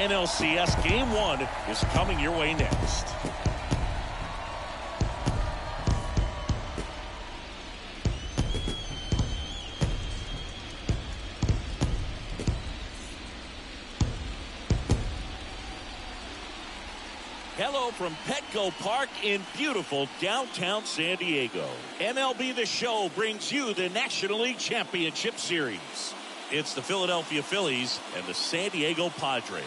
NLCS Game 1 is coming your way next. Hello from Petco Park in beautiful downtown San Diego. MLB The Show brings you the National League Championship Series. It's the Philadelphia Phillies and the San Diego Padres.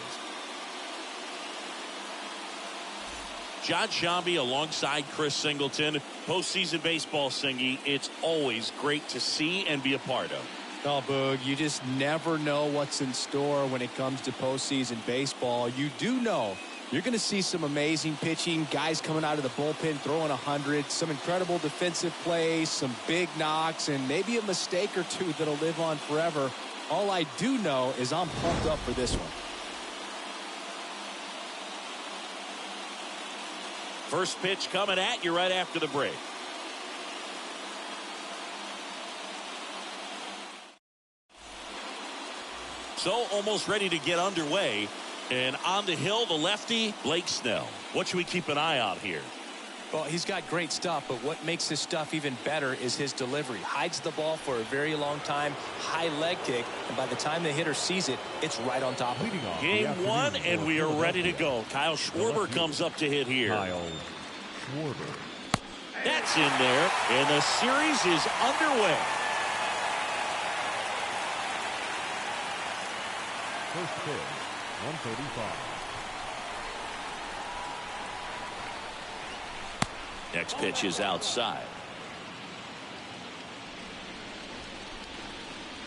John Shambi alongside Chris Singleton. Postseason baseball, Singy, it's always great to see and be a part of. Oh, Boog, you just never know what's in store when it comes to postseason baseball. You do know you're going to see some amazing pitching, guys coming out of the bullpen throwing 100, some incredible defensive plays, some big knocks, and maybe a mistake or two that'll live on forever. All I do know is I'm pumped up for this one. First pitch coming at you right after the break. So almost ready to get underway. And on the hill, the lefty, Blake Snell. What should we keep an eye on here? Well, he's got great stuff, but what makes his stuff even better is his delivery. Hides the ball for a very long time, high leg kick, and by the time the hitter sees it, it's right on top of him. Game 1, and we are ready to go. Kyle Schwarber comes up to hit here. Kyle Schwarber. That's in there, and the series is underway. First pitch, 135. Next pitch is outside.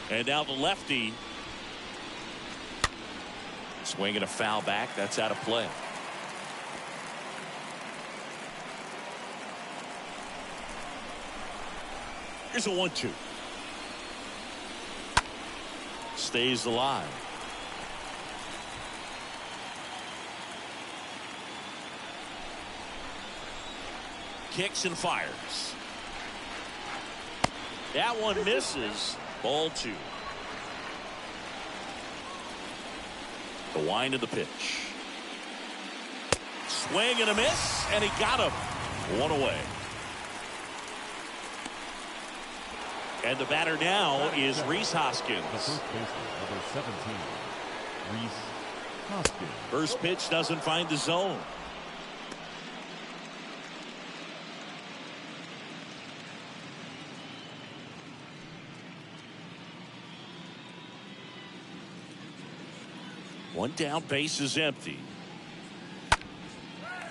And now the lefty. Swinging a foul back. That's out of play. Here's a 1-2. Stays alive. Kicks and fires. That one misses. Ball 2. The wind of the pitch. Swing and a miss, and he got him. One away. And the batter now is Rhys Hoskins. The first baseman, number 17, Rhys Hoskins. First pitch doesn't find the zone. One down, base is empty.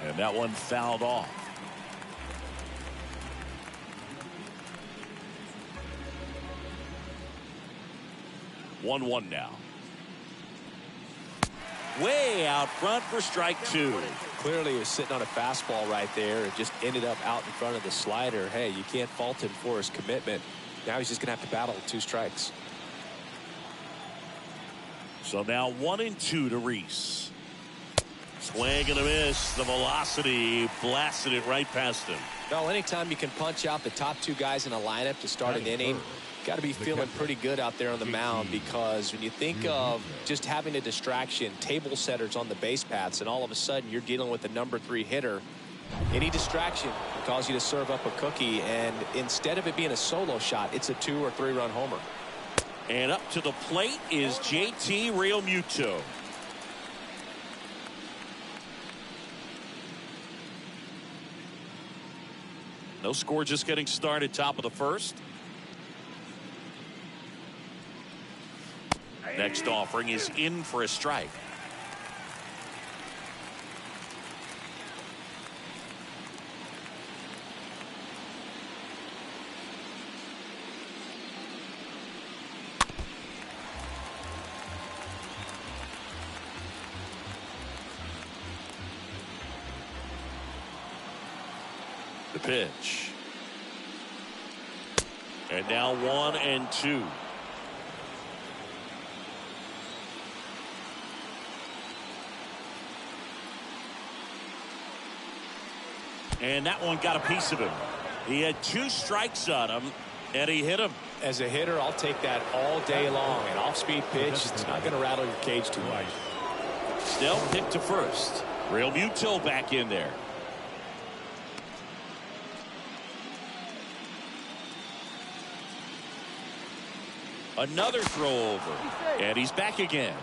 And that one fouled off. One now. Way out front for strike 2. Clearly he was sitting on a fastball right there and just ended up out in front of the slider. Hey, you can't fault him for his commitment. Now he's just going to have to battle with 2 strikes. So now 1-2 to Rhys. Swing and a miss. The velocity blasted it right past him. Well, anytime you can punch out the top 2 guys in a lineup to start an inning, got to be feeling pretty good out there on the mound, because when you think of just having a distraction, table setters on the base paths, and all of a sudden you're dealing with the number 3 hitter, any distraction can cause you to serve up a cookie, and instead of it being a solo shot, it's a 2 or 3 run homer. And up to the plate is JT Realmuto. No score, just getting started, top of the first. Next offering is in for a strike. The pitch. And now 1-2. And that one got a piece of him. He had 2 strikes on him, and he hit him. As a hitter, I'll take that all day long. An off-speed pitch, it's not going to rattle your cage too much. Snell picked to first. Real Muto back in there. Another throw over. And he's back again.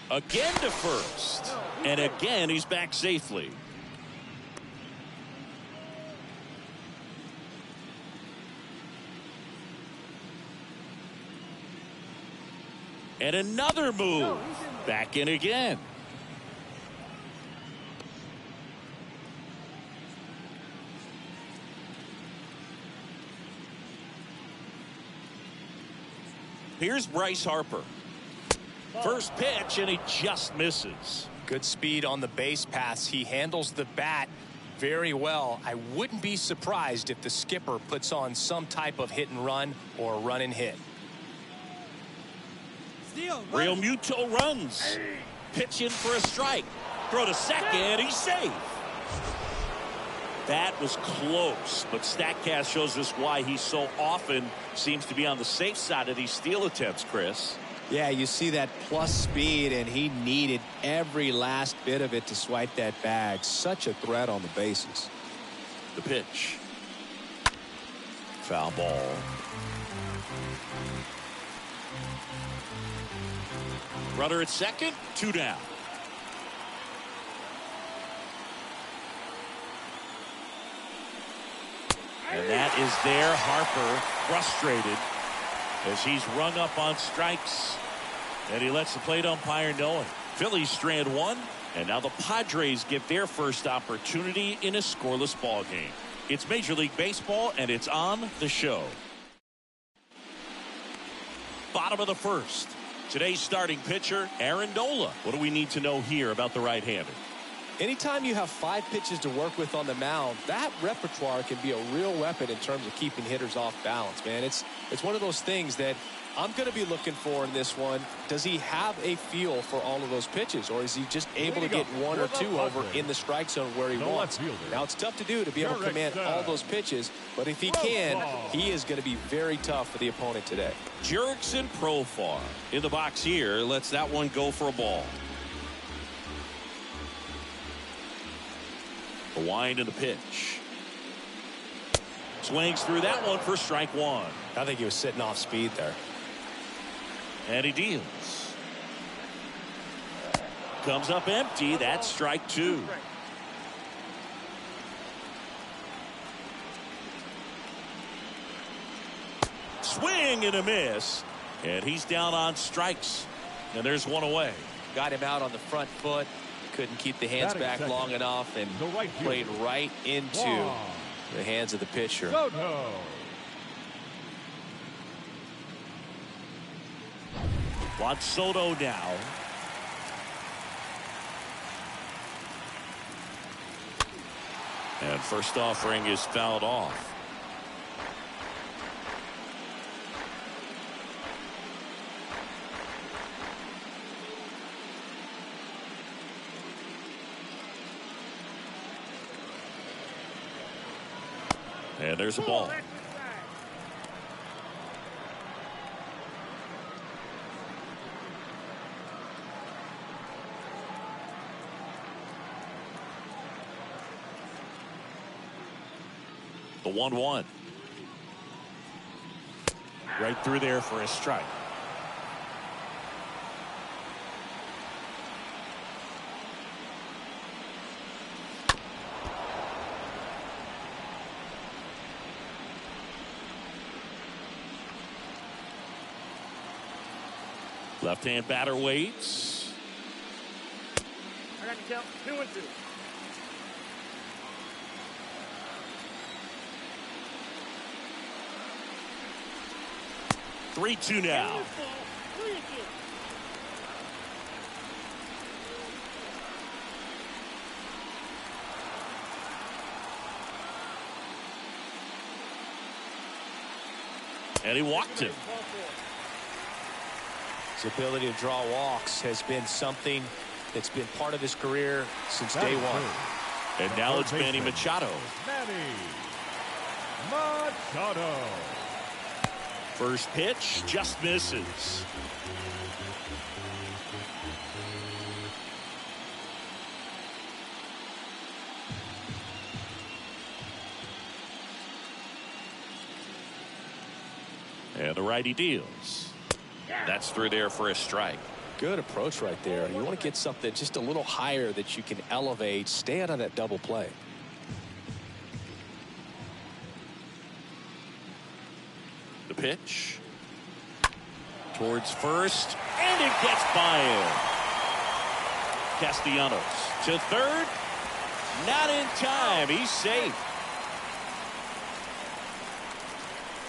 Again to first. And again he's back safely. And another move. Back in again. Here's Bryce Harper. First pitch, and he just misses. Good speed on the base paths. He handles the bat very well. I wouldn't be surprised if the skipper puts on some type of hit and run or run and hit. Real Muto runs. Pitch in for a strike. Throw to second. He's safe. That was close, but StatCast shows us why he so often seems to be on the safe side of these steal attempts, Chris. Yeah, you see that plus speed, and he needed every last bit of it to swipe that bag. Such a threat on the bases. The pitch. Foul ball. Runner at second, 2 down. And that is there. Harper frustrated as he's rung up on strikes. And he lets the plate umpire know it. Phillies strand 1. And now the Padres get their first opportunity in a scoreless ball game. It's Major League Baseball, and it's on the show. Bottom of the first. Today's starting pitcher, Aaron Nola. What do we need to know here about the right-hander? Anytime you have 5 pitches to work with on the mound, that repertoire can be a real weapon in terms of keeping hitters off balance, man. It's one of those things that I'm going to be looking for in this one. Does he have a feel for all of those pitches, or is he just able to get 1 or 2 over in the strike zone where he wants? Now, it's tough to do to be able to command all those pitches, but if he can, he is going to be very tough for the opponent today. Jurickson Profar in the box here. Lets that one go for a ball. The wind and the pitch. Swings through that one for strike 1. I think he was sitting off speed there. And he deals. Comes up empty. That's strike 2. Swing and a miss. And he's down on strikes. And there's 1 away. Got him out on the front foot. Couldn't keep the hands back long enough and played right into the hands of the pitcher. Juan Soto now. And first offering is fouled off. And there's a ball. The 1-1. Right through there for a strike. Left-hand batter waits. I got to count 2 and 2. Three-two now. And he walked him. His ability to draw walks has been something that's been part of his career since day 1. And now it's Manny Machado. Manny Machado. First pitch just misses. And the righty deals. That's through there for a strike. Good approach right there. You want to get something just a little higher that you can elevate. Stay out of that double play. The pitch. Towards first. And it gets by him. Castellanos to third. Not in time. He's safe.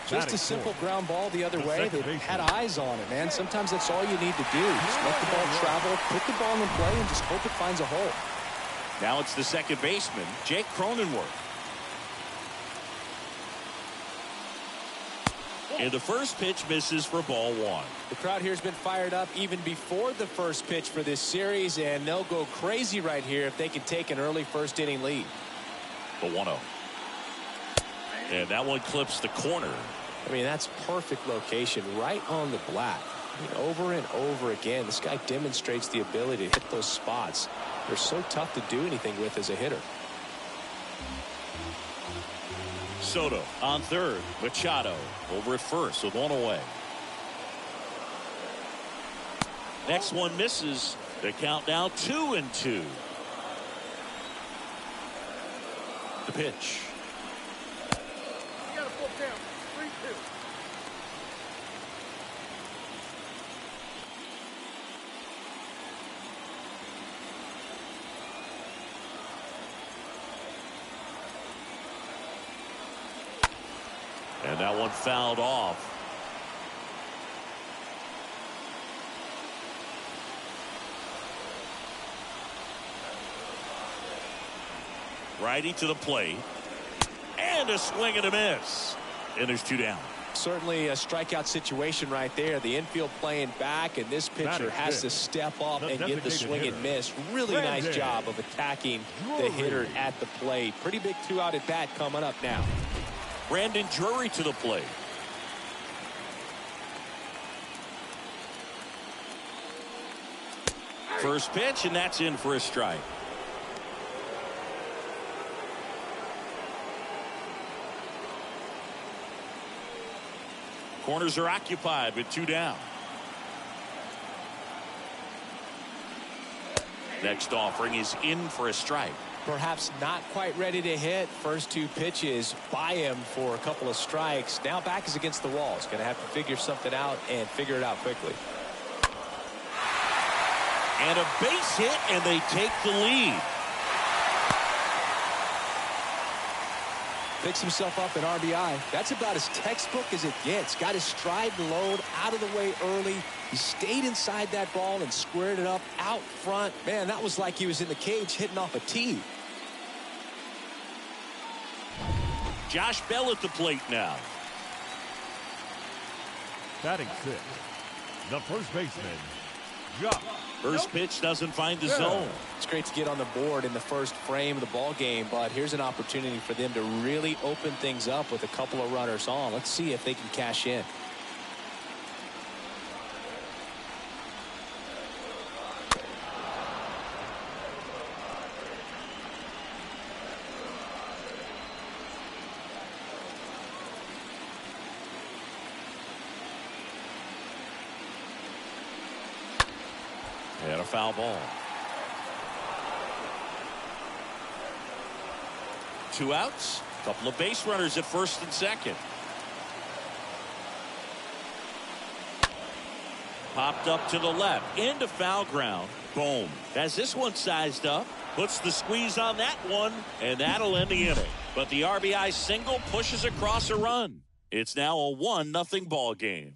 Just a simple ground ball the other way. They had eyes on it, man. Sometimes that's all you need to do. Just let the ball travel, put the ball in play, and just hope it finds a hole. Now it's the second baseman, Jake Cronenworth. And the first pitch misses for ball one. The crowd here has been fired up even before the first pitch for this series, and they'll go crazy right here if they can take an early first inning lead. The 1-0. And that one clips the corner. I mean, that's perfect location right on the black. I mean, over and over again, this guy demonstrates the ability to hit those spots. They're so tough to do anything with as a hitter. Soto on third. Machado over at first with one away. Next one misses. The count now 2-2. The pitch. You got a full count. 3-2. And that one fouled off. Righty to the plate. And a swing and a miss. And there's two down. Certainly a strikeout situation right there. The infield playing back, and this pitcher has to step up and get the swing and miss. Really nice job of attacking the hitter at the plate. Pretty big two-out at bat coming up now. Brandon Drury to the plate. First pitch, and that's in for a strike. Corners are occupied with two down. Next offering is in for a strike. Perhaps not quite ready to hit. First two pitches by him for a couple of strikes. Now back is against the wall. He's going to have to figure something out and figure it out quickly. And a base hit, and they take the lead. Picks himself up an RBI. That's about as textbook as it gets. Got his stride and load out of the way early. He stayed inside that ball and squared it up out front. Man, that was like he was in the cage hitting off a tee. Josh Bell at the plate now. Batting sixth, the first baseman, Josh. First pitch doesn't find the zone. It's great to get on the board in the first frame of the ball game, but here's an opportunity for them to really open things up with a couple of runners on. Let's see if they can cash in. And a foul ball. Two outs. Couple of base runners at first and second. Popped up to the left. Into foul ground. Boom. Has this one sized up. Puts the squeeze on that one. And that'll end the inning. But the RBI single pushes across a run. It's now a 1-0 ball game.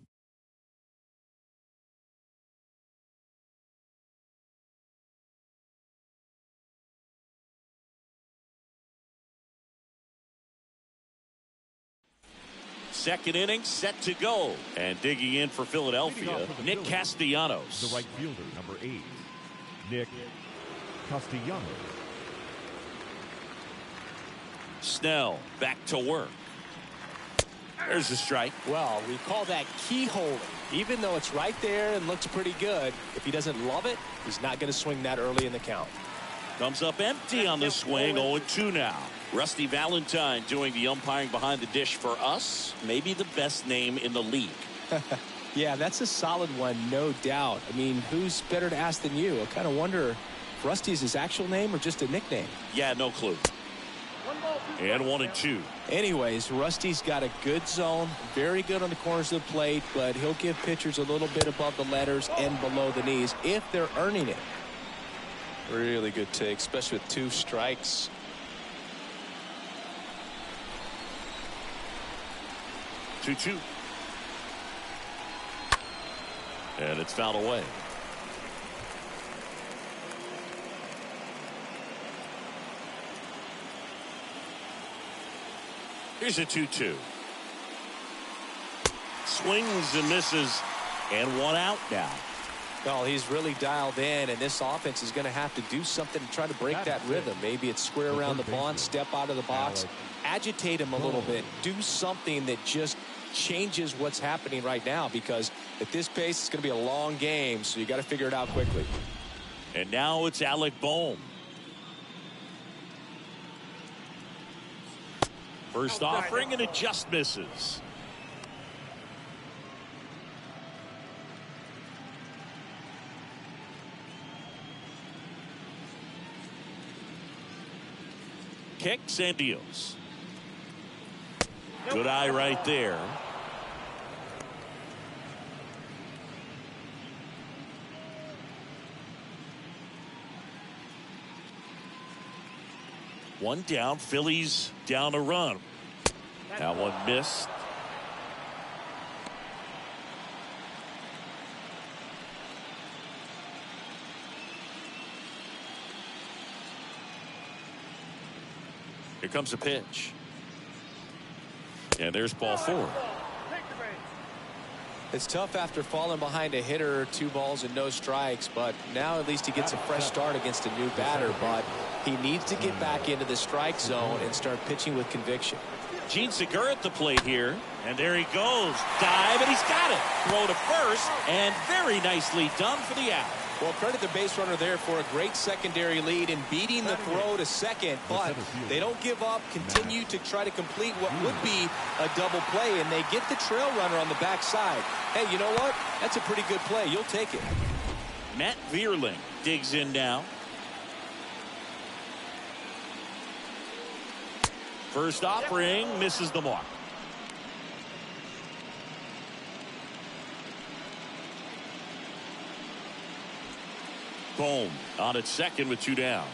Second inning set to go. And digging in for Philadelphia, Nick Castellanos. The right fielder, number 8, Nick Castellanos. Snell back to work. There's a strike. Well, we call that keyholing. Even though it's right there and looks pretty good, if he doesn't love it, he's not going to swing that early in the count. Comes up empty on the swing. 0-2 now. Rusty Valentine doing the umpiring behind the dish for us. Maybe the best name in the league. Yeah, that's a solid one, no doubt. I mean, who's better to ask than you? I kind of wonder if Rusty's his actual name or just a nickname. Yeah, no clue. And 1-2. Anyways, Rusty's got a good zone, very good on the corners of the plate, but he'll give pitchers a little bit above the letters and below the knees if they're earning it. Really good take, especially with 2 strikes. Two. And it's fouled away. Here's a 2-2. Swings and misses, and 1 out now. Well, he's really dialed in, and this offense is going to have to do something to try to break that rhythm. Maybe it's square around the bunt, step out of the box, agitate him a little bit, do something that just changes what's happening right now, because at this pace it's going to be a long game, so you got to figure it out quickly. And now it's Alec Bohm. First offering, and it just misses. Kicks and deals. Good eye right there. One down. Phillies down a run. That one missed. Here comes a pitch. And there's ball 4. It's tough after falling behind a hitter, 2 balls and no strikes, but now at least he gets a fresh start against a new batter, but he needs to get back into the strike zone and start pitching with conviction. Gene Segura at the plate here, and there he goes. Dive, and he's got it. Throw to first, and very nicely done for the out. Well, credit the base runner there for a great secondary lead in beating the throw to second, but they don't give up, continue to try to complete what would be a double play, and they get the trail runner on the backside. Hey, you know what? That's a pretty good play. You'll take it. Matt Vierling digs in now. First offering misses the mark. Bohm on at second with 2 down.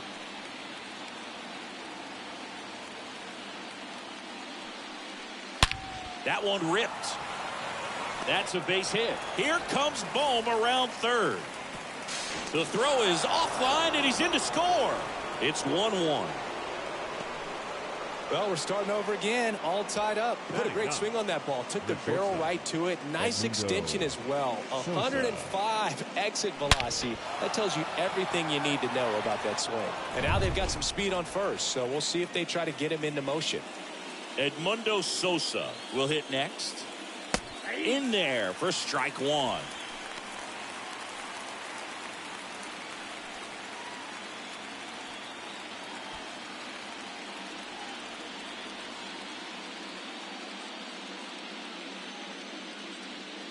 That one ripped. That's a base hit. Here comes Bohm around third. The throw is offline, and he's in to score. It's 1-1. Well, we're starting over again, all tied up. Put a great swing on that ball. Took the barrel right to it. Nice extension as well. 105 exit velocity. That tells you everything you need to know about that swing. And now they've got some speed on first, so we'll see if they try to get him into motion. Edmundo Sosa will hit next. In there for strike 1.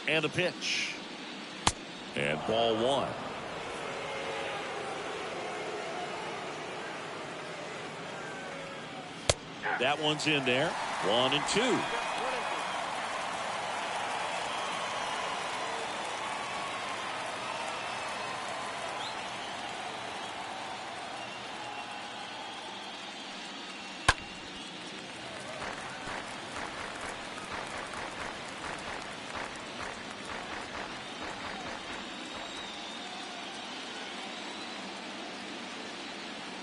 And a pitch. And ball 1. That one's in there. 1-2.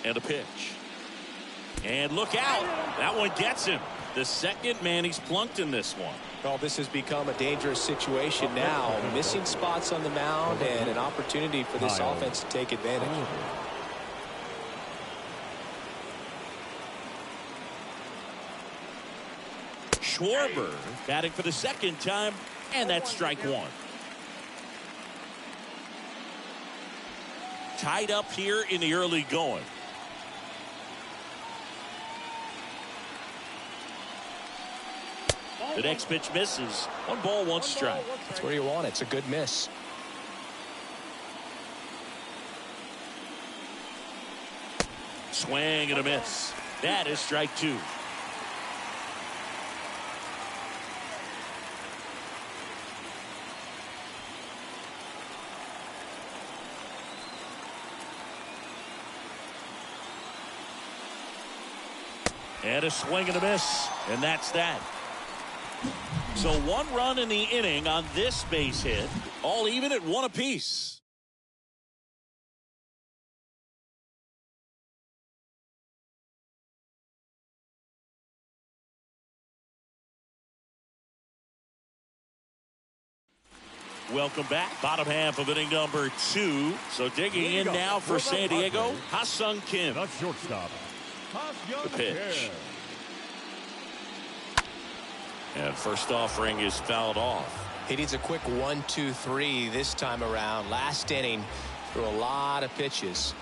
And a pitch. And look out. That one gets him. The second man he's plunked in this one. Well, this has become a dangerous situation now. Missing spots on the mound and an opportunity for this offense to take advantage. Schwarber batting for the second time, and that's strike one. Tied up here in the early going. The next pitch misses. 1 ball, 1 strike. That's where you want it. It's a good miss. Swing and a miss. That is strike 2. And a swing and a miss. And that's that. So 1 run in the inning on this base hit. All even at 1 apiece. Welcome back. Bottom half of inning number 2. So digging in now for San Diego, Ha-Sung Kim. The shortstop. The pitch. And first offering is fouled off. He needs a quick 1-2-3 this time around. Last inning, threw a lot of pitches.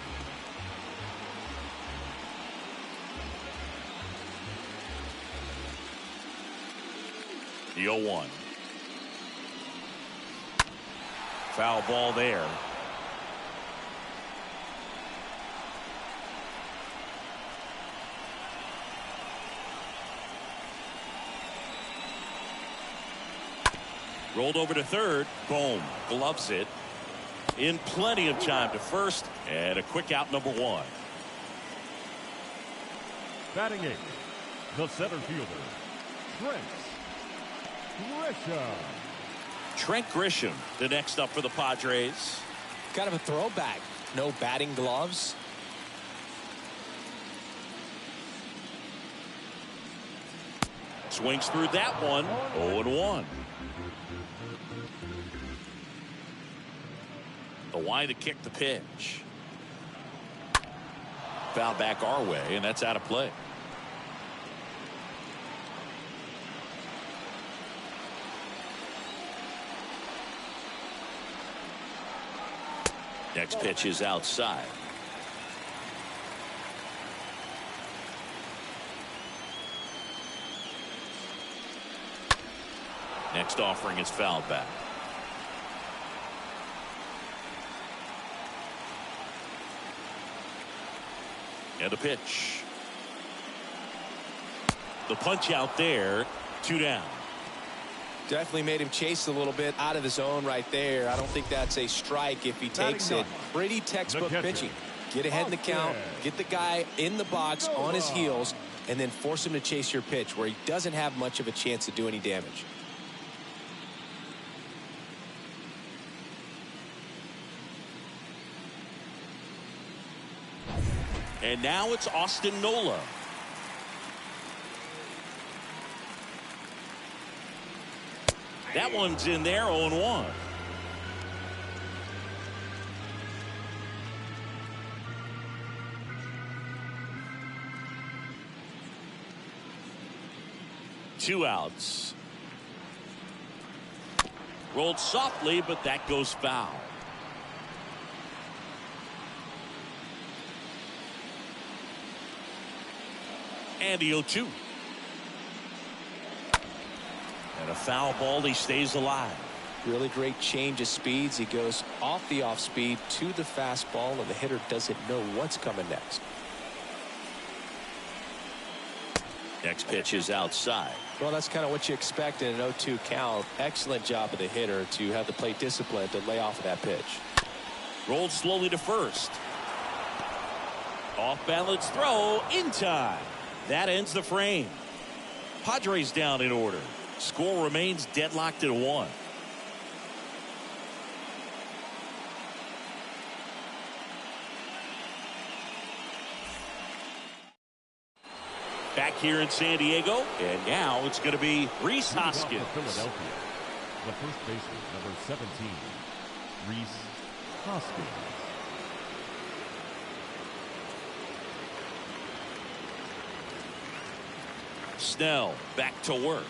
The 0-1. Foul ball there. Rolled over to third. Boom. Gloves it. In plenty of time to first. And a quick out, number 1. Batting 8, the center fielder, Trent Grisham. Trent Grisham, the next up for the Padres. Kind of a throwback. No batting gloves. Swings through that one. 0-1. The Y to kick the pitch. Foul back our way, and that's out of play. Next pitch is outside. Next offering is fouled back. And a pitch. The punch out there. 2 down. Definitely made him chase a little bit out of the zone right there. I don't think that's a strike if he takes it. Pretty textbook pitching. Get ahead in the count, get the guy in the box on his heels, and then force him to chase your pitch where he doesn't have much of a chance to do any damage. And now it's Austin Nola. That one's in there. 0-1. Two outs. Rolled softly, but that goes foul. And the 0-2. And a foul ball. He stays alive. Really great change of speeds. He goes off the off speed to the fastball, and the hitter doesn't know what's coming next. Next pitch is outside. Well, that's kind of what you expect in an 0-2 count. Excellent job of the hitter to have the plate discipline to lay off of that pitch. Rolled slowly to first. Off balance throw in time. That ends the frame. Padres down in order. Score remains deadlocked at 1. Back here in San Diego, and now it's going to be Rhys Hoskins. Philadelphia, the first baseman, number 17, Rhys Hoskins. Snell back to work.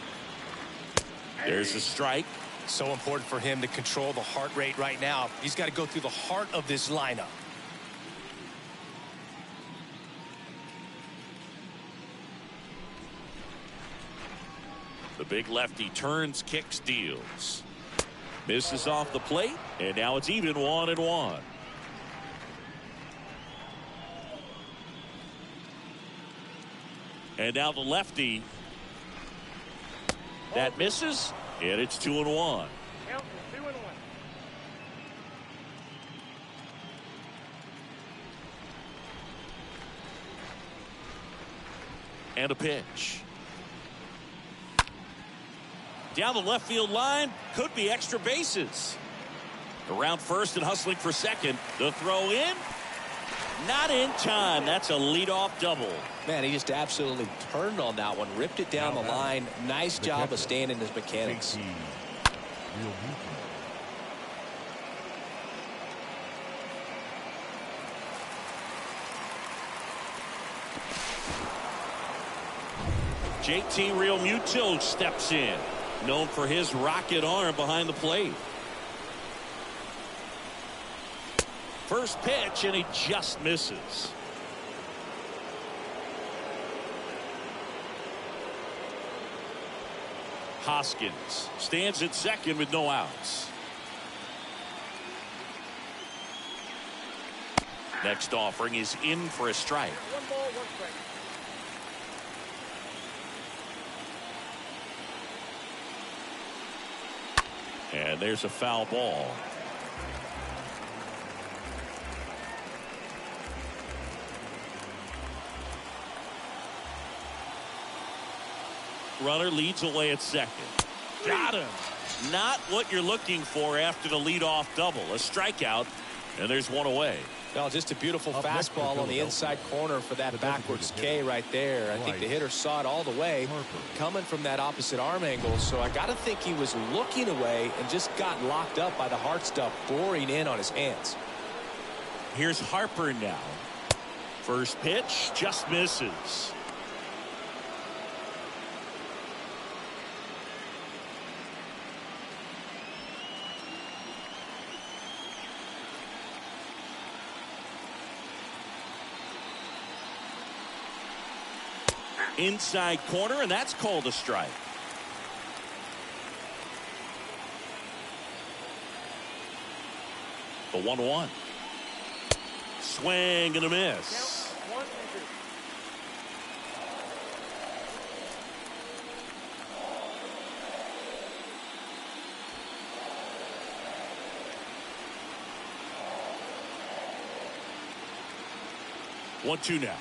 There's a strike. So important for him to control the heart rate right now. He's got to go through the heart of this lineup. The big lefty turns, kicks, deals. Misses off the plate, and now it's even 1-1. And now the lefty. That misses, and it's 2-1. Count 2-1. And a pitch. Down the left field line, could be extra bases. Around first and hustling for second. The throw in. Not in time. That's a leadoff double. Man, he just absolutely turned on that one. Ripped it down the line. Nice job of staying in his mechanics. JT Realmuto steps in. Known for his rocket arm behind the plate. First pitch, and he just misses. Hoskins stands at second with no outs. Next offering is in for a strike. 1 ball, 1 strike. And there's a foul ball. Runner leads away at second. Got him. Not what you're looking for after the leadoff double. A strikeout, and there's one away. Well, just a beautiful fastball on the inside corner for that backwards K right there. I think the hitter saw it all the way coming from that opposite arm angle. So I got to think he was looking away and just got locked up by the hard stuff boring in on his hands. Here's Harper now. First pitch just misses. Inside corner, and that's called a strike. The 1-1. Swing and a miss. Count 1 and 2. One, two now.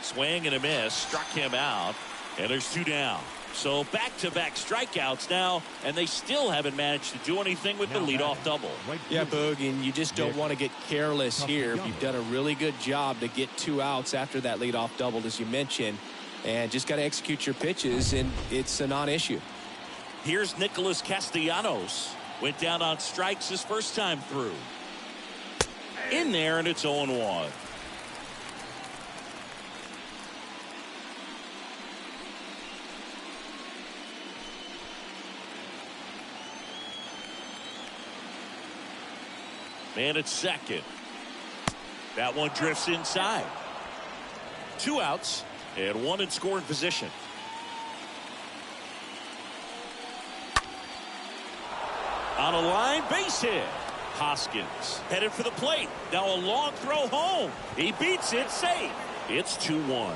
Swing and a miss, struck him out, and there's 2 down. So back-to-back strikeouts now, and they still haven't managed to do anything with the leadoff double. Yeah, Boog, and you just don't want to get careless here. You've done a really good job to get 2 outs after that leadoff double, as you mentioned, and just got to execute your pitches, and it's a non-issue. Here's Nicholas Castellanos. Went down on strikes his first time through. In there, and it's 0-1. Man at second. That one drifts inside. 2 outs and 1 in scoring position. On a line, base hit. Hoskins headed for the plate. Now a long throw home. He beats it, safe. It's 2-1.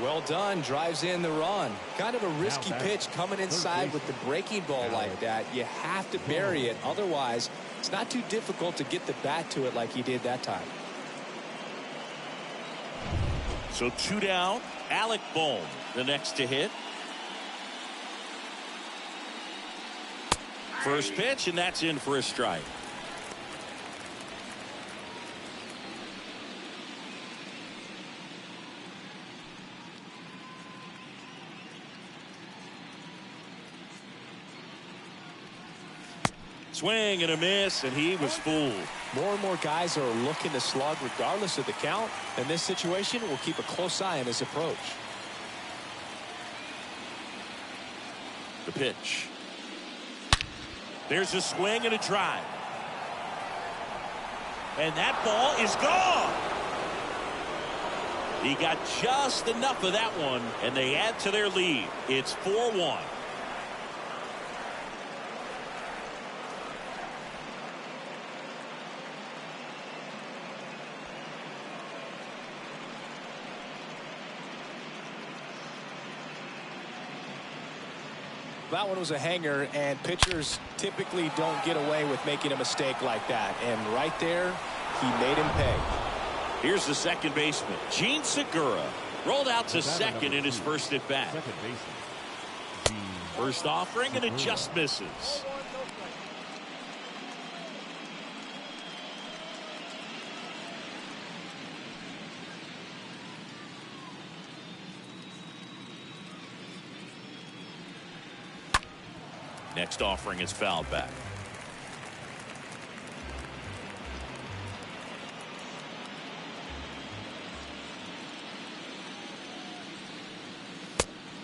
Well done, drives in the run. Kind of a risky pitch coming inside with the breaking ball like that. You have to bury it, otherwise it's not too difficult to get the bat to it like he did that time. So 2 down. Alec Bohm, the next to hit. First pitch, and that's in for a strike. Swing and a miss, and he was fooled. More and more guys are looking to slug regardless of the count. In this situation, we'll keep a close eye on his approach. The pitch. There's a swing and a drive. And that ball is gone. He got just enough of that one, and they add to their lead. It's 4-1. That one was a hanger, and pitchers typically don't get away with making a mistake like that. And right there, he made him pay. Here's the second baseman, Gene Segura. Rolled out to second in his first at bat. Second baseman. First offering, and it just misses. Next offering is fouled back.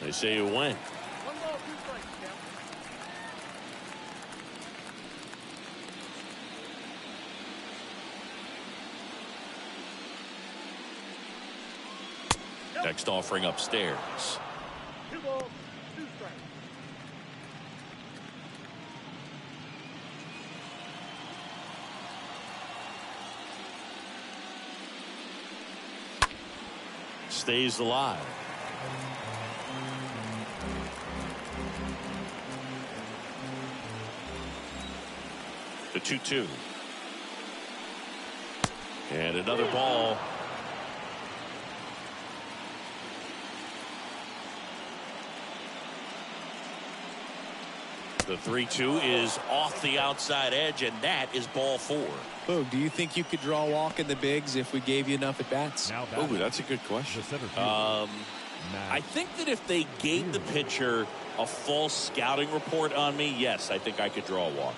They say you win. 1 ball, 2 strikes, Count. Next offering upstairs. 2 balls, 2 strikes. Stays alive. The 2-2. And another ball. The 3-2 is off the outside edge, and that is ball 4. Boog, do you think you could draw a walk in the bigs if we gave you enough at bats? Oh, that's a good question. The center fielder, I think that if they gave the pitcher a false scouting report on me, yes, I think I could draw a walk.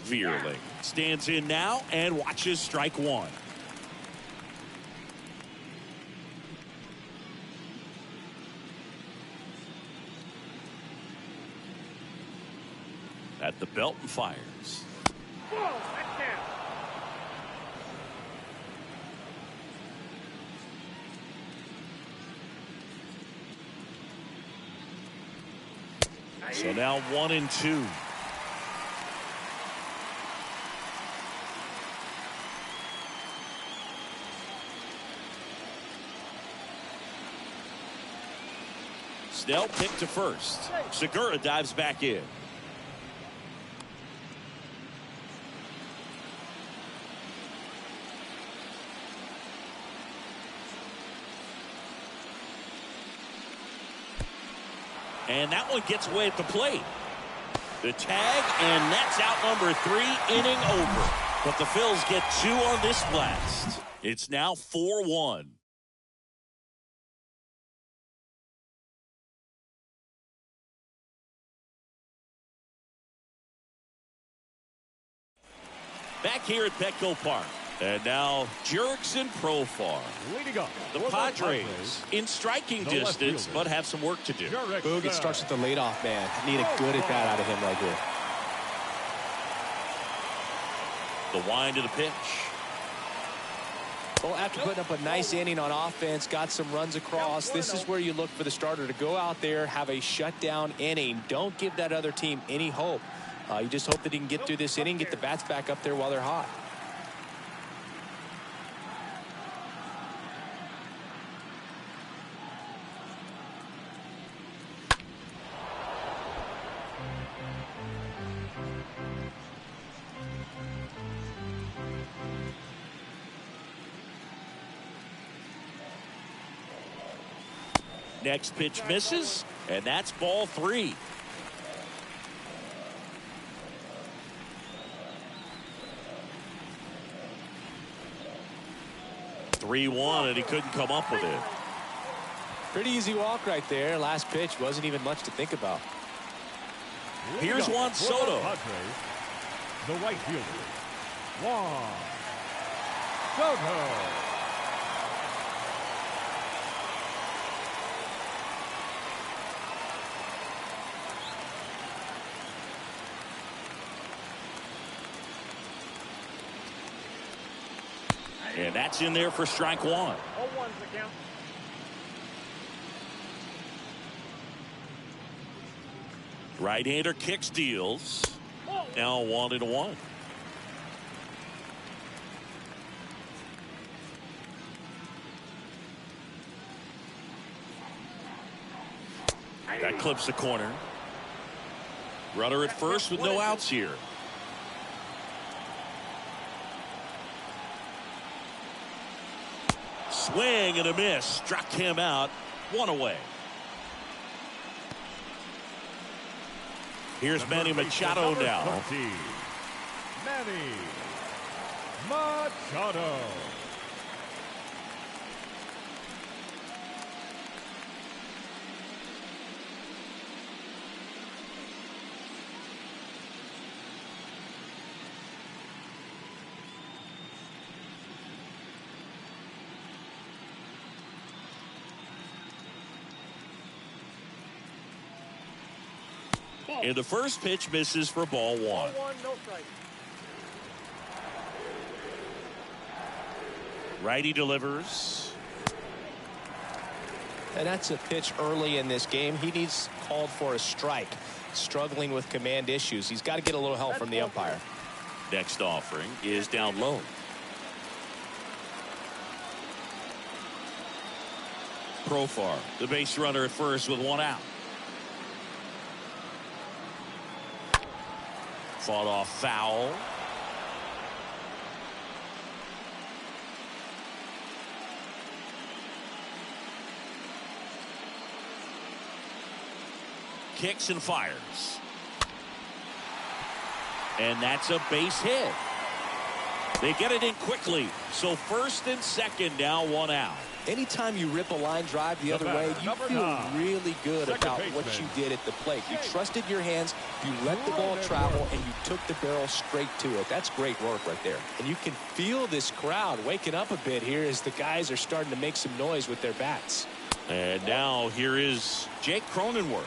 Veerling stands in now and watches strike 1. At the belt and fires. Whoa, that's down. So now 1-2. Snell picked to first. Segura dives back in. And that one gets away at the plate. The tag, and that's out number 3, inning over. But the Phils get 2 on this blast. It's now 4-1. Back here at Petco Park. And now Jurickson Profar. leading up. The Padres in striking distance, but have some work to do. Boog, it starts with the leadoff man. Need a good at bat out of him right here. The wind of the pitch. Well, after putting up a nice inning on offense, got some runs across, this is where you look for the starter to go out there, have a shutdown inning. Don't give that other team any hope. You just hope that he can get through this inning, get the bats back up there while they're hot. Next pitch misses, and that's ball 3. And he couldn't come up with it. Pretty easy walk right there. Last pitch wasn't even much to think about. Here's Juan Soto. The right fielder, Juan Soto. And that's in there for strike one. 0-1's the count. Right-hander kicks, deals. Now 1-1. That clips the corner. Runner at first with no outs here. Swing and a miss. Struck him out. One away. Here's Manny Machado now. Manny Machado. And the first pitch misses for ball one. 0-1, no strike. Righty delivers. And that's a pitch early in this game. He needs called for a strike. Struggling with command issues. He's got to get a little help from the umpire. Next offering is down low. Profar, the base runner at first with one out. Fought off foul. Kicks and fires. And that's a base hit. They get it in quickly. So first and second, now one out. Anytime you rip a line drive the other way, you feel really good about what you did at the plate. You trusted your hands, you let the ball travel, and you took the barrel straight to it. That's great work right there. And you can feel this crowd waking up a bit here as the guys are starting to make some noise with their bats. And now here is Jake Cronenworth.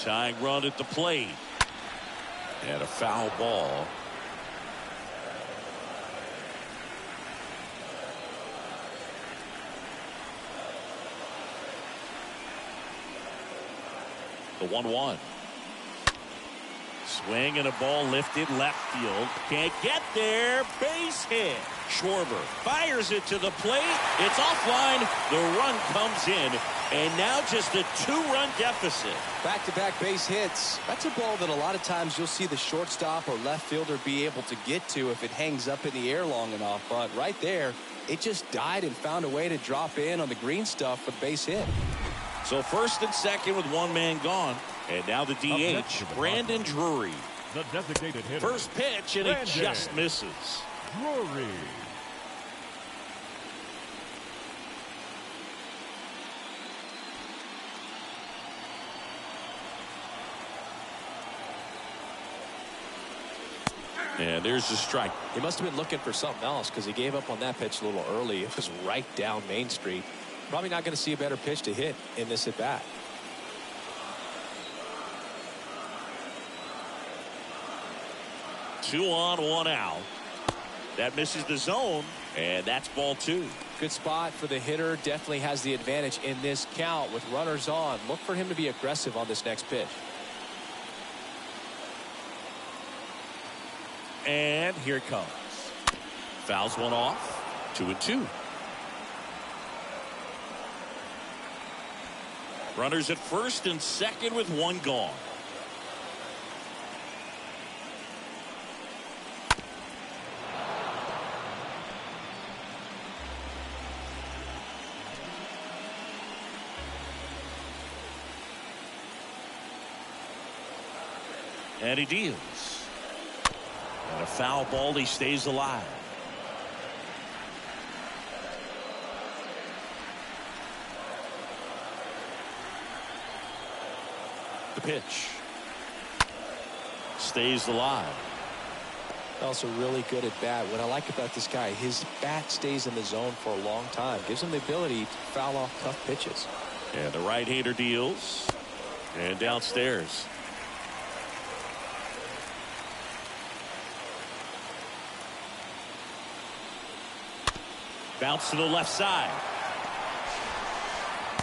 Tying run at the plate. And a foul ball. The 1-1. Swing and a ball lifted left field. Can't get there. Base hit. Schwarber fires it to the plate. It's offline. The run comes in. And now just a 2-run deficit. Back-to-back base hits. That's a ball that a lot of times you'll see the shortstop or left fielder be able to get to if it hangs up in the air long enough. But right there, it just died and found a way to drop in on the green stuff for the base hit. So first and second with one man gone. And now the DH, Brandon Drury. The designated hitter. First pitch, and it just misses. Drury. And there's the strike. He must have been looking for something else because he gave up on that pitch a little early. It was right down Main Street. Probably not going to see a better pitch to hit in this at bat. Two on, one out. That misses the zone, and that's ball two. Good spot for the hitter. Definitely has the advantage in this count with runners on. Look for him to be aggressive on this next pitch. And here it comes. Fouls one off. 2-2. Runners at first and second with one gone. And he deals. And a foul ball, he stays alive. The pitch. Stays alive. Also really good at bat. What I like about this guy, his bat stays in the zone for a long time. Gives him the ability to foul off tough pitches. And the right-hander deals. And downstairs. Bounce to the left side.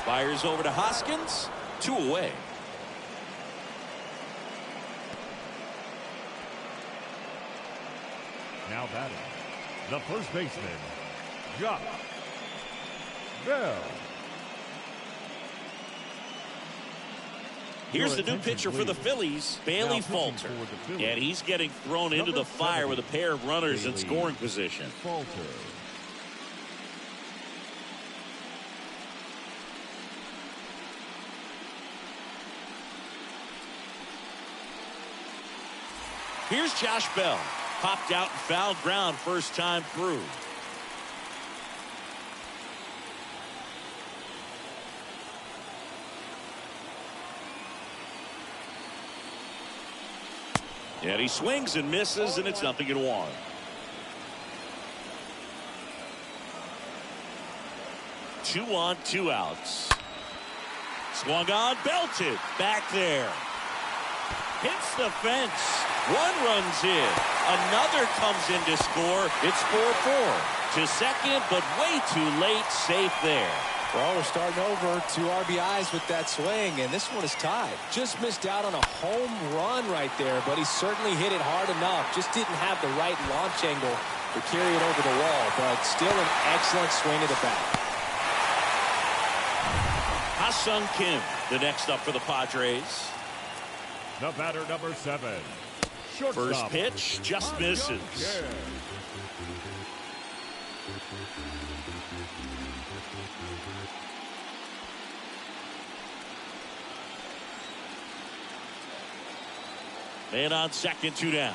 Fires over to Hoskins. 2 away. Now batting, the first baseman, Josh Bell. Here's the new pitcher for the Phillies, Bailey Falter. And he's getting thrown into the fire with a pair of runners in scoring position. Falter. Here's Josh Bell. Popped out and fouled ground first time through. And he swings and misses, and it's 0-1. Two on, 2 outs. Swung on, belted. Back there. Hits the fence. 1 runs in. Another comes in to score. It's 4-4. To second, but way too late. Safe there. Well, we're starting over 2 RBIs with that swing, and this one is tied. Just missed out on a home run right there, but he certainly hit it hard enough. Just didn't have the right launch angle to carry it over the wall, but still an excellent swing of the bat. Ha-Sung Kim, the next up for the Padres. The batter, number 7. First pitch just misses. Man on second, 2 down.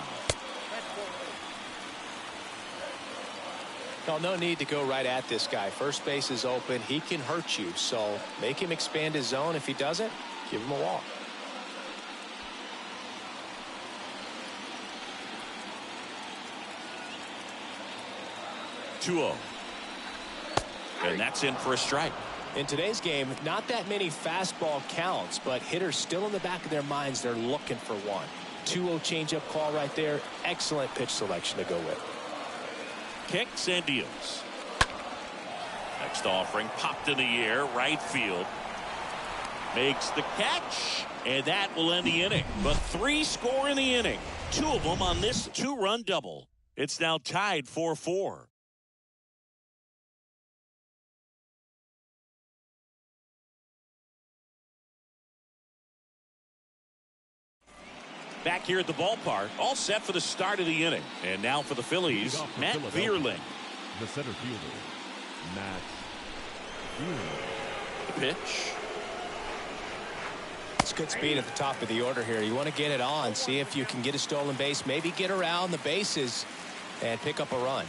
Well, no need to go right at this guy. First base is open. He can hurt you, so make him expand his zone. If he doesn't, give him a walk. And that's in for a strike. In today's game, not that many fastball counts, but hitters still in the back of their minds, they're looking for one. 2-0 changeup call right there. Excellent pitch selection to go with. Kicks and deals. Next offering popped in the air, right field. Makes the catch, and that will end the inning. But 3 score in the inning. 2 of them on this 2-run double. It's now tied 4-4. Back here at the ballpark, all set for the start of the inning. And now for the Phillies, Matt Vierling. The center fielder, Matt Vierling. The pitch. It's good speed at the top of the order here. You want to get it on, see if you can get a stolen base, maybe get around the bases and pick up a run.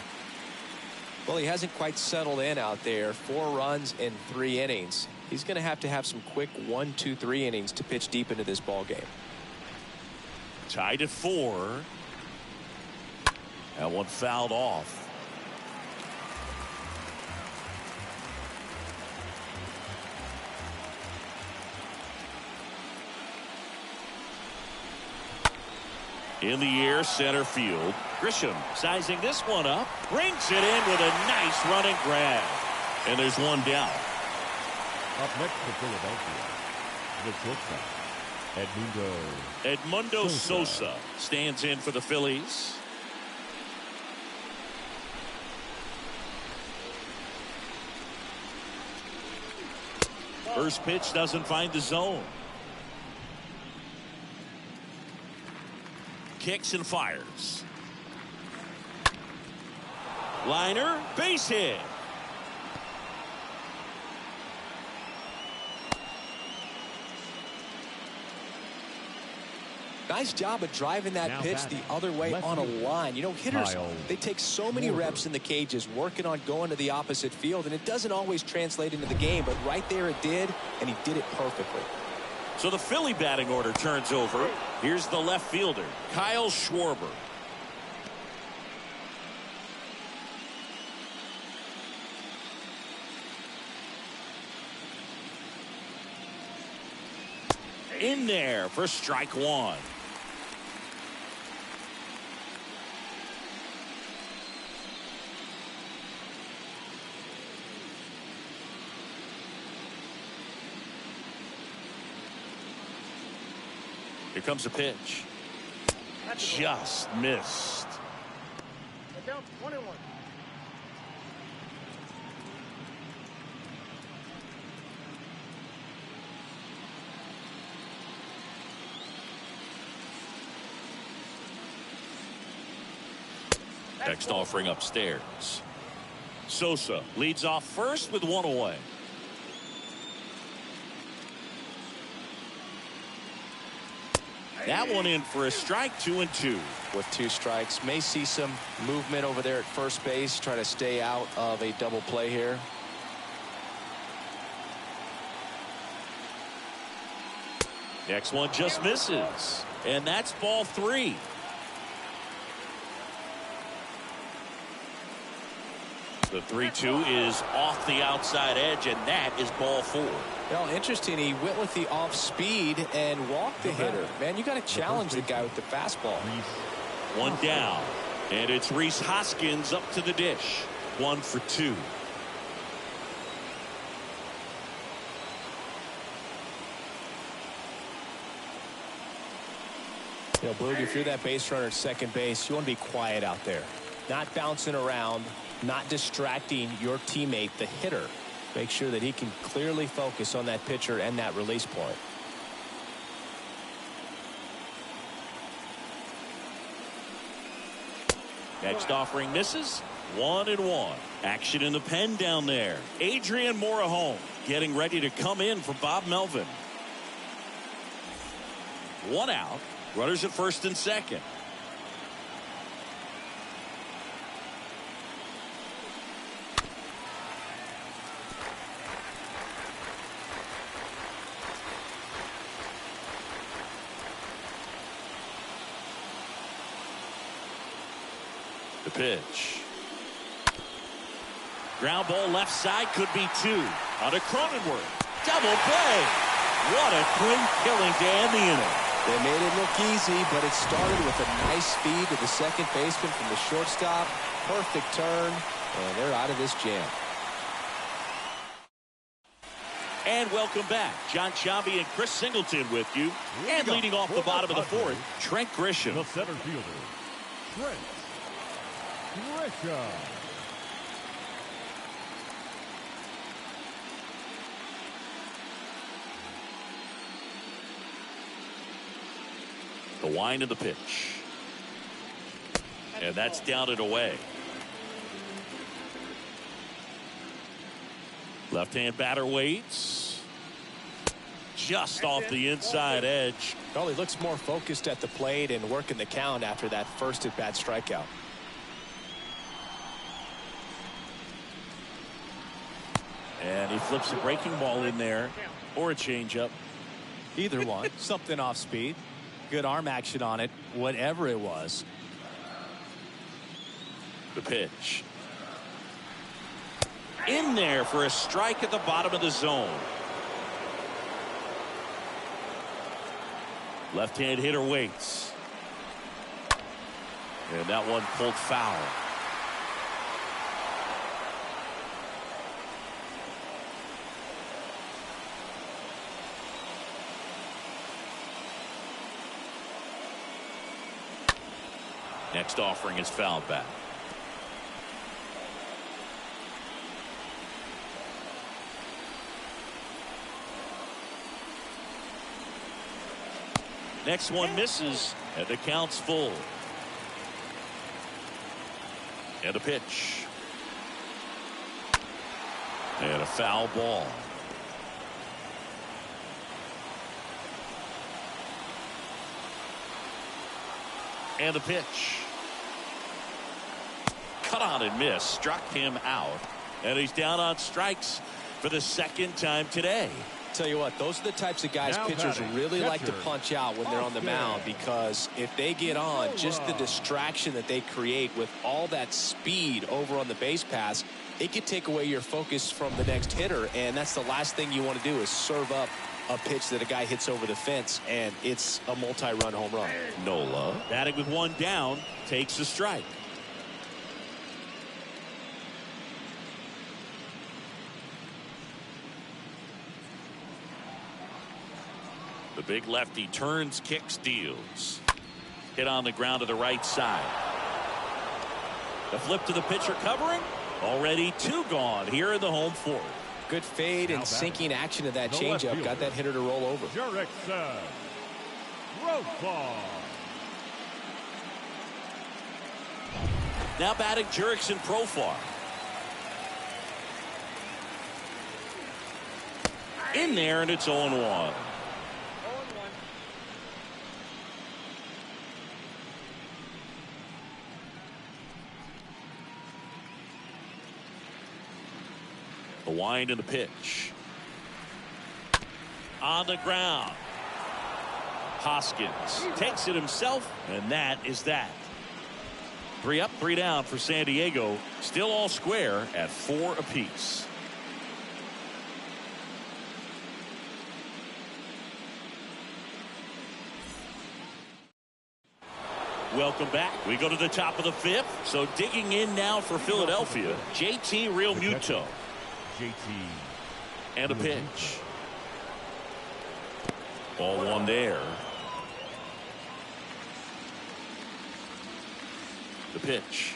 Well, he hasn't quite settled in out there. 4 runs in 3 innings. He's going to have some quick 1, 2, 3 innings to pitch deep into this ball game. Tied at 4. That one fouled off. In the air, center field. Grisham sizing this one up. Brings it in with a nice running grab. And there's 1 down. Up next for Philadelphia, the shortstop, Edmundo Sosa stands in for the Phillies. First pitch doesn't find the zone. Kicks and fires. Liner, base hit. Nice job of driving that pitch the other way on a line. You know, hitters, they take so many reps in the cages working on going to the opposite field, and it doesn't always translate into the game, but right there it did, and he did it perfectly. So the Philly batting order turns over. Here's the left fielder, Kyle Schwarber. In there for strike one. Here comes the pitch. Just missed. Down 21. Next offering upstairs. Sosa leads off first with one away. That one in for a strike, 2-2. With 2 strikes, may see some movement over there at first base. Try to stay out of a double play here. Next one just misses. And that's ball 3. The 3-2 is off the outside edge, and that is ball 4. Well, interesting. He went with the off speed and walked the hitter. Man, you got to challenge the guy with the fastball. One down, and it's Rhys Hoskins up to the dish. 1 for 2. You know, Boog, if you're that base runner at second base, you want to be quiet out there. Not bouncing around, not distracting your teammate, the hitter. Make sure that he can clearly focus on that pitcher and that release point. Next offering misses. 1-1. Action in the pen down there. Adrian Morejon getting ready to come in for Bob Melvin. 1 out. Runners at first and second. The pitch. Ground ball left side, could be 2. On to Cronenworth. Double play. What a clean killing to end the inning. They made it look easy, but it started with a nice speed to the second baseman from the shortstop. Perfect turn, and they're out of this jam. And welcome back. John Sciambi and Chris Singleton with you. And leading off the bottom of the 4th, Trent Grisham. The center fielder, Trent Grisham. The wind of the pitch. And that's down and away. Left-hand batter waits. Just off the inside edge. Well, he looks more focused at the plate and working the count after that first at-bat strikeout. And he flips a breaking ball in there, or a changeup. Either one. Something off speed. Good arm action on it, whatever it was. The pitch. In there for a strike at the bottom of the zone. Left-hand hitter waits. And that one pulled foul. Next offering is fouled back. Next one misses, and the count's full. And a pitch. And a foul ball. And the pitch. Cut on and miss. Struck him out. And he's down on strikes for the second time today. Tell you what, those are the types of guys pitchers really like to punch out when they're on the mound, because if they get on, just the distraction that they create with all that speed over on the base pass, it could take away your focus from the next hitter, and that's the last thing you want to do is serve up a pitch that a guy hits over the fence, and it's a multi-run home run. Nola, batting with one down, takes a strike. The big lefty turns, kicks, deals. Hit on the ground to the right side. The flip to the pitcher covering. Already 2 gone here in the home fourth. Good fade and sinking action of that changeup. Got that hitter to roll over. Now batting Jurickson Profar. In there, and it's 0-1. The wind and the pitch. On the ground. Hoskins takes it himself, and that is that. 3 up, 3 down for San Diego. Still all square at 4 apiece. Welcome back. We go to the top of the 5th. So digging in now for Philadelphia, JT Realmuto. And a pitch. Ball 1 there. The pitch.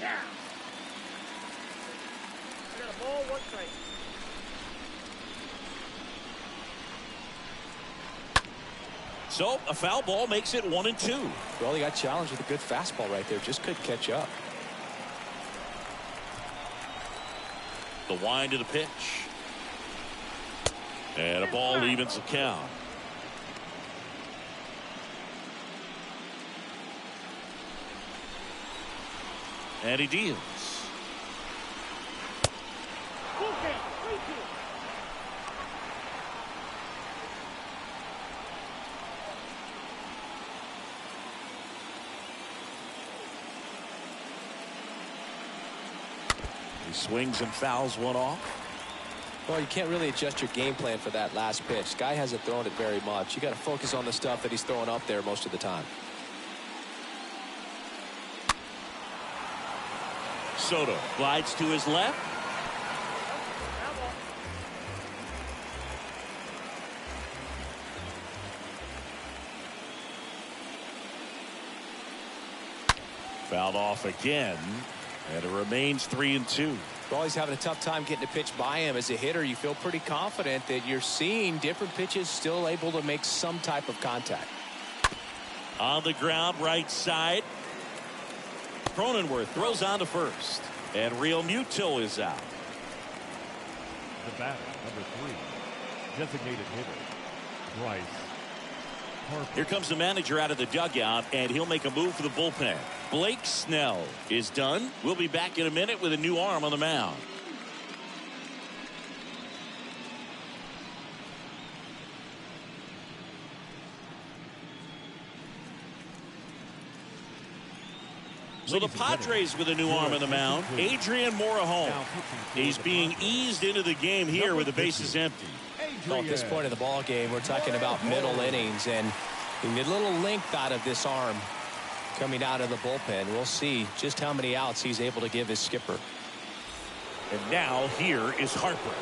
Yeah. I got a ball, 1 strike. So a foul ball makes it 1-2. Well, he got challenged with a good fastball right there. Just couldn't catch up. The wind of the pitch. And a ball evens the count. And he deals. Full count, 3-2. He swings and fouls one off. Well, you can't really adjust your game plan for that last pitch. Guy hasn't thrown it very much. You got to focus on the stuff that he's throwing up there most of the time. Soto glides to his left. Fouled off again, and it remains 3-2. Well, he's having a tough time getting a pitch by him. As a hitter, you feel pretty confident that you're seeing different pitches still able to make some type of contact. On the ground, right side. Cronenworth throws on to first, and Realmuto is out. The batter, number 3, designated hitter, Bryce Harper. Here comes the manager out of the dugout, and he'll make a move for the bullpen. Blake Snell is done. We'll be back in a minute with a new arm on the mound. So the Padres with a new arm on the mound. Adrian Morejon. He's being eased into the game here with the bases empty. Well, at this point in the ball game, we're talking about middle innings, and you get a little length out of this arm coming out of the bullpen. We'll see just how many outs he's able to give his skipper. And now here is Harper.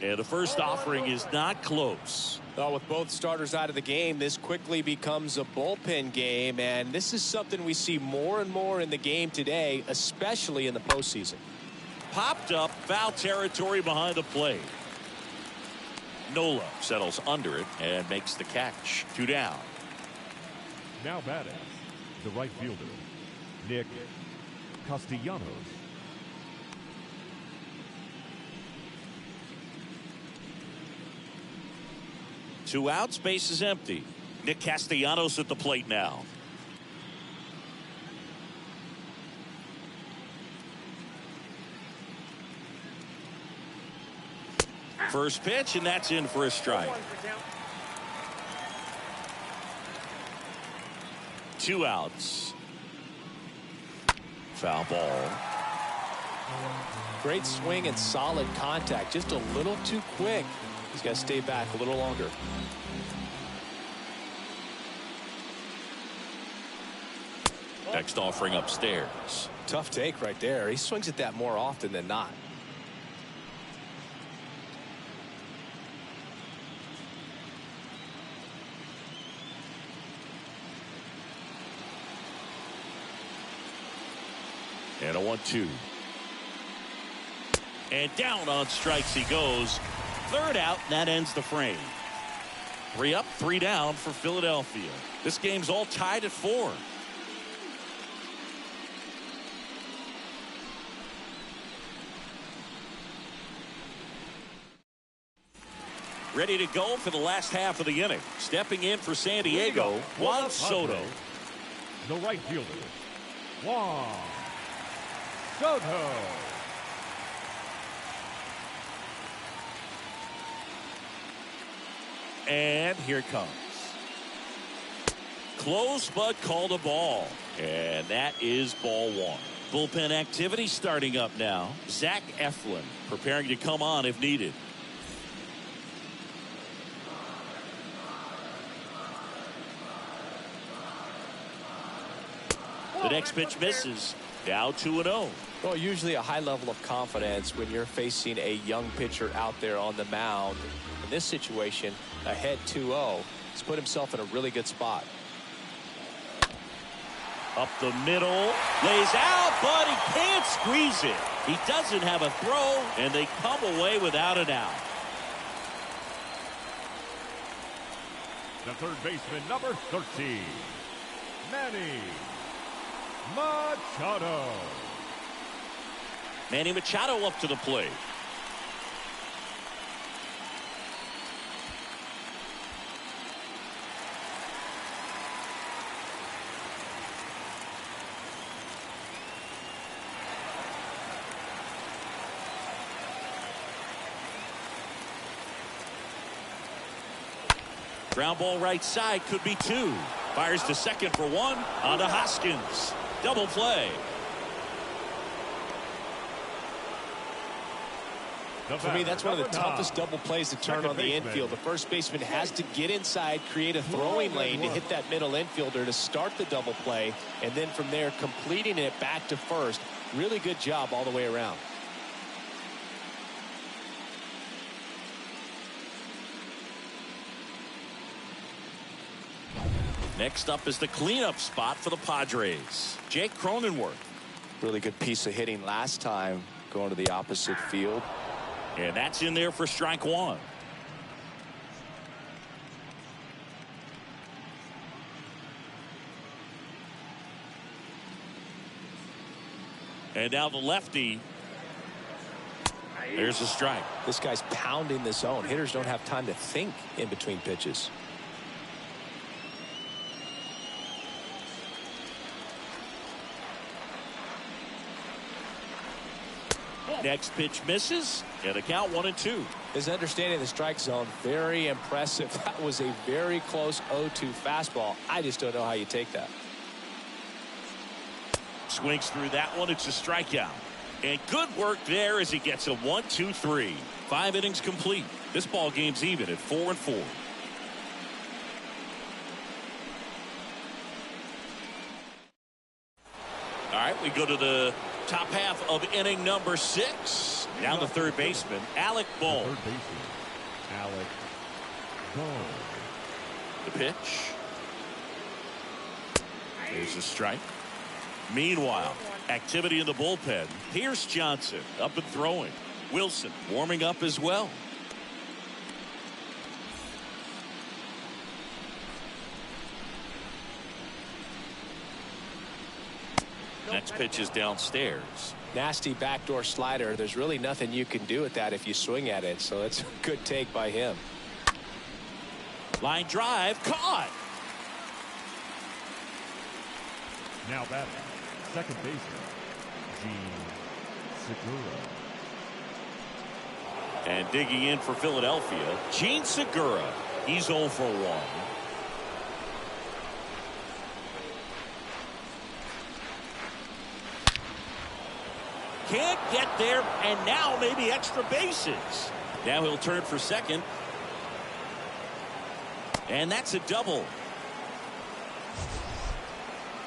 And the first offering is not close. Well, with both starters out of the game, this quickly becomes a bullpen game, and this is something we see more and more in the game today, especially in the postseason. Popped up, foul territory behind the plate. Nola settles under it and makes the catch. 2 down. Now batting, the right fielder, Nick Castellanos. 2 outs, base is empty. Nick Castellanos at the plate now. First pitch, and that's in for a strike. 2 outs. Foul ball. Great swing and solid contact. Just a little too quick. He's got to stay back a little longer. Next offering upstairs. Tough take right there. He swings at that more often than not. And a 1-2. And down on strikes he goes. Third out, and that ends the frame. 3 up, 3 down for Philadelphia. This game's all tied at 4. Ready to go for the last half of the inning. Stepping in for San Diego, Juan Soto. The right fielder, Juan Soto. And here it comes. Close, but called a ball. And that is ball 1. Bullpen activity starting up now. Zach Eflin preparing to come on if needed. The next pitch misses. Now 2-0. Well, usually a high level of confidence when you're facing a young pitcher out there on the mound. In this situation, ahead 2-0. He's put himself in a really good spot. Up the middle, lays out, but he can't squeeze it. He doesn't have a throw, and they come away without an out. The third baseman, number 13, Manny Machado. Manny Machado up to the plate. Ground ball right side, could be 2. Fires to second for 1. On to Hoskins. Double play. For me, that's one of the toughest double plays to turn on the infield. The first baseman has to get inside, create a throwing lane to hit that middle infielder to start the double play, and then from there completing it back to first. Really good job all the way around. Next up is the cleanup spot for the Padres. Jake Cronenworth. Really good piece of hitting last time, going to the opposite field. And that's in there for strike 1. And now the lefty. There's a strike. This guy's pounding the zone. Hitters don't have time to think in between pitches. Next pitch misses, and the count 1-2. His understanding of the strike zone, very impressive. That was a very close 0-2 fastball. I just don't know how you take that. Swings through that one. It's a strikeout. And good work there as he gets a 1-2-3. 5 innings complete. This ball game's even at 4-4. All right, we go to the top half of inning number 6. Down to third baseman, Alec Bohm. Third baseman, Alec Bohm. The pitch. There's a strike. Meanwhile, activity in the bullpen. Pierce Johnson up and throwing. Wilson warming up as well. Next pitch is downstairs. Nasty backdoor slider. There's really nothing you can do with that if you swing at it. So that's a good take by him. Line drive, caught. Now batting, second baseman, Gene Segura. And digging in for Philadelphia, Gene Segura. He's 0 for 1. Can't get there, and now maybe extra bases. Now he'll turn for second. And that's a double.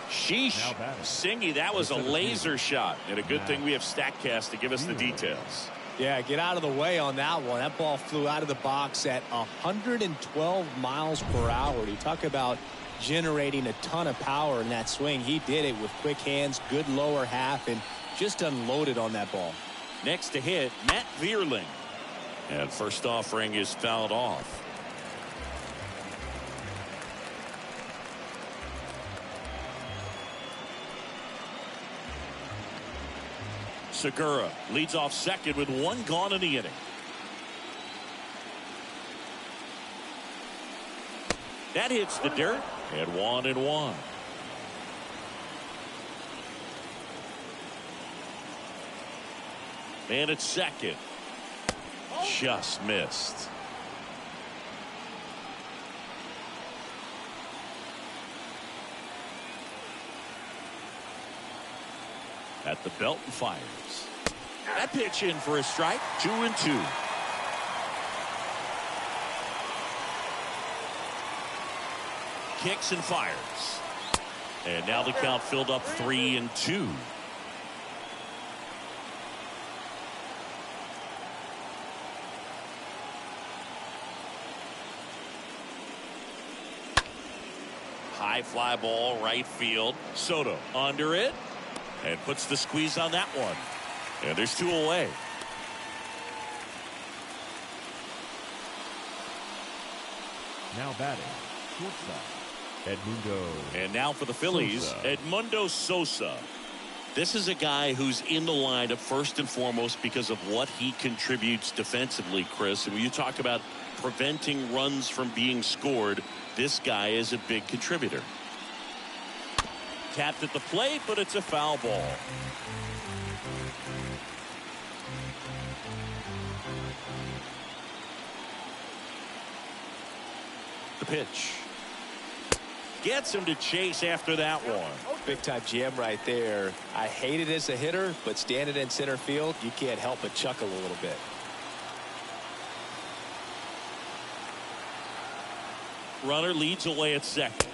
Sheesh. Singy, that was a laser shot. And a good thing we have StatCast to give us the details. Yeah, get out of the way on that one. That ball flew out of the box at 112 miles per hour. You talk about generating a ton of power in that swing. He did it with quick hands, good lower half, and just unloaded on that ball. Next to hit, Matt Vierling. And first offering is fouled off. Segura leads off second with 1 gone in the inning. That hits the dirt at 1-1. And it's second. Just missed. At the belt and fires. That pitch in for a strike. 2-2. Kicks and fires. And now the count filled up 3-2. High fly ball right field. Soto under it. And puts the squeeze on that one. And there's 2 away. Now batting, shortstop, Edmundo. And now for the Phillies, Sosa. Edmundo Sosa. This is a guy who's in the lineup first and foremost because of what he contributes defensively, Chris. And when you talk about preventing runs from being scored, this guy is a big contributor. Tapped at the plate, but it's a foul ball. The pitch. Gets him to chase after that one. Big time jam right there. I hate it as a hitter, but standing in center field, you can't help but chuckle a little bit. Runner leads away at second.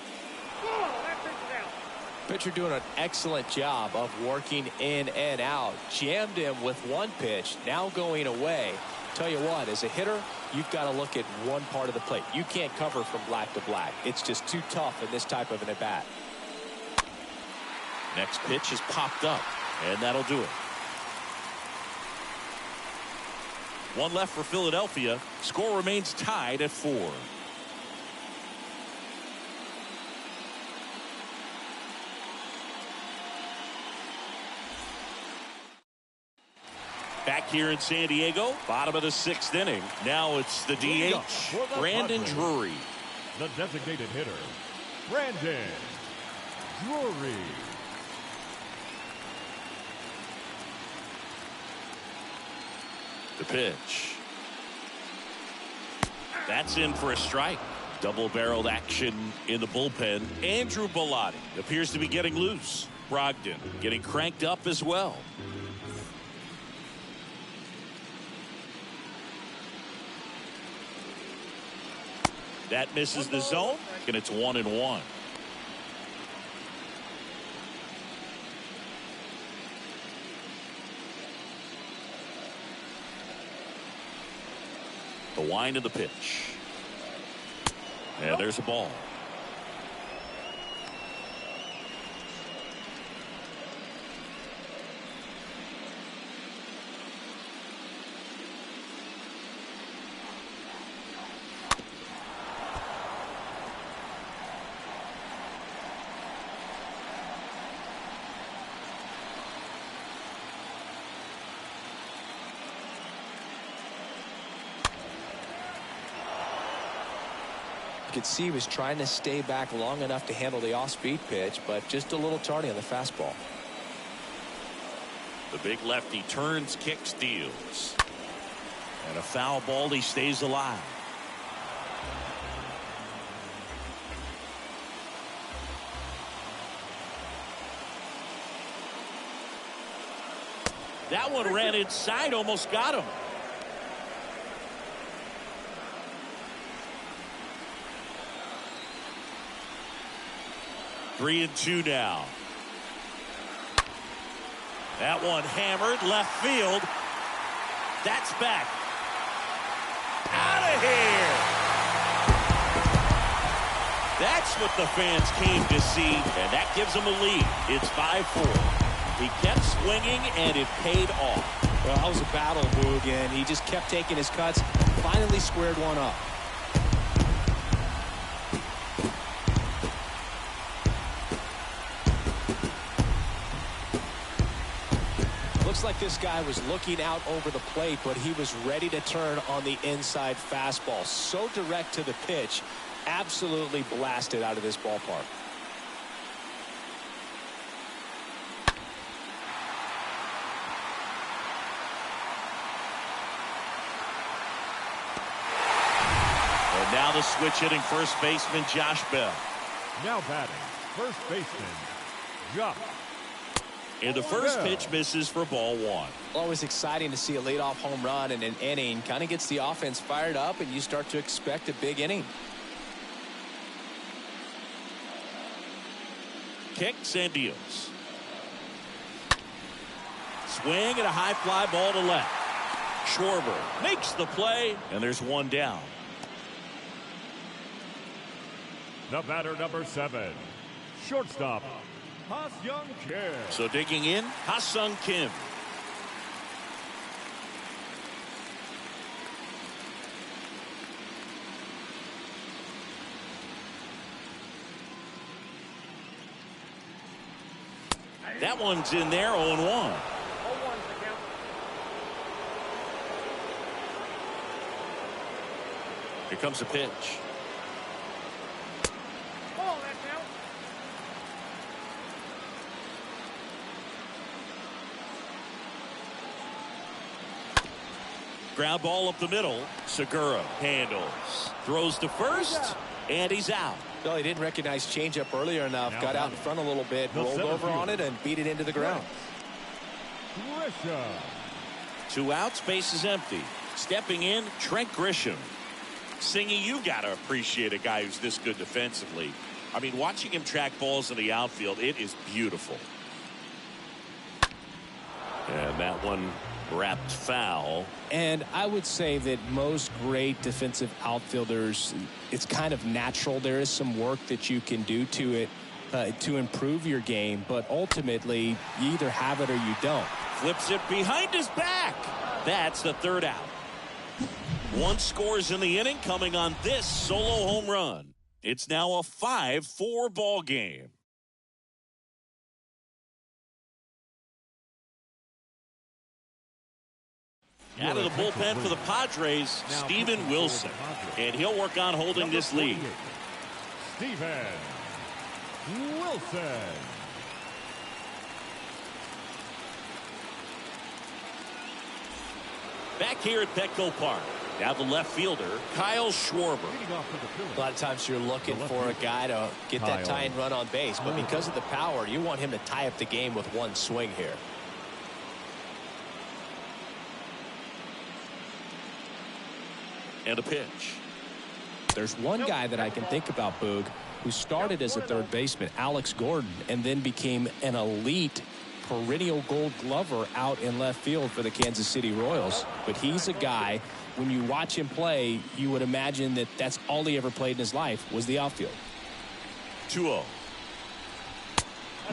Pitcher doing an excellent job of working in and out. Jammed him with one pitch, now going away. Tell you what, as a hitter, you've got to look at one part of the plate. You can't cover from black to black. It's just too tough in this type of an at-bat. Next pitch is popped up, and that'll do it. 1 left for Philadelphia. Score remains tied at 4. Back here in San Diego, bottom of the 6th inning. Now it's the DH, Brandon Drury. The designated hitter, Brandon Drury. The pitch. That's in for a strike. Double-barreled action in the bullpen. Andrew Bellotti appears to be getting loose. Brogdon getting cranked up as well. That misses the zone, and it's 1-1. The wind of the pitch. And there's a ball. You could see he was trying to stay back long enough to handle the off-speed pitch, but just a little tardy on the fastball. The big lefty turns, kicks, steals. And a foul ball, he stays alive. That one ran inside, almost got him. Three and two now. That one hammered left field. That's back. Out of here. That's what the fans came to see, and that gives them a lead. It's 5-4. He kept swinging, and it paid off. Well, that was a battle, Boog, and he just kept taking his cuts. Finally squared one up. Looks like this guy was looking out over the plate, but he was ready to turn on the inside fastball. So direct to the pitch, absolutely blasted out of this ballpark. And now the switch hitting first baseman Josh Bell. Now batting, first baseman, Josh. And the first pitch misses for ball one. Always exciting to see a leadoff home run in an inning. Kind of gets the offense fired up, and you start to expect a big inning. Kicks and deals. Swing and a high fly ball to left. Schwarber makes the play, and there's one down. The batter, number 7, shortstop, Ha-Seong Kim. So digging in, Ha-Seong Kim. That one's in there, 0-1. 0-1's the count. Here comes the pitch. Ball, that count. Ground ball up the middle. Segura handles. Throws to first, and he's out. No, he didn't recognize changeup earlier enough. Got out in front a little bit, rolled over on it, and beat it into the ground. Grisham. 2 outs, base is empty. Stepping in, Trent Grisham. Singy, you got to appreciate a guy who's this good defensively. I mean, watching him track balls in the outfield, it is beautiful. And that one wrapped foul. And I would say that most great defensive outfielders, it's kind of natural. There is some work that you can do to it to improve your game, but ultimately you either have it or you don't. Flips it behind his back. That's the third out. 1 scores in the inning coming on this solo home run. It's now a 5-4 ball game. Out of the bullpen for the Padres, Steven Wilson. And he'll work on holding this lead. Steven Wilson. Back here at Petco Park. Now the left fielder, Kyle Schwarber. A lot of times you're looking for a guy to get that tying run on base, but because of the power, you want him to tie up the game with one swing here. And a pitch. There's one guy that I can think about, Boog, who started as a third baseman, Alex Gordon, and then became an elite perennial gold glover out in left field for the Kansas City Royals. But he's a guy, when you watch him play, you would imagine that that's all he ever played in his life was the outfield. 2-0.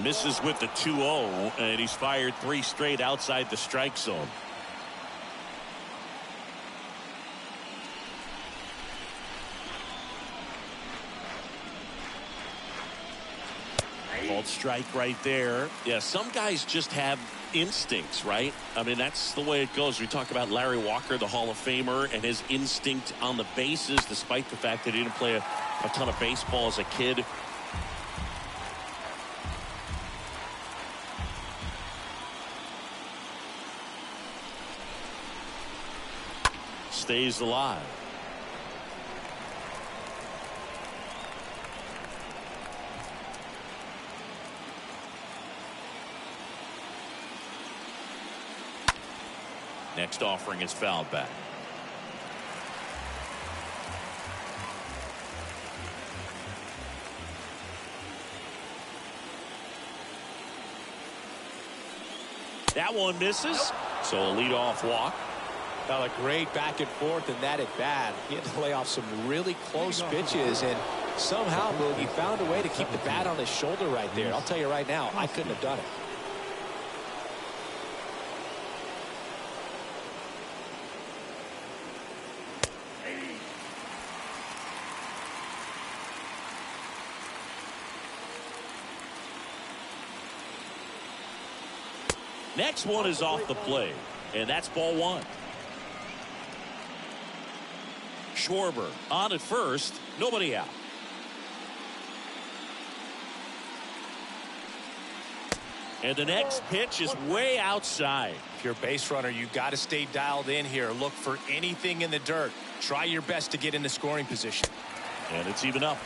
Misses with the 2-0, and he's fired 3 straight outside the strike zone. Called strike right there. Yeah, some guys just have instincts, right? I mean, that's the way it goes. We talk about Larry Walker, the Hall of Famer, and his instinct on the bases, despite the fact that he didn't play a ton of baseball as a kid. Stays alive. Next offering is fouled back. That one misses. So a leadoff walk. Well, a great back and forth in that at bat. He had to lay off some really close pitches, and somehow Boogie found a way to keep the bat on his shoulder right there. I'll tell you right now, I couldn't have done it. Next one is off the plate, and that's ball one. Schwarber on at first, nobody out. And the next pitch is way outside. If you're a base runner, you got to stay dialed in here. Look for anything in the dirt. Try your best to get in the scoring position. And it's even up.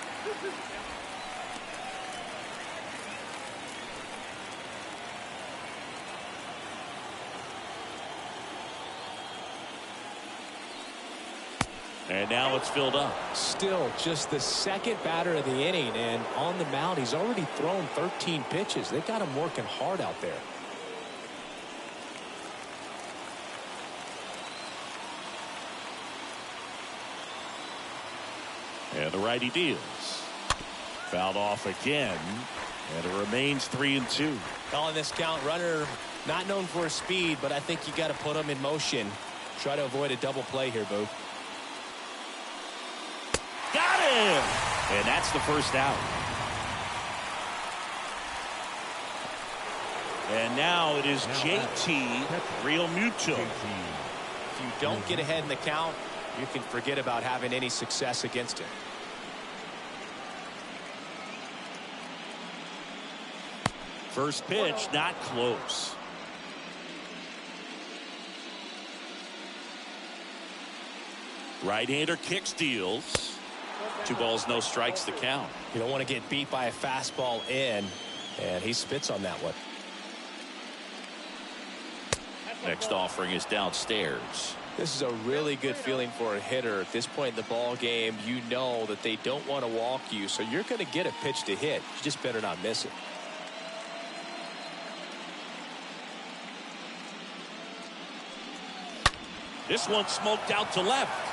And now it's filled up. Still just the second batter of the inning, and on the mound he's already thrown 13 pitches. They've got him working hard out there. And the righty deals. Fouled off again, and it remains 3-2. Calling this count, runner not known for his speed, but I think you got to put him in motion. Try to avoid a double play here, Boo. Got him! And that's the first out. And now it is JT Realmuto. If you don't get ahead in the count, you can forget about having any success against him. First pitch, not close. Right-hander kick steals. 2 balls, no strikes to count. You don't want to get beat by a fastball in, and he spits on that one. Next offering is downstairs. This is a really good feeling for a hitter. At this point in the ball game, you know that they don't want to walk you, so you're going to get a pitch to hit. You just better not miss it. This one smoked out to left.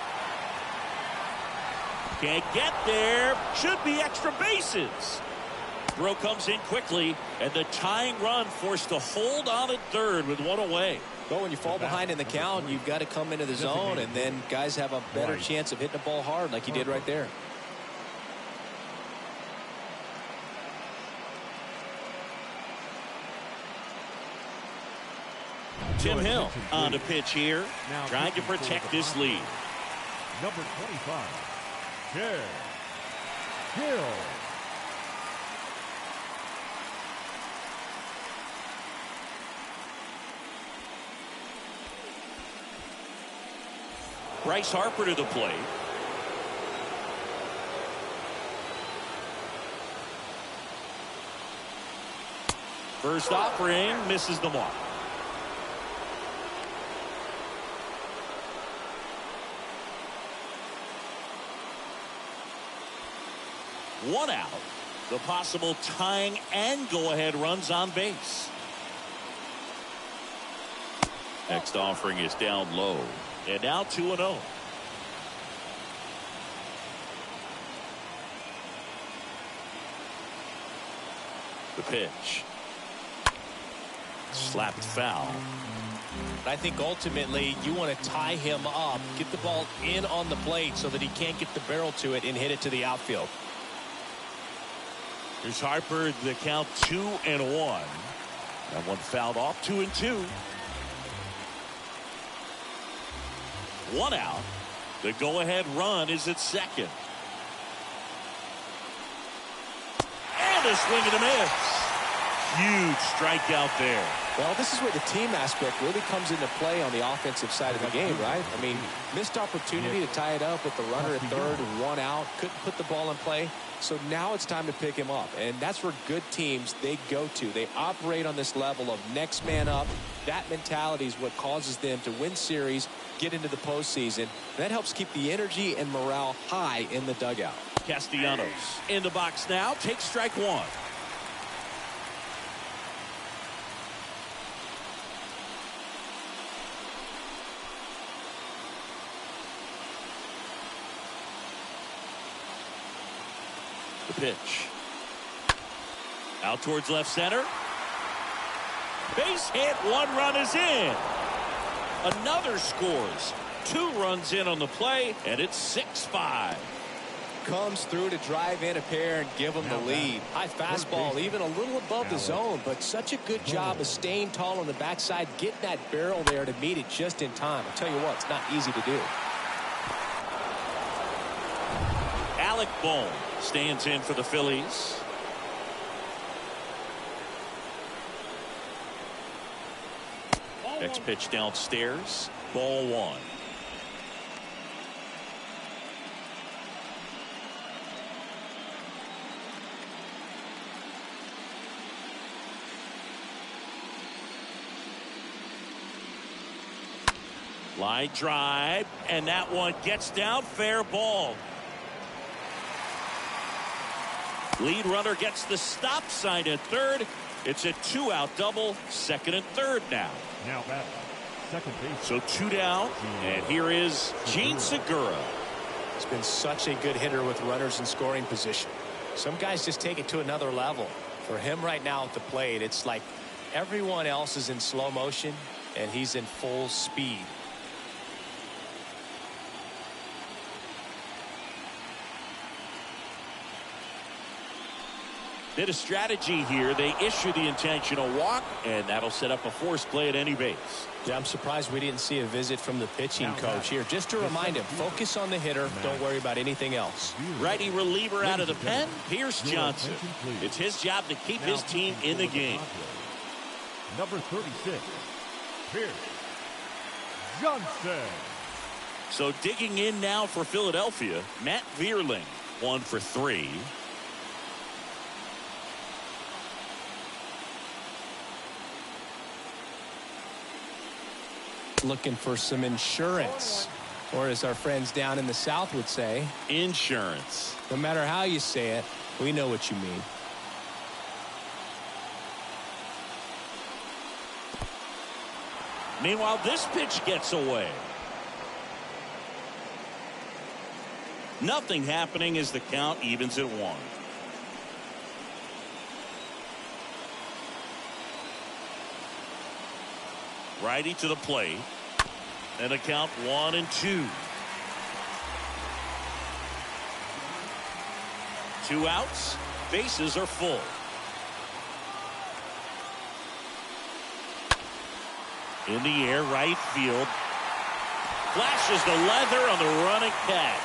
Can't get there. Should be extra bases. Throw comes in quickly, and the tying run forced to hold on at third with one away. Well, when you fall behind in the count, you've got to come into the zone, and then guys have a better chance of hitting the ball hard like he did right there. Tim Hill on the pitch here, trying to protect this lead. Number 25, Hill. Bryce Harper to the plate. First offering misses the mark. One out. The possible tying and go-ahead runs on base. Next offering is down low. And now 2-0. The pitch. Slapped foul. I think ultimately you want to tie him up, get the ball in on the plate so that he can't get the barrel to it and hit it to the outfield. Here's Harper, the count 2-1. That one fouled off, 2-2. One out. The go-ahead run is at second. And a swing and a miss. Huge strikeout there. Well, this is where the team aspect really comes into play on the offensive side of the game, right? I mean, missed opportunity to tie it up with the runner at third and one out. Couldn't put the ball in play. So now it's time to pick him up. And that's where good teams, they go to. They operate on this level of next man up. That mentality is what causes them to win series, get into the postseason. And that helps keep the energy and morale high in the dugout. Castellanos in the box now. Takes strike one. The pitch. Out towards left center. Base hit. One run is in. Another scores. 2 runs in on the play, and it's 6-5. Comes through to drive in a pair and give them the lead. High fastball, even a little above the zone, but such a good job of staying tall on the backside, getting that barrel there to meet it just in time. I'll tell you what, it's not easy to do. Alec Bohm stands in for the Phillies. Next pitch downstairs. Ball 1. Line drive, and that one gets down. Fair ball. Lead runner gets the stop sign at third. It's a 2-out double, second and third now. Now back, second base. So 2 down, and here is Gene Segura. He's been such a good hitter with runners in scoring position. Some guys just take it to another level. For him right now at the plate, it's like everyone else is in slow motion, and he's in full speed. Bit of strategy here. They issue the intentional walk, and that'll set up a force play at any base. Yeah, I'm surprised we didn't see a visit from the pitching coach here. Just to remind him, focus on the hitter. Don't worry about anything else. Righty reliever out of the pen. Pierce Johnson. It's his job to keep his team in the game. Number 36, Pierce Johnson. So digging in now for Philadelphia, Matt Vierling, 1 for 3. Looking for some insurance, or as our friends down in the South would say, insurance. No matter how you say it, we know what you mean. Meanwhile, this pitch gets away. Nothing happening as the count evens at 1. Righty to the plate. And a count 1-2. 2 outs. Bases are full. In the air, right field. Flashes the leather on the running catch.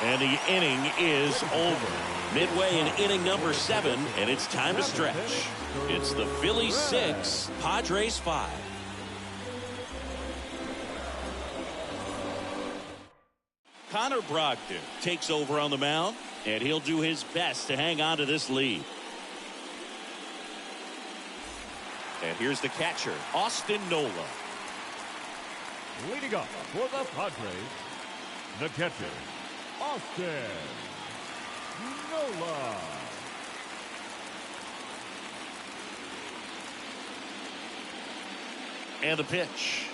And the inning is over. Midway in inning number 7, and it's time to stretch. It's the Phillies 6, Padres 5. Connor Brogdon takes over on the mound, and he'll do his best to hang on to this lead. And here's the catcher, Austin Nola. Leading up for the Padres, the catcher, Austin Nola. And the pitch.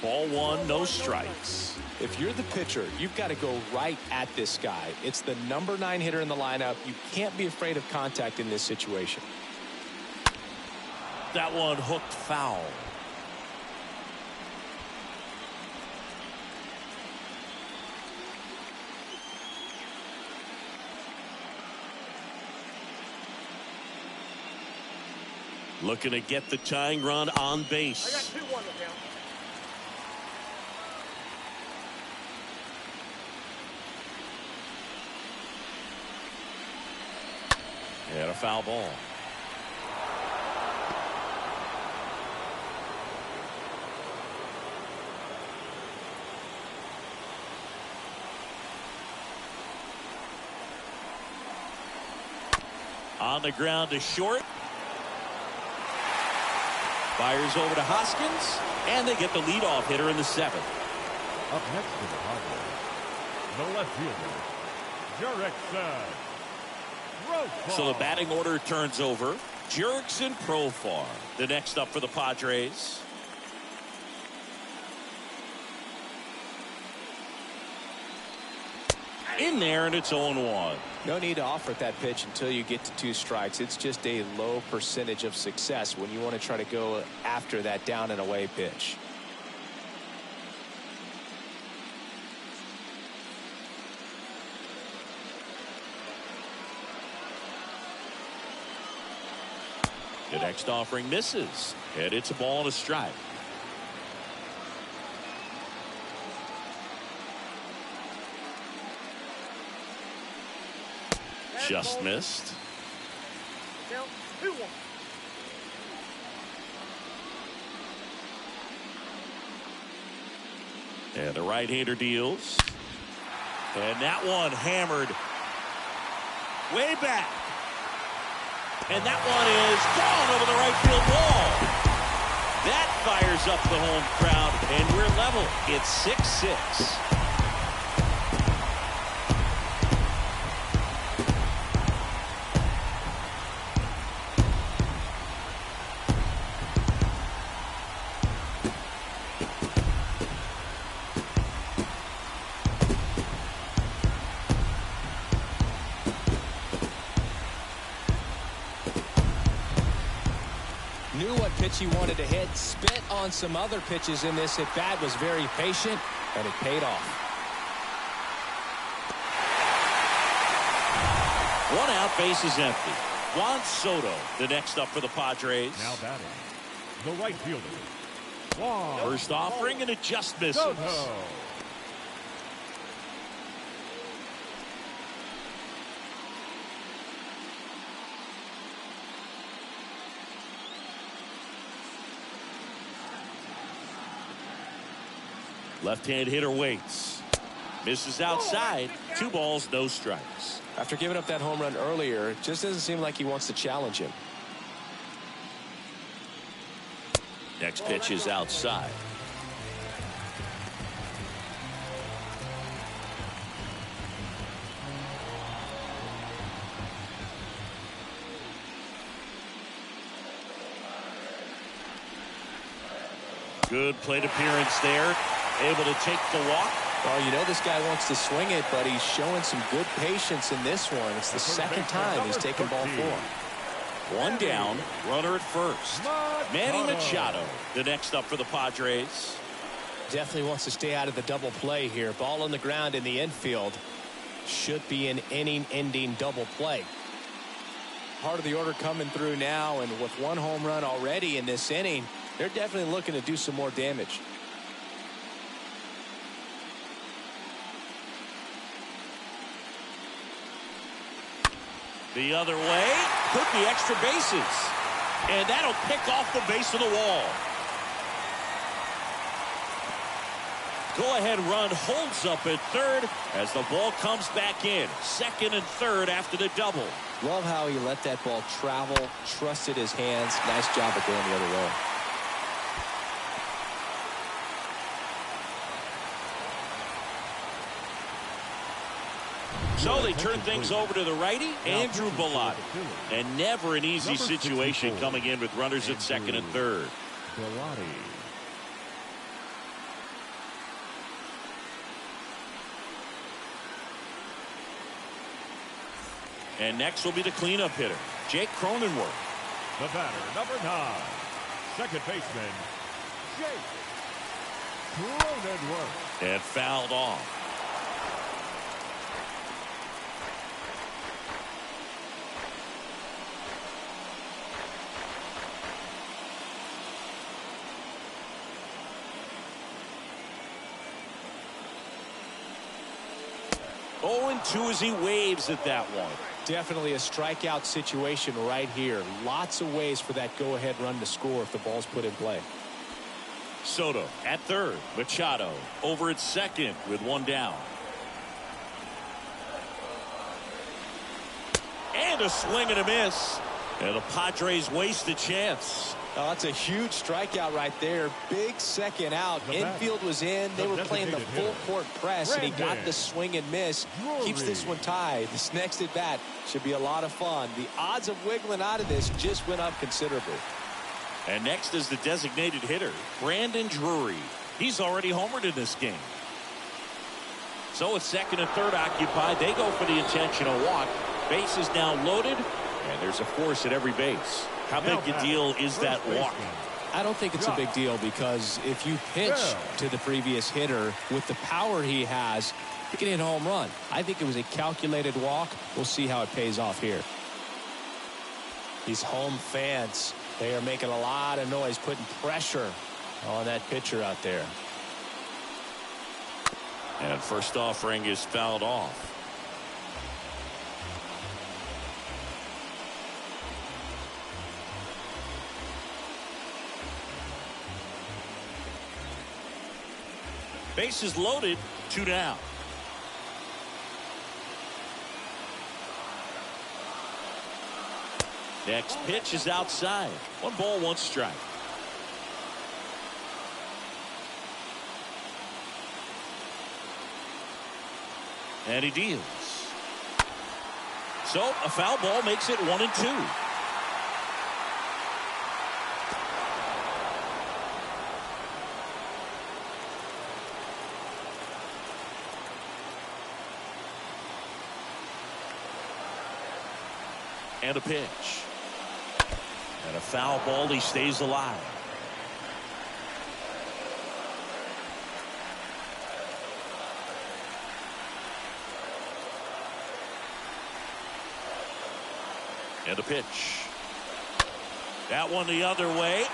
Ball 1, no strikes. If you're the pitcher, you've got to go right at this guy. It's the number 9 hitter in the lineup. You can't be afraid of contact in this situation. That one hooked foul. Looking to get the tying run on I got base. 2-1 to count. And a foul ball. On the ground to short. Fires over to Hoskins. And they get the leadoff hitter in the 7th. Up next for the Padres, the left fielder, Jurickson. So the batting order turns over. Jurickson, Profar. The next up for the Padres. In there, and it's 0-1. No need to offer that pitch until you get to 2 strikes. It's just a low percentage of success when you want to try to go after that down and away pitch. The next offering misses, and it's a ball and a strike. Just missed. Count 2-1. And the right-hander deals. And that one hammered way back. And that one is gone over the right field wall. That fires up the home crowd, and we're level. It's 6-6. Knew what pitch he wanted to hit, spit on some other pitches in this at bat, was very patient, and it paid off. 1 out, base is empty. Juan Soto, the next up for the Padres. Now batting, the right fielder, Juan First offering, and it just misses. Soto. Left-hand hitter waits. Misses outside. 2 balls, no strikes. After giving up that home run earlier, it just doesn't seem like he wants to challenge him. Next pitch is outside. Good plate appearance there. Able to take the walk. Well, you know this guy wants to swing it, but he's showing some good patience in this one. It's the second time he's taken ball 4. 1 down, runner at first. Manny Machado, the next up for the Padres. Definitely wants to stay out of the double play here. Ball on the ground in the infield. Should be an inning-ending double play. Part of the order coming through now, and with 1 home run already in this inning, they're definitely looking to do some more damage. The other way, took the extra bases. And that'll pick off the base of the wall. Go-ahead run holds up at third as the ball comes back in. Second and third after the double. Love how he let that ball travel, trusted his hands. Nice job of going the other way. So they turn things over to the righty, Andrew Bellotti. And never an easy situation coming in with runners at second and third. Bellotti. And next will be the cleanup hitter, Jake Cronenworth. The batter, number 9, second baseman, Jake Cronenworth. And fouled off. 0-2 as he waves at that one. Definitely a strikeout situation right here. Lots of ways for that go-ahead run to score if the ball's put in play. Soto at third. Machado over at second with one down. And a swing and a miss. And the Padres waste a chance. Oh, that's a huge strikeout right there. Big second out. Infield was in. They were playing the full court press, and he got the swing and miss. Keeps this one tied. This next at bat should be a lot of fun. The odds of wiggling out of this just went up considerably. And next is the designated hitter, Brandon Drury. He's already homered in this game. So with second and third occupied, they go for the intentional walk. Base is now loaded, and there's a force at every base. How big a deal is that walk? I don't think it's a big deal, because if you pitch to the previous hitter with the power he has, he can hit a home run. I think it was a calculated walk. We'll see how it pays off here. These home fans, they are making a lot of noise, putting pressure on that pitcher out there. And first offering is fouled off. Bases loaded, 2 down. Next pitch is outside. 1 ball, 1 strike. And he deals. So a foul ball makes it 1-2. And a pitch. And a foul ball. He stays alive. And a pitch. That one the other way.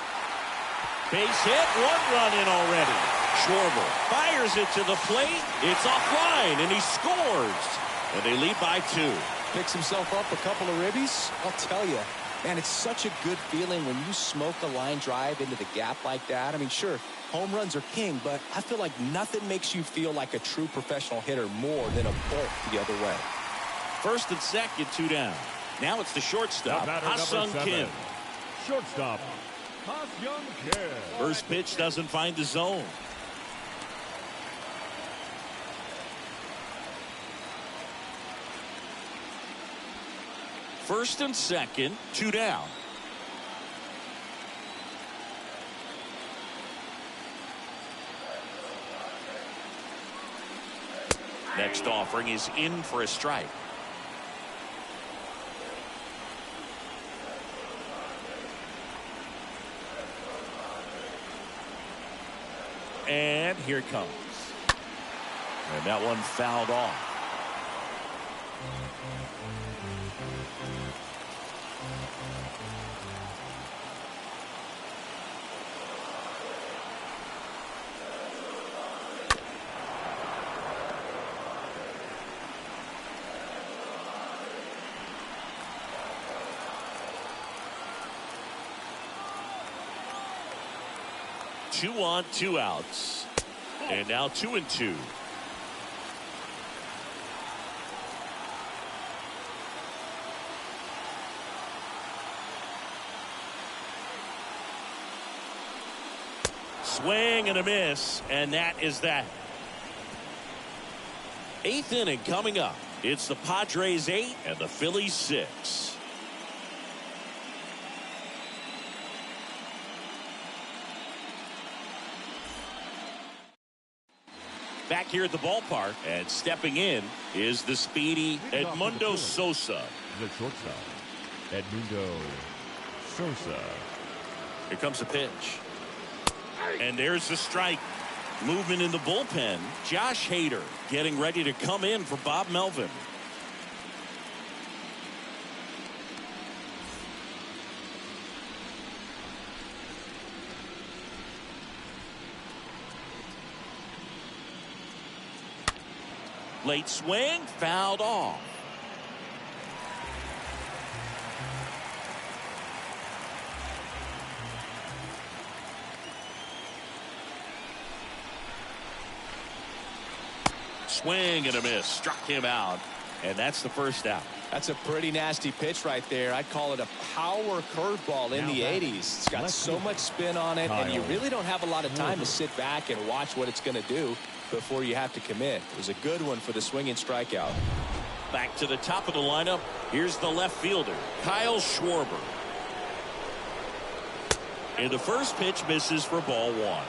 Base hit. 1 run in already. Schwarber fires it to the plate. It's offline, and he scores. And they lead by 2. Picks himself up a couple of ribbies. I'll tell you, man, it's such a good feeling when you smoke a line drive into the gap like that. I mean, sure, home runs are king, but I feel like nothing makes you feel like a true professional hitter more than a bolt the other way. First and second, 2 down. Now it's the shortstop, Ha-Sung Kim. Shortstop, Ha-Sung Kim. First pitch doesn't find the zone. First and second, 2 down. Next offering is in for a strike. And here it comes. And that one fouled off. Two on, 2 outs. And now 2-2. Swing and a miss, and that is that. 8th inning coming up. It's the Padres 8 and the Phillies 6. Back here at the ballpark, and stepping in is the speedy Edmundo Sosa. The shortstop, Edmundo Sosa. Here comes the pitch. And there's the strike. Movement in the bullpen. Josh Hader getting ready to come in for Bob Melvin. Late swing, fouled off. Swing and a miss. Struck him out. And that's the first out. That's a pretty nasty pitch right there. I'd call it a power curveball in the 80s. It's got so much spin on it, and you really don't have a lot of time to sit back and watch what it's going to do before you have to commit. It was a good one for the swinging strikeout. Back to the top of the lineup. Here's the left fielder, Kyle Schwarber. And the first pitch misses for ball one.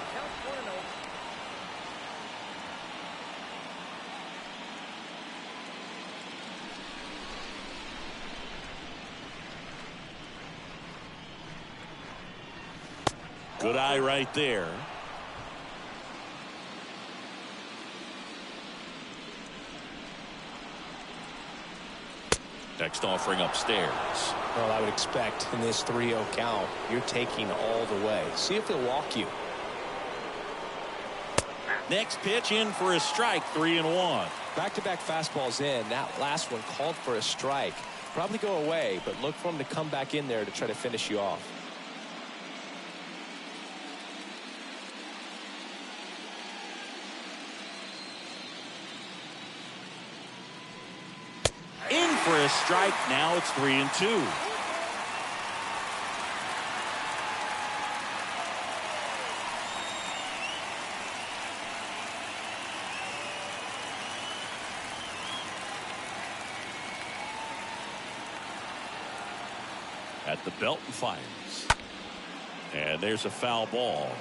Good eye right there. Next offering upstairs. Well, I would expect in this 3-0 count, you're taking all the way. See if he'll walk you. Next pitch in for a strike, 3-1. Back-to-back fastballs in. That last one called for a strike. Probably go away, but look for him to come back in there to try to finish you off. In for a strike. Now it's 3-2. At the belt and fires. And there's a foul ball.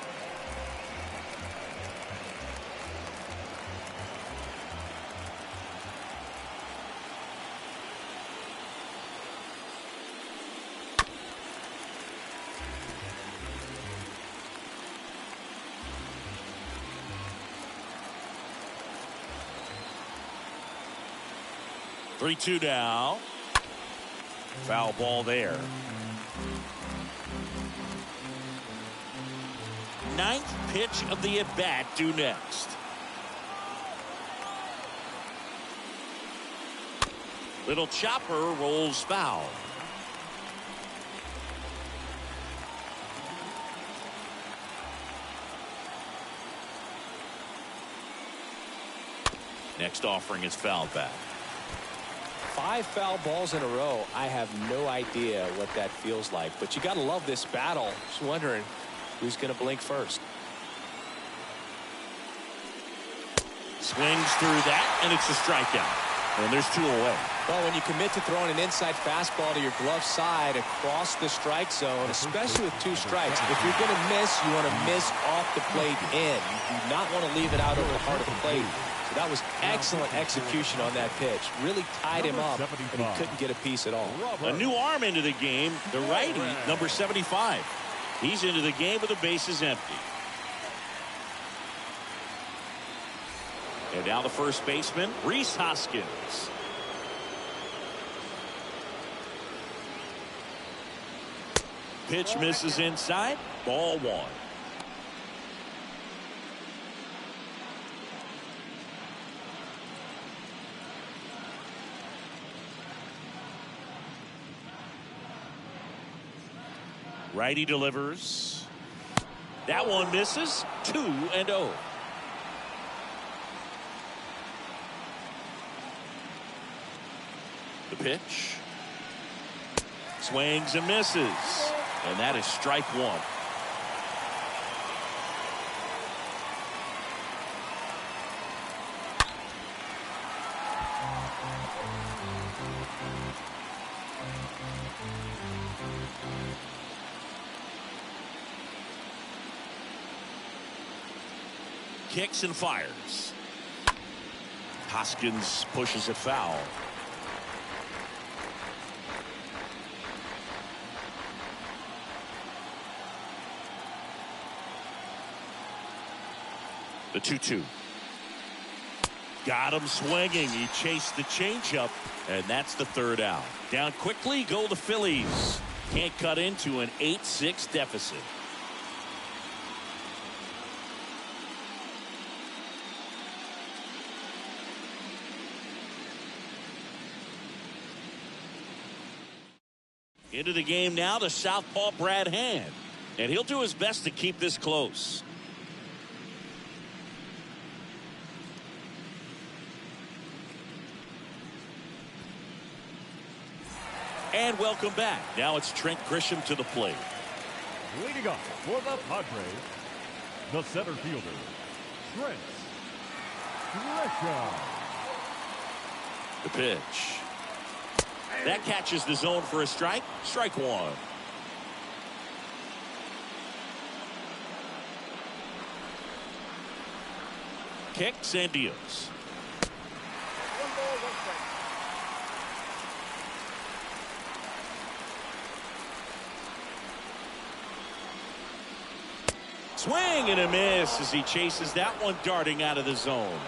Three-two now. Foul ball there. Ninth pitch of the at-bat due next. Little chopper rolls foul. Next offering is fouled back. 5 foul balls in a row. I have no idea what that feels like, but you got to love this battle. Just wondering who's going to blink first. Swings through that, and it's a strikeout. And there's 2 away. Well, when you commit to throwing an inside fastball to your glove side across the strike zone, especially with 2 strikes, if you're going to miss, you want to miss off the plate in. You do not want to leave it out over the heart of the plate. So that was excellent execution on that pitch. Really tied him up, and he couldn't get a piece at all. A new arm into the game, the righty, number 75. He's into the game with the bases empty. And now the first baseman, Rhys Hoskins. Pitch misses inside, ball 1. Righty delivers. That one misses. 2-0. The pitch. Swings and misses. And that is strike 1. Kicks and fires. Hoskins pushes it foul. The 2-2. Got him swinging. He chased the changeup, and that's the 3rd out. Down quickly go the Phillies. Can't cut into an 8-6 deficit. Into the game now, the southpaw Brad Hand. And he'll do his best to keep this close. And welcome back. Now it's Trent Grisham to the plate. Leading off for the Padres, the center fielder, Trent Grisham. The pitch. That catches the zone for a strike. Strike one. Kicks and deals. 1 ball, 1 strike. Swing and a miss as he chases that one darting out of the zone.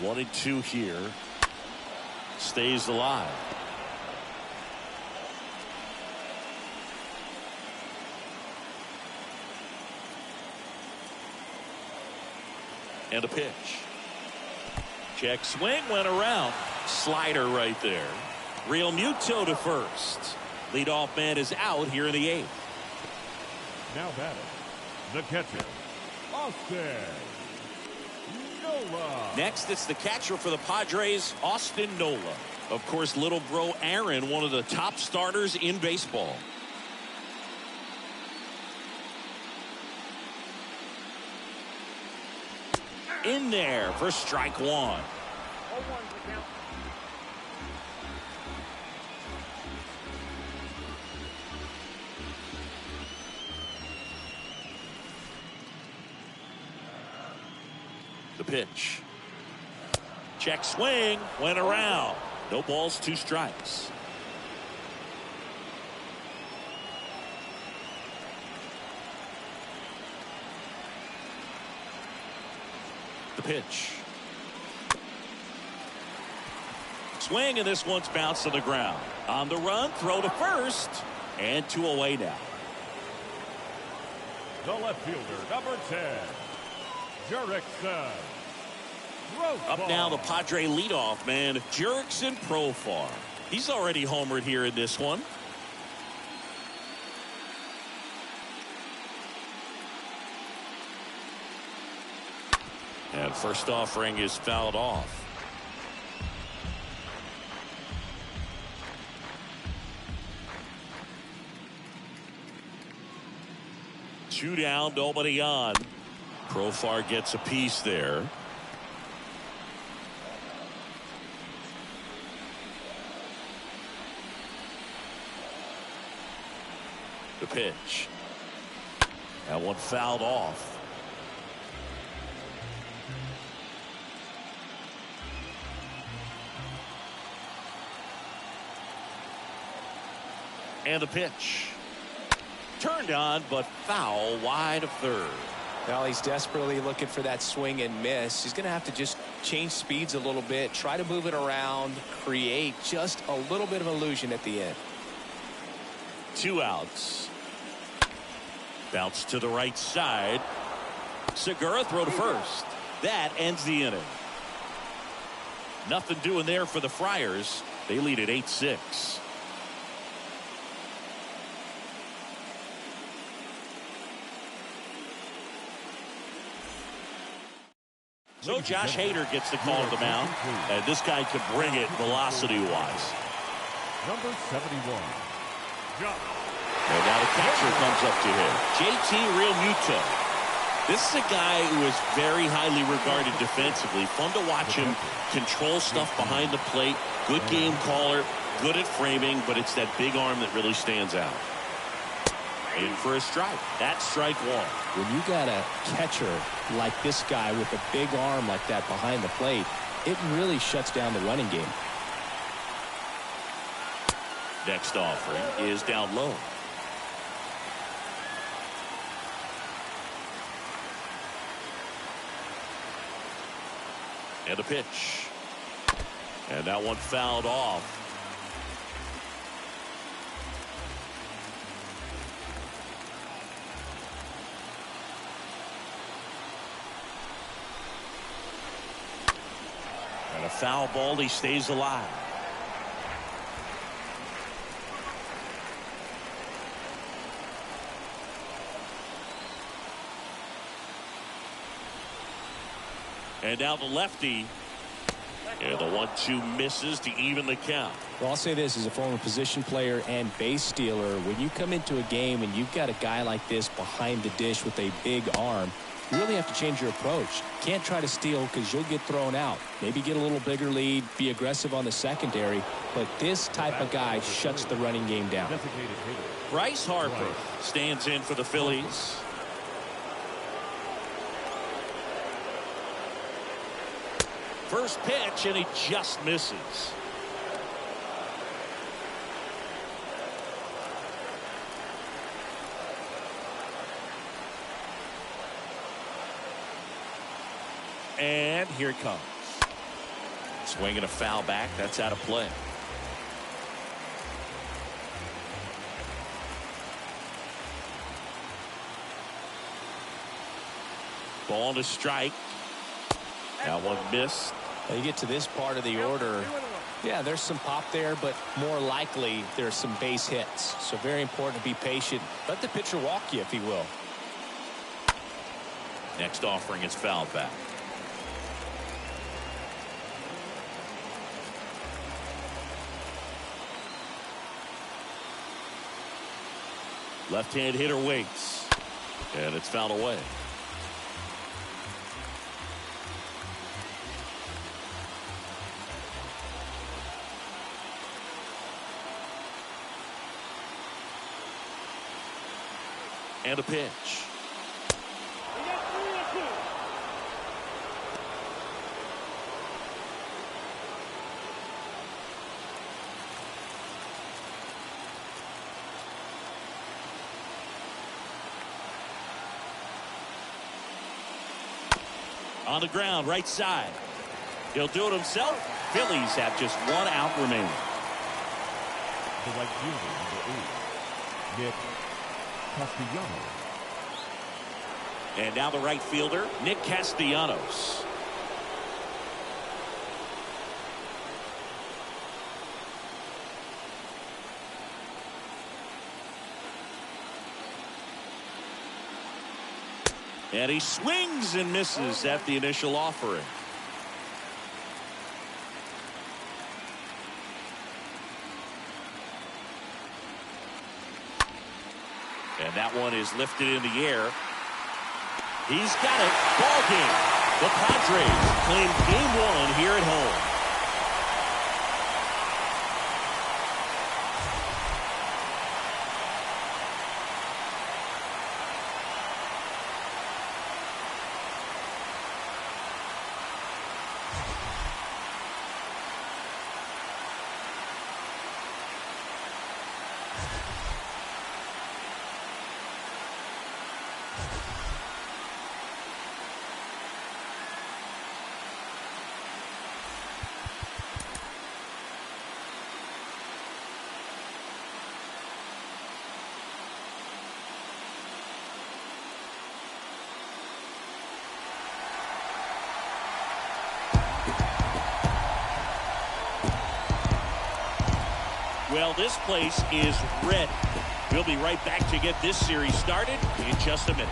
One and two here. Stays alive. And a pitch. Check swing, went around. Slider right there. Real Muto to first. Leadoff man is out here in the 8th. Now batting, the catcher, Austin Nola. Next, it's the catcher for the Padres, Austin Nola. Of course, little bro Aaron, one of the top starters in baseball. In there for strike one. 0-1 the count. The pitch. Check swing, went around. No balls, 2 strikes. The pitch. Swing, and this one's bounced to the ground. On the run, throw to first, and 2 away now. The left fielder, number 10, Jurickson. Up now, the Padre leadoff man, Jurickson Profar. He's already homered here in this one. And first offering is fouled off. Two down, nobody on. Profar gets a piece there. The pitch. That one fouled off. And the pitch. Turned on, but foul wide of third. Well, he's desperately looking for that swing and miss. He's going to have to just change speeds a little bit, try to move it around, create just a little bit of illusion at the end. 2 outs. Bounce to the right side. Segura throw to first. That ends the inning. Nothing doing there for the Friars. They lead at 8-6. So Josh Hader gets the call to the mound, and this guy could bring it velocity-wise. Number 71, Josh. And now the catcher comes up to him. JT Realmuto. This is a guy who is very highly regarded defensively. Fun to watch him control stuff behind the plate. Good game caller, good at framing, but it's that big arm that really stands out. In for a strike. That's strike one. When you got a catcher like this guy with a big arm like that behind the plate, it really shuts down the running game. Next offering is down low. And a pitch. And that one fouled off. And a foul ball, he stays alive. And now the lefty. And the 1-2 misses to even the count. Well, I'll say this as a former position player and base stealer. When you come into a game and you've got a guy like this behind the dish with a big arm, you really have to change your approach. Can't try to steal because you'll get thrown out. Maybe get a little bigger lead, be aggressive on the secondary. But this type of guy shuts the running game down. Bryce Harper stands in for the Phillies. First pitch, and he just misses. And here it comes. Swinging a foul back. That's out of play. Ball to strike. That one missed. You get to this part of the order. Yeah, there's some pop there, but more likely there's some base hits. So very important to be patient. Let the pitcher walk you, if he will. Next offering is fouled back. Left-hand hitter waits. And it's fouled away. And a pitch. On the ground, right side. He'll do it himself. Phillies have just 1 out remaining. The right fielder, number 8, Nick Castellanos. And now the right fielder, Nick Castellanos. And he swings and misses at the initial offering. And that one is lifted in the air. He's got it. Ball game. The Padres claim game 1 here at home. Well, this place is red. We'll be right back to get this series started in just a minute.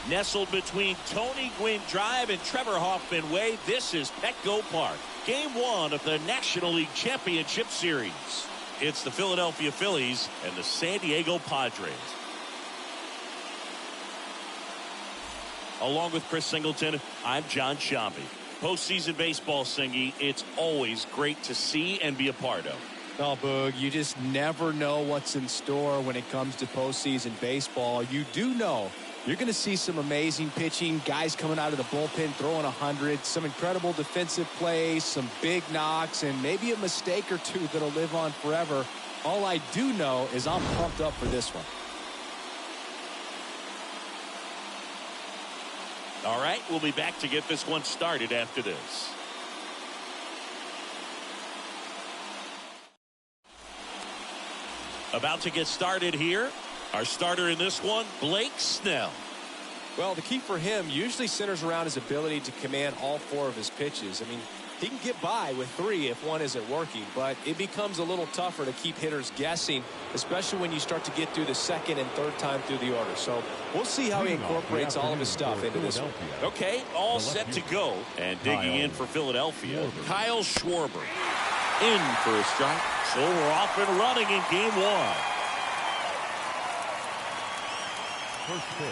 Nestled between Tony Gwynn Drive and Trevor Hoffman Way, this is Petco Park. Game 1 of the National League Championship Series. It's the Philadelphia Phillies and the San Diego Padres. Along with Chris Singleton, I'm John Shambi. Postseason baseball, Singy, it's always great to see and be a part of. Oh, Boog, you just never know what's in store when it comes to postseason baseball. You do know you're going to see some amazing pitching, guys coming out of the bullpen throwing 100, some incredible defensive plays, some big knocks, and maybe a mistake or two that'll live on forever. All I do know is I'm pumped up for this one. All right, we'll be back to get this one started after this. About to get started here. Our starter in this one, Blake Snell. Well, the key for him usually centers around his ability to command all 4 of his pitches. I mean, he can get by with 3 if one isn't working, but it becomes a little tougher to keep hitters guessing, especially when you start to get through the 2nd and 3rd time through the order. So we'll see how he incorporates all of his stuff into this one. Okay, all set to go. And digging in for Philadelphia, Kyle Schwarber. In for a strike. So we're off and running in game 1. First pitch,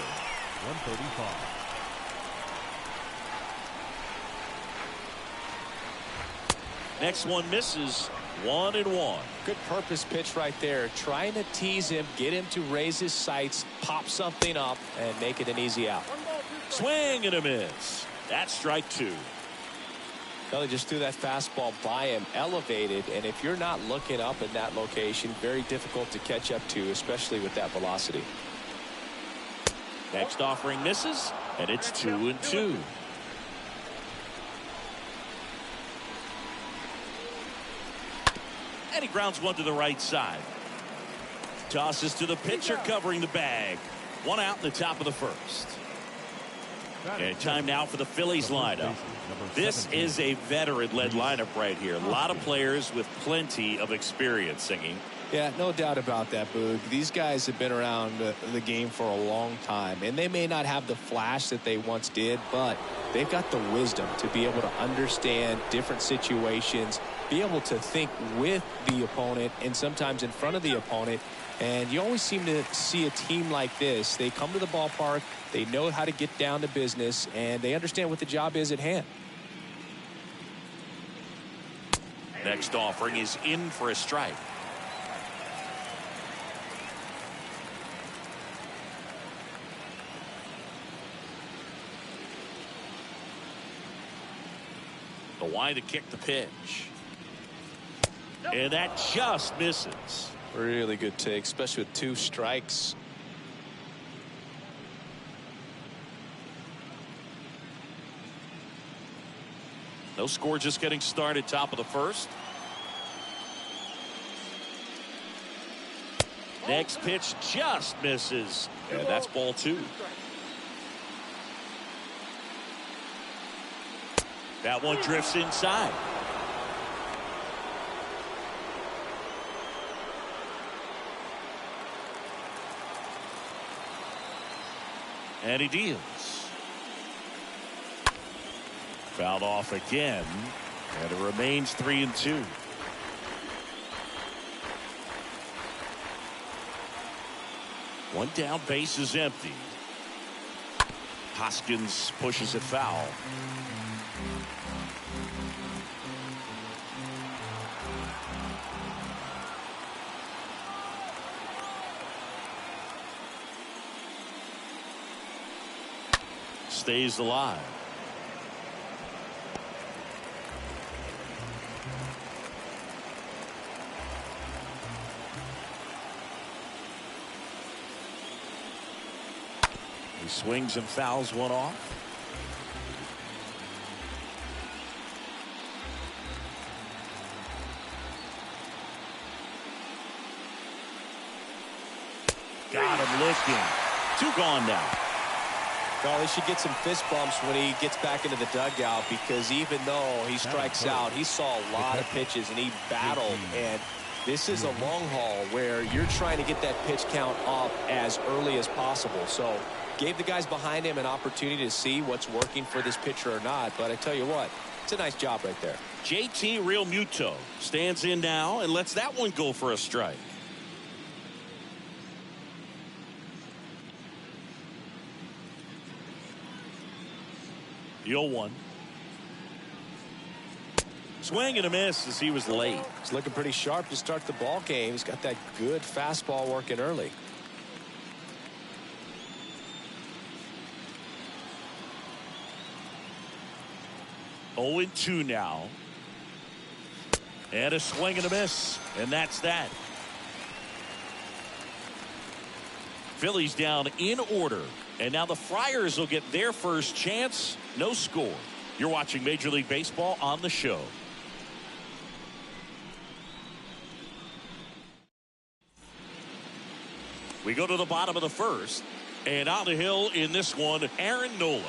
135. Next one misses. 1-1. Good purpose pitch right there. Trying to tease him, get him to raise his sights, pop something up, and make it an easy out. Swing and a miss. That's strike 2. They just threw that fastball by him, elevated, and if you're not looking up in that location, very difficult to catch up to, especially with that velocity. Next offering misses, and it's 2-2. And he grounds one to the right side. Tosses to the pitcher covering the bag. 1 out in the top of the 1st. And time now for the Phillies lineup. This is a veteran-led lineup right here. A lot of players with plenty of experience singing. Yeah, no doubt about that, Boog. These guys have been around the game for a long time, and they may not have the flash that they once did, but they've got the wisdom to be able to understand different situations, be able to think with the opponent and sometimes in front of the opponent. And you always seem to see a team like this. They come to the ballpark, they know how to get down to business, and they understand what the job is at hand. Next offering is in for a strike. The wide to kick the pitch. And that just misses. Really good take, especially with 2 strikes. No score, just getting started, top of the 1st. Next pitch just misses. And that's ball 2. That one drifts inside. And he deals. Fouled off again. And it remains 3-2. One down, base is empty. Hoskins pushes it foul. Stays alive. He swings and fouls one off. Got him looking. 2 gone now. Well, he should get some fist bumps when he gets back into the dugout, because even though he strikes out, he saw a lot of pitches and he battled. And this is a long haul where you're trying to get that pitch count up as early as possible. So gave the guys behind him an opportunity to see what's working for this pitcher or not. But I tell you what, it's a nice job right there. JT Real Muto stands in now and lets that one go for a strike. The 0-1. Swing and a miss as he was late. He's looking pretty sharp to start the ball game. He's got that good fastball working early. Oh, 0-2 now. And a swing and a miss. And that's that. Phillies down in order. And now the Friars will get their first chance. No score. You're watching Major League Baseball on the show. We go to the bottom of the first. And on the hill in this one, Aaron Nola.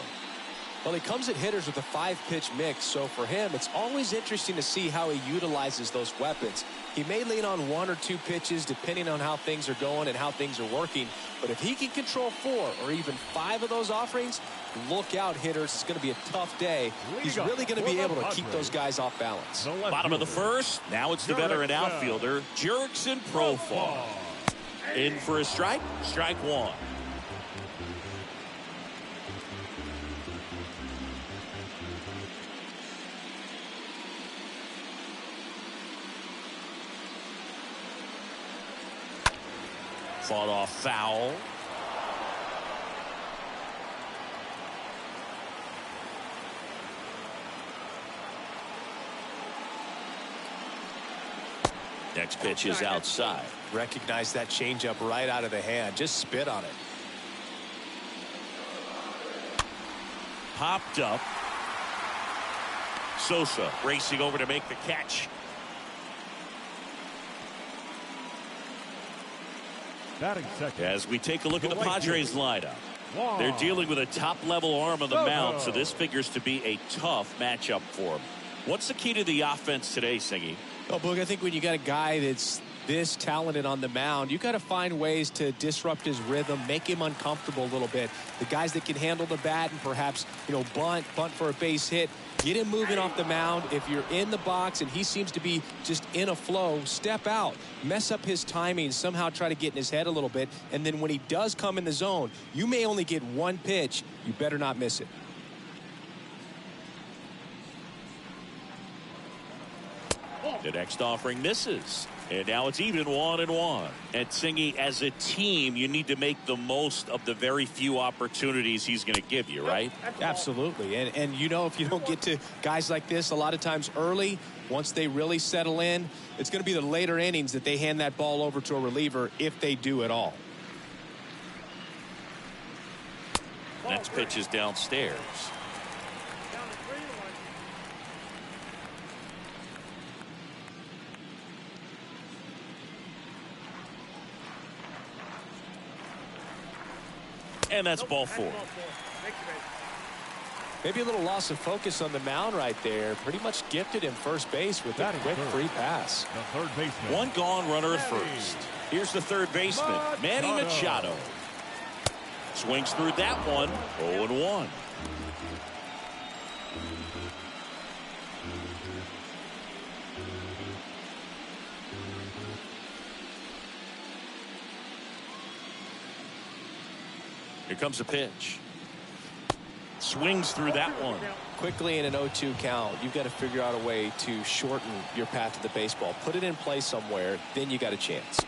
Well, he comes at hitters with a 5-pitch mix, so for him, it's always interesting to see how he utilizes those weapons. He may lean on 1 or 2 pitches depending on how things are going and how things are working, but if he can control 4 or even 5 of those offerings, look out, hitters. It's going to be a tough day. He's really going to be able to keep those guys off balance. Bottom of the first. Now it's the veteran outfielder, Jurickson Profar. In for a strike. Strike 1. Fought off foul. Next pitch is outside. Recognize that changeup right out of the hand. Just spit on it. Popped up. Sosa racing over to make the catch. Batting second. As we take a look at the Padres lineup. They're dealing with a top-level arm on the mound, so this figures to be a tough matchup for them. What's the key to the offense today, Singy? Well, Boog, I think when you got a guy that's this talented on the mound, you got to find ways to disrupt his rhythm, make him uncomfortable a little bit. The guys that can handle the bat and perhaps, bunt for a base hit, get him moving off the mound. If you're in the box and he seems to be just in a flow, step out, mess up his timing, somehow try to get in his head a little bit. And then when he does come in the zone, you may only get 1 pitch. You better not miss it. The next offering misses. And now it's even 1-1. And Singy, as a team, you need to make the most of the very few opportunities he's going to give you, right? Absolutely. And if you don't get to guys like this a lot of times early, once they really settle in, it's going to be the later innings that they hand that ball over to a reliever if they do at all. Next pitch is downstairs. And that's ball 4. Maybe a little loss of focus on the mound right there. Pretty much gifted him first base with a quick free pass. The third baseman. 1 gone, runner at first. Here's the third baseman, Manny Machado. Swings through that one, 0-1. Here comes the pitch. Swings through that one. Quickly in an 0-2 count, you've got to figure out a way to shorten your path to the baseball. Put it in play somewhere, then you got a chance.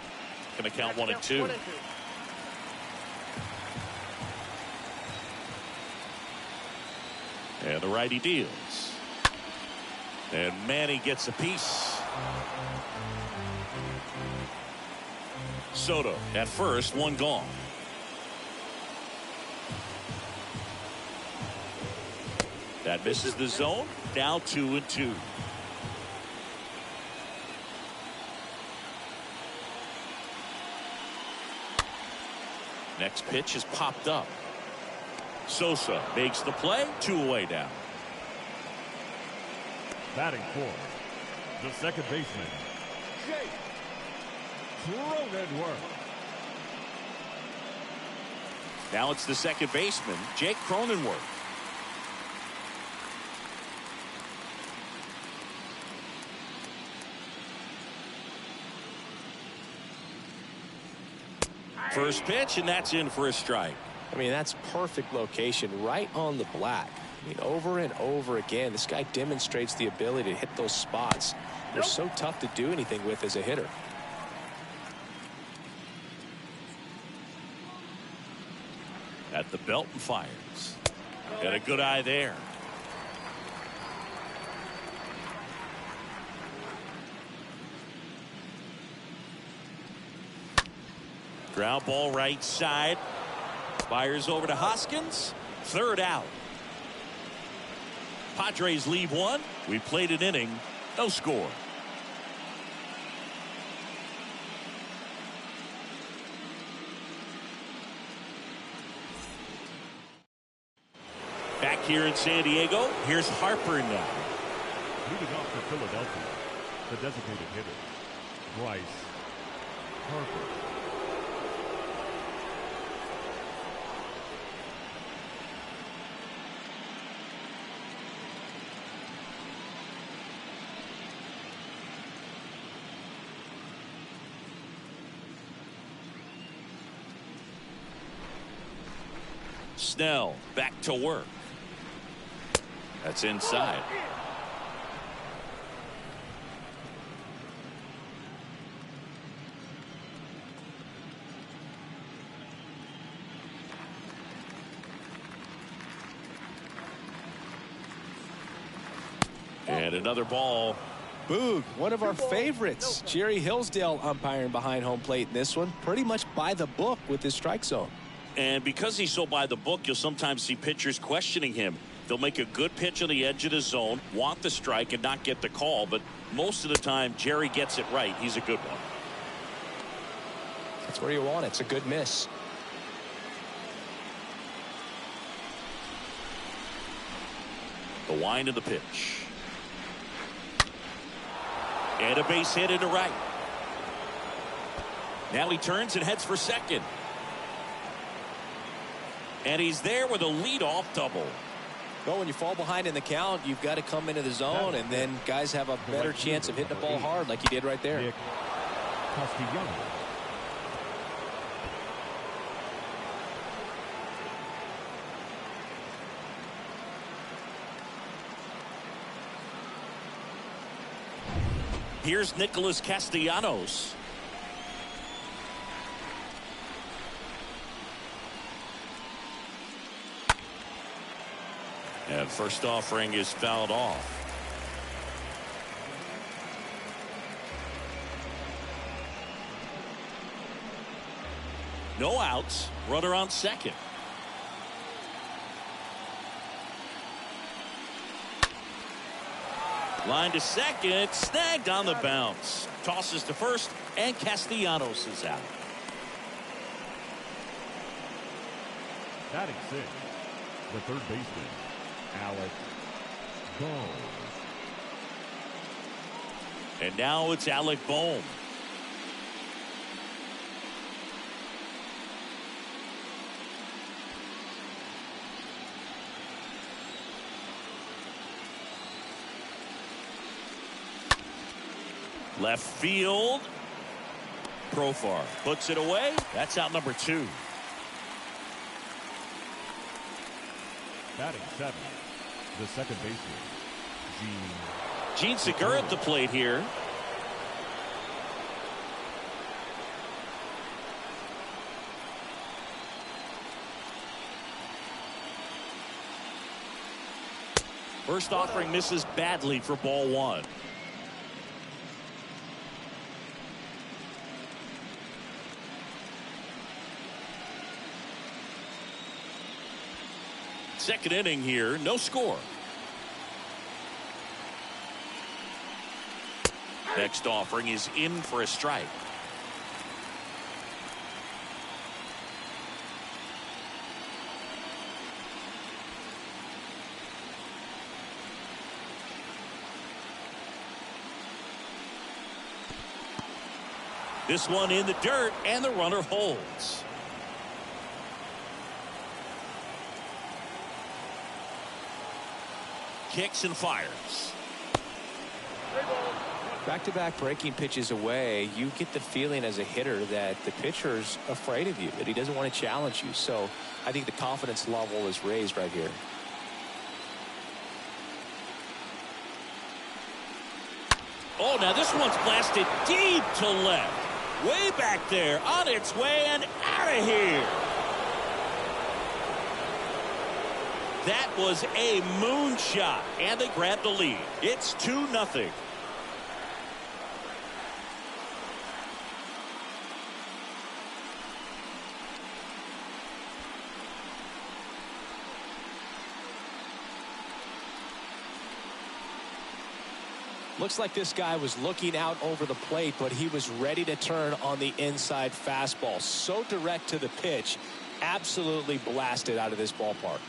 Going to count 1 and 2. And the righty deals. And Manny gets a piece. Soto at first, 1 gone. That misses the zone. Now 2-2. Next pitch is popped up. Sosa makes the play. 2 away now. Batting fourth, the second baseman, Jake Cronenworth. Now it's the second baseman, Jake Cronenworth. First pitch, and that's in for a strike. I mean, that's perfect location, right on the black. I mean, over and over again, this guy demonstrates the ability to hit those spots. They're so tough to do anything with as a hitter. At the belt and fires. Got a good eye there. Ground ball right side. Fires over to Hoskins. Third out. Padres leave 1. We played an inning. No score. here in San Diego. Here's Harper now. Leading off for Philadelphia, the designated hitter, Bryce Harper. Snell back to work. That's inside. And another ball. Boog, one of our favorites. Jerry Hillsdale umpiring behind home plate in this one. Pretty much by the book with his strike zone. And because he's so by the book, you'll sometimes see pitchers questioning him. They'll make a good pitch on the edge of the zone, want the strike, and not get the call. But most of the time, Jerry gets it right. He's a good one. That's where you want it. It's a good miss. The wind of the pitch. And a base hit into right. Now he turns and heads for second. And he's there with a leadoff double. Well, when you fall behind in the count, you've got to come into the zone, and then guys have a better chance of hitting the ball hard like he did right there. Here's Nicholas Castellanos. And first offering is fouled off. No outs. Runner on second. Line to second. Snagged on the bounce. Tosses to first. And Castellanos is out. Batting six, the third baseman, Alex Bohm. And now it's Alec Bohm. Left field. Profar puts it away. That's out number 2. Batting seven, the second baseman, Gene Segura at the plate here. First offering misses badly for ball 1. Second inning here, no score. Next offering is in for a strike. This one in the dirt, and the runner holds. Kicks and fires. Back-to-back breaking pitches away, you get the feeling as a hitter that the pitcher's afraid of you, that he doesn't want to challenge you. So I think the confidence level is raised right here. Oh, now this one's blasted deep to left. Way back there, on its way and out of here. That was a moonshot, and they grabbed the lead. It's 2-0. Looks like this guy was looking out over the plate, but he was ready to turn on the inside fastball. So direct to the pitch, absolutely blasted out of this ballpark.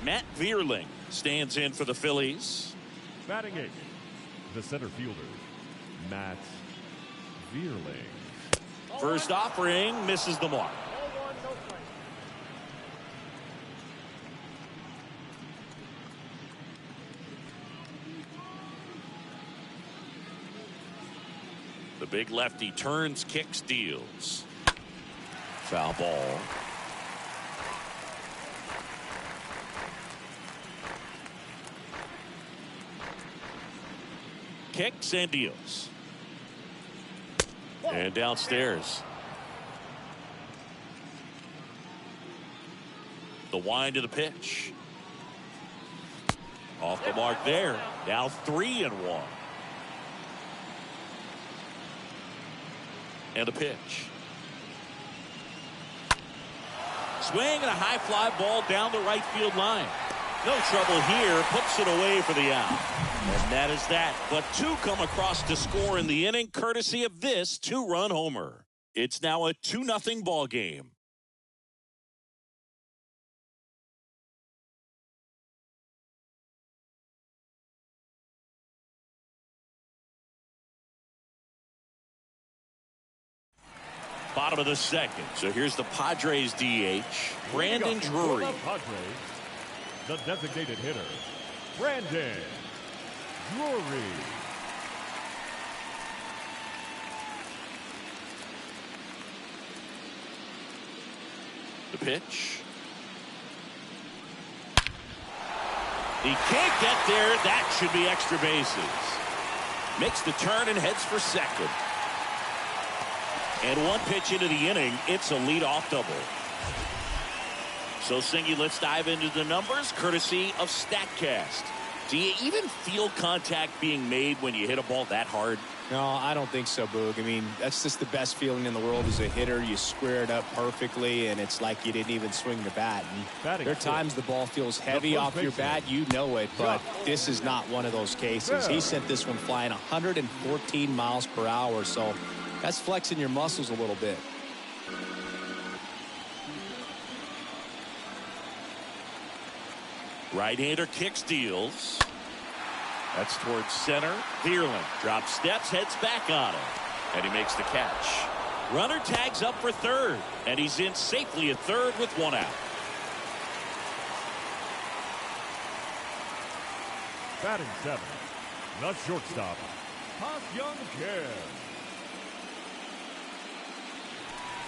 Matt Vierling stands in for the Phillies. Batting eighth, the center fielder, Matt Vierling. First offering misses the mark. Ball one, no strike. The big lefty turns, kicks, deals. Foul ball. Kicks and deals. And downstairs. The wind of the pitch. Off the mark there. Now 3-1. And a pitch. Swing and a high fly ball down the right field line. No trouble here. Puts it away for the out. And that is that. But 2 come across to score in the inning, courtesy of this 2-run homer. It's now a 2-0 ball game. Bottom of the second. So here's the Padres DH, Brandon Drury. Padres, the designated hitter, Brandon Drury. The pitch. He can't get there. That should be extra bases. Makes the turn and heads for second. And 1 pitch into the inning, it's a leadoff double. So, Singy, let's dive into the numbers, courtesy of StatCast. Do you even feel contact being made when you hit a ball that hard? No, I don't think so, Boog. I mean, that's just the best feeling in the world as a hitter. You square it up perfectly, and it's like you didn't even swing the bat. And there are times the ball feels heavy off your bat. You know it, but this is not one of those cases. He sent this one flying 114 miles per hour, so that's flexing your muscles a little bit. Right-hander kicks, deals. That's towards center. Vierling drops steps, heads back on him. And he makes the catch. Runner tags up for third. And he's in safely at third with 1 out. Batting seventh, the shortstop, Ha-Seong Kim.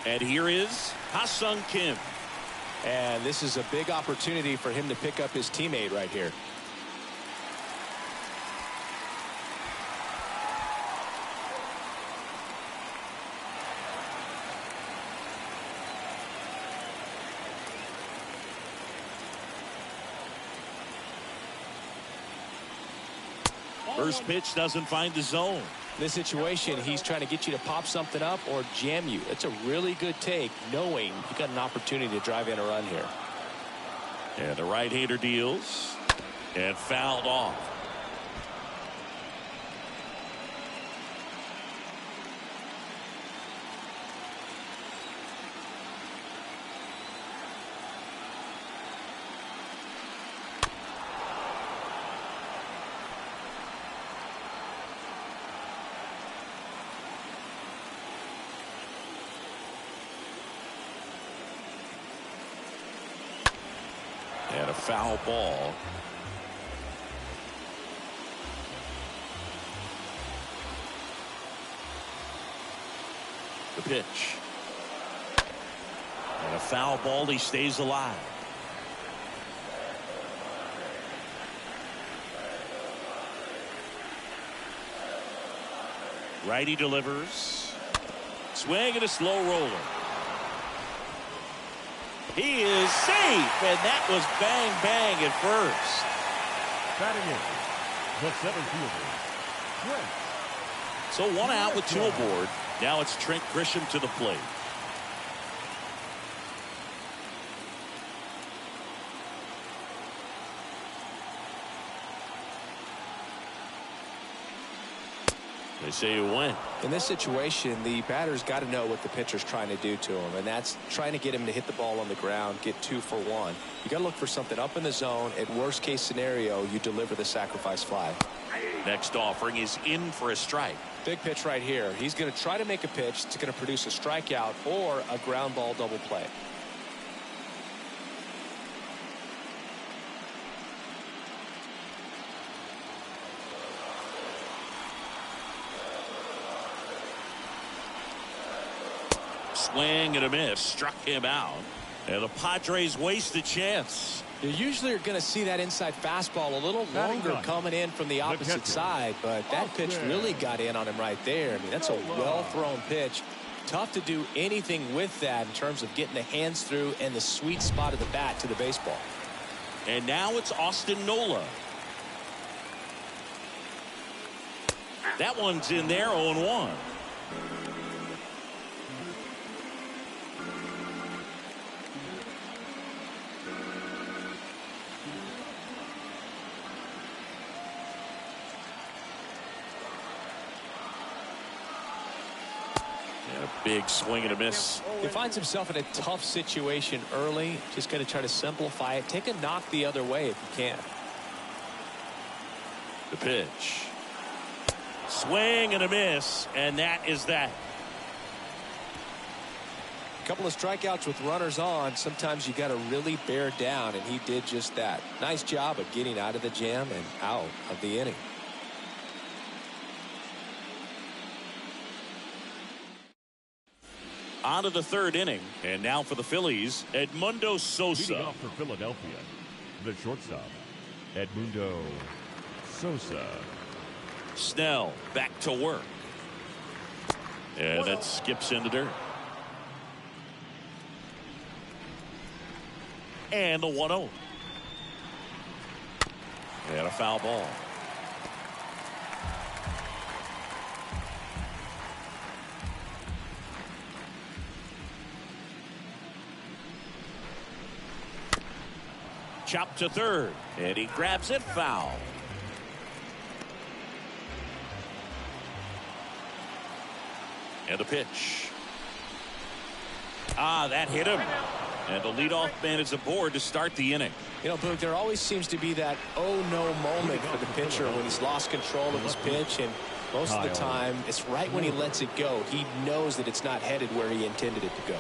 And here is Ha-Seong Kim. And this is a big opportunity for him to pick up his teammate right here. First pitch doesn't find the zone. In this situation, he's trying to get you to pop something up or jam you. It's a really good take, knowing you got an opportunity to drive in a run here. And the right-hander deals. And fouled off. And a foul ball. The pitch. And a foul ball. He stays alive. Righty delivers. Swing and a slow roller. He is safe, and that was bang, bang at first. Batting in, the center fielder, Trent. So 1 out with 2 aboard. Now it's Trent Grisham to the plate. They say you win. In this situation, the batter's got to know what the pitcher's trying to do to him, and that's trying to get him to hit the ball on the ground, get 2 for 1. You got to look for something up in the zone. At worst case scenario, you deliver the sacrifice fly. Next offering is in for a strike. Big pitch right here. He's going to try to make a pitch that's going to produce a strikeout or a ground ball double play. Swing and a miss. Struck him out. And the Padres waste a chance. You usually are going to see that inside fastball a little longer coming in from the opposite side, but that pitch really got in on him right there. I mean, that's a well-thrown pitch. Tough to do anything with that in terms of getting the hands through and the sweet spot of the bat to the baseball. And now it's Austin Nola. That one's in there, 0-1. Big swing and a miss. He finds himself in a tough situation early. Just going to try to simplify it. Take a knock the other way if you can. The pitch. Swing and a miss, and that is that. A couple of strikeouts with runners on. Sometimes you got to really bear down, and he did just that. Nice job of getting out of the jam and out of the inning. On to the 3rd inning, and now for the Phillies, Edmundo Sosa. Leading off for Philadelphia, the shortstop, Edmundo Sosa. Snell back to work. And that skips into dirt. And the 1-0. And a foul ball. Chopped to 3rd, and he grabs it, foul. And the pitch. That hit him. And the leadoff man is aboard to start the inning. You know, Boog, there always seems to be that oh no moment for the pitcher when he's lost control of his pitch, and most of the time it's right when he lets it go. He knows that it's not headed where he intended it to go.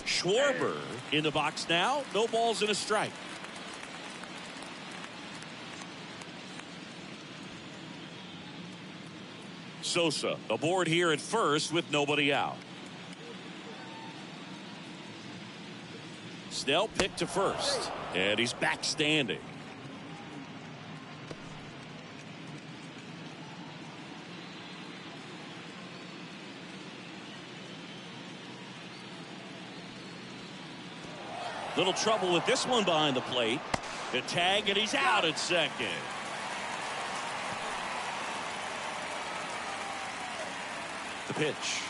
Schwarber in the box now. No balls and a strike. Sosa aboard here at first with nobody out. Snell picked to first, and he's back standing. Little trouble with this one behind the plate. The tag, and he's out at second. The pitch.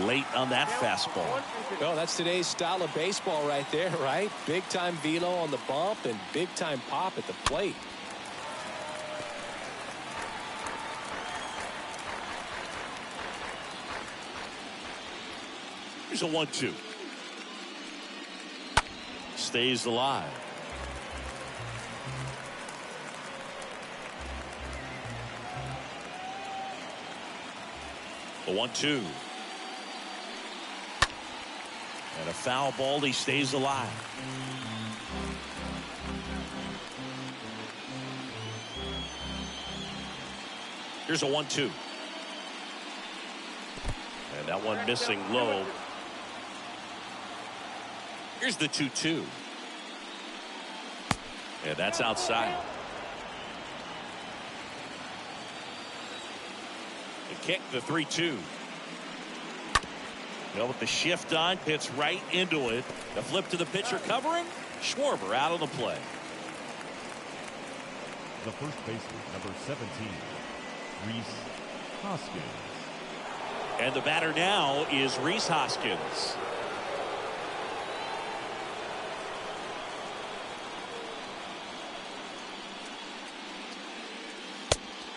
Late on that fastball. Well, that's today's style of baseball right there, right? Big time velo on the bump and big time pop at the plate. Here's a 1-2. Stays alive. The 1-2. And a foul ball. He stays alive. Here's a 1-2. And that one missing low. Here's the 2-2. And that's outside. The kick, the 3-2. Well, with the shift on, hits right into it. The flip to the pitcher covering. Schwarber out of the play. The first baseman, number 17, Rhys Hoskins. And the batter now is Rhys Hoskins.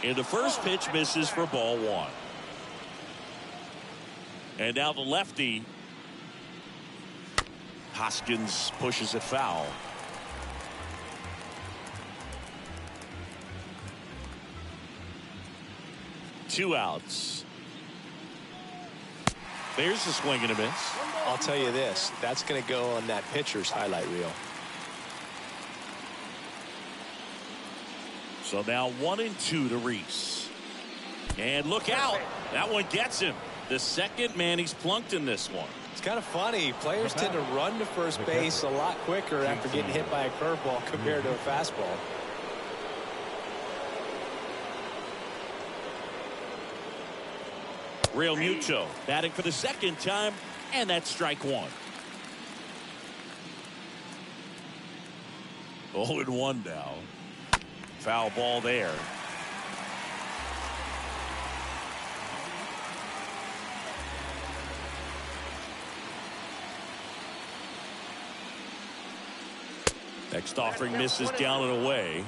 And the first pitch misses for ball one. And now the lefty. Hoskins pushes it foul. Two outs. There's the swing and a miss. I'll tell you this, that's going to go on that pitcher's highlight reel. So now 1-2 to Reese. And look out. That one gets him. The second man he's plunked in this one. It's kind of funny. Players tend to run to first base a lot quicker after getting hit by a curveball compared to a fastball. Real Muto batting for the second time, and that's strike one. 0-1 now. Foul ball there. Next offering misses down and away.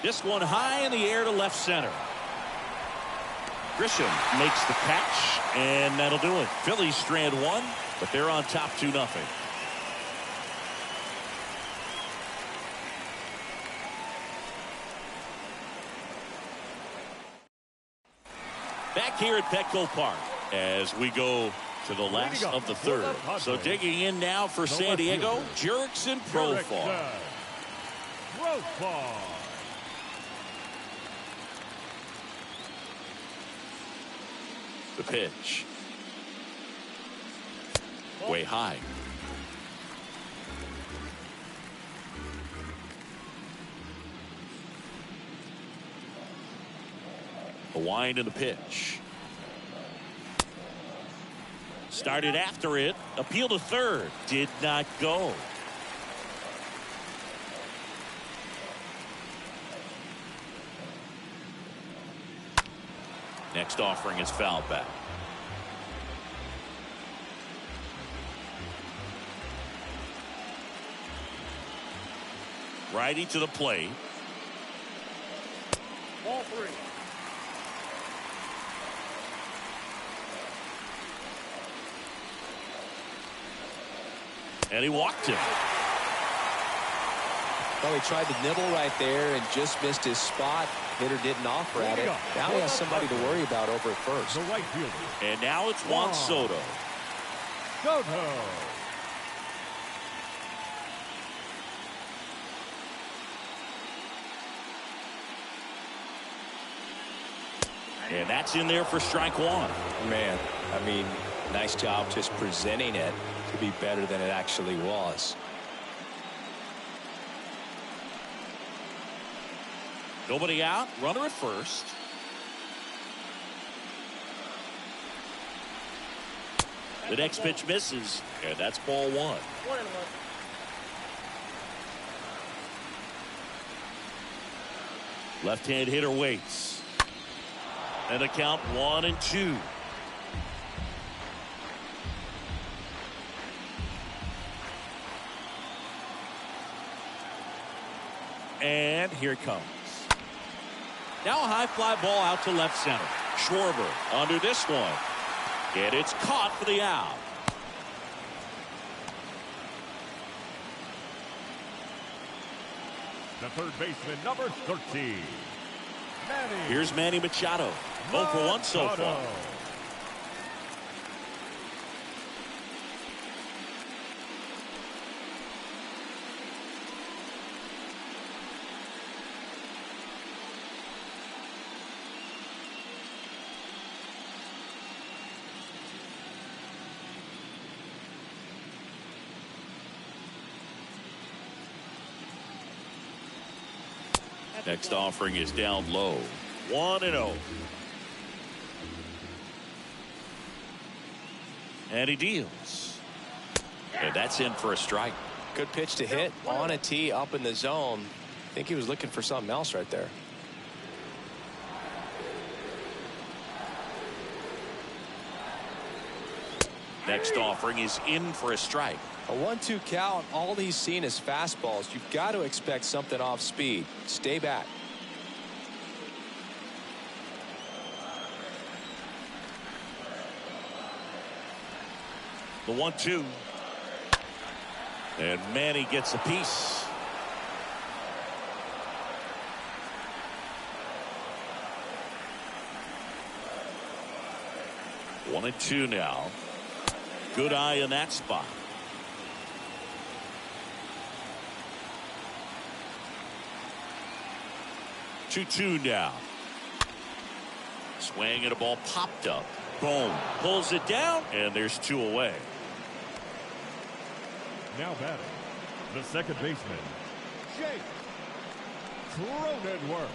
This one high in the air to left center. Grisham makes the catch, and that'll do it. Phillies strand one, but they're on top 2-0. Back here at Petco Park as we go to the last of the third. So digging in now for San Diego, Jurickson Profar. The pitch. Way high. The wind and the pitch. Started after it. Appeal to third. Did not go. Next offering is fouled back. Righty to the plate. Ball three. And he walked him. Well, he tried to nibble right there and just missed his spot. Hitter didn't offer at it. Now he has somebody to worry about over at first. The right fielder. And now it's Juan Soto. Soto. And that's in there for strike one. Man, I mean, nice job just presenting it to be better than it actually was. Nobody out. Runner at first. The next pitch misses. And that's ball one. Left-hand hitter waits. And the count 1-2. And here it comes. Now a high fly ball out to left center. Schwarber under this one. And it's caught for the out. The third baseman, number 13. Manny. Here's Manny Machado. 0 for 1 so far. Next offering is down low. 1-0. And he deals. And that's in for a strike. Good pitch to hit on a tee up in the zone. I think he was looking for something else right there. Next offering is in for a strike. A 1-2 count. All he's seen is fastballs. You've got to expect something off speed. Stay back. The 1-2. And Manny gets a piece. One and two now. Good eye in that spot. Two now. Swing and a ball popped up. Boom. Pulls it down, and there's two away. Now batting, the second baseman, Jake Cronenworth.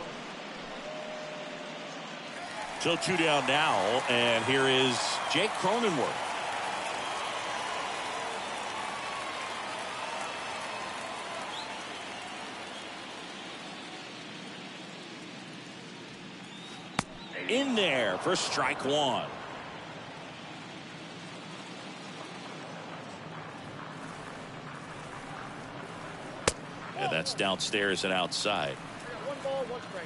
So two down now, and here is Jake Cronenworth. In there for strike one. And that's downstairs and outside. One ball, one strike.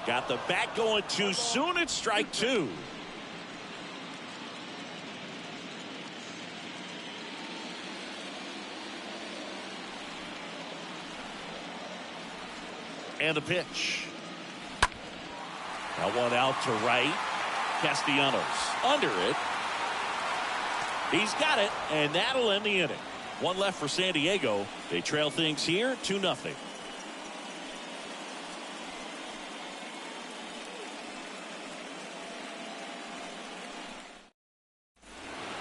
Got the bat going too soon. It's strike two. And the pitch. That one out to right. Castellanos under it. He's got it, and that'll end the inning. One left for San Diego. They trail things here 2-0.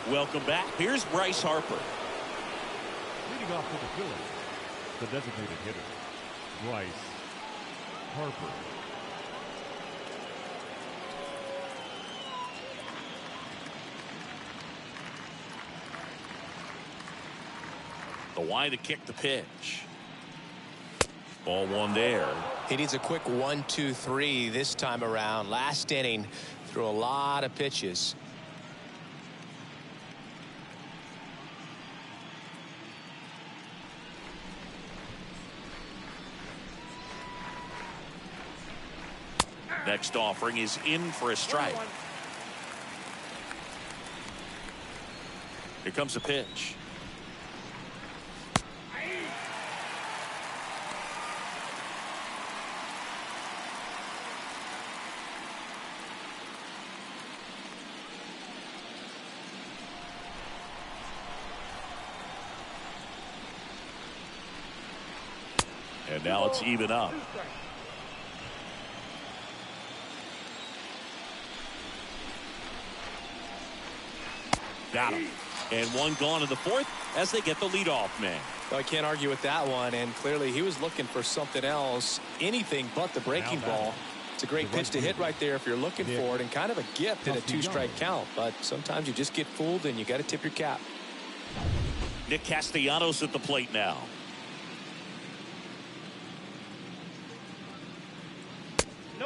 Welcome back. Here's Bryce Harper. Leading off for the Phillies, the designated hitter, Bryce Harper. The wide to kick the pitch. Ball one there. He needs a quick 1-2-3 this time around. Last inning, threw a lot of pitches. Next offering is in for a strike. Here comes the pitch. And now it's even up. Got him. And one gone in the fourth as they get the leadoff man. Well, I can't argue with that one, and clearly he was looking for something else, anything but the breaking ball. It's a great pitch to hit right there if you're looking for it, and kind of a gift in a two-strike count. But sometimes you just get fooled, and you got to tip your cap. Nick Castellanos at the plate now.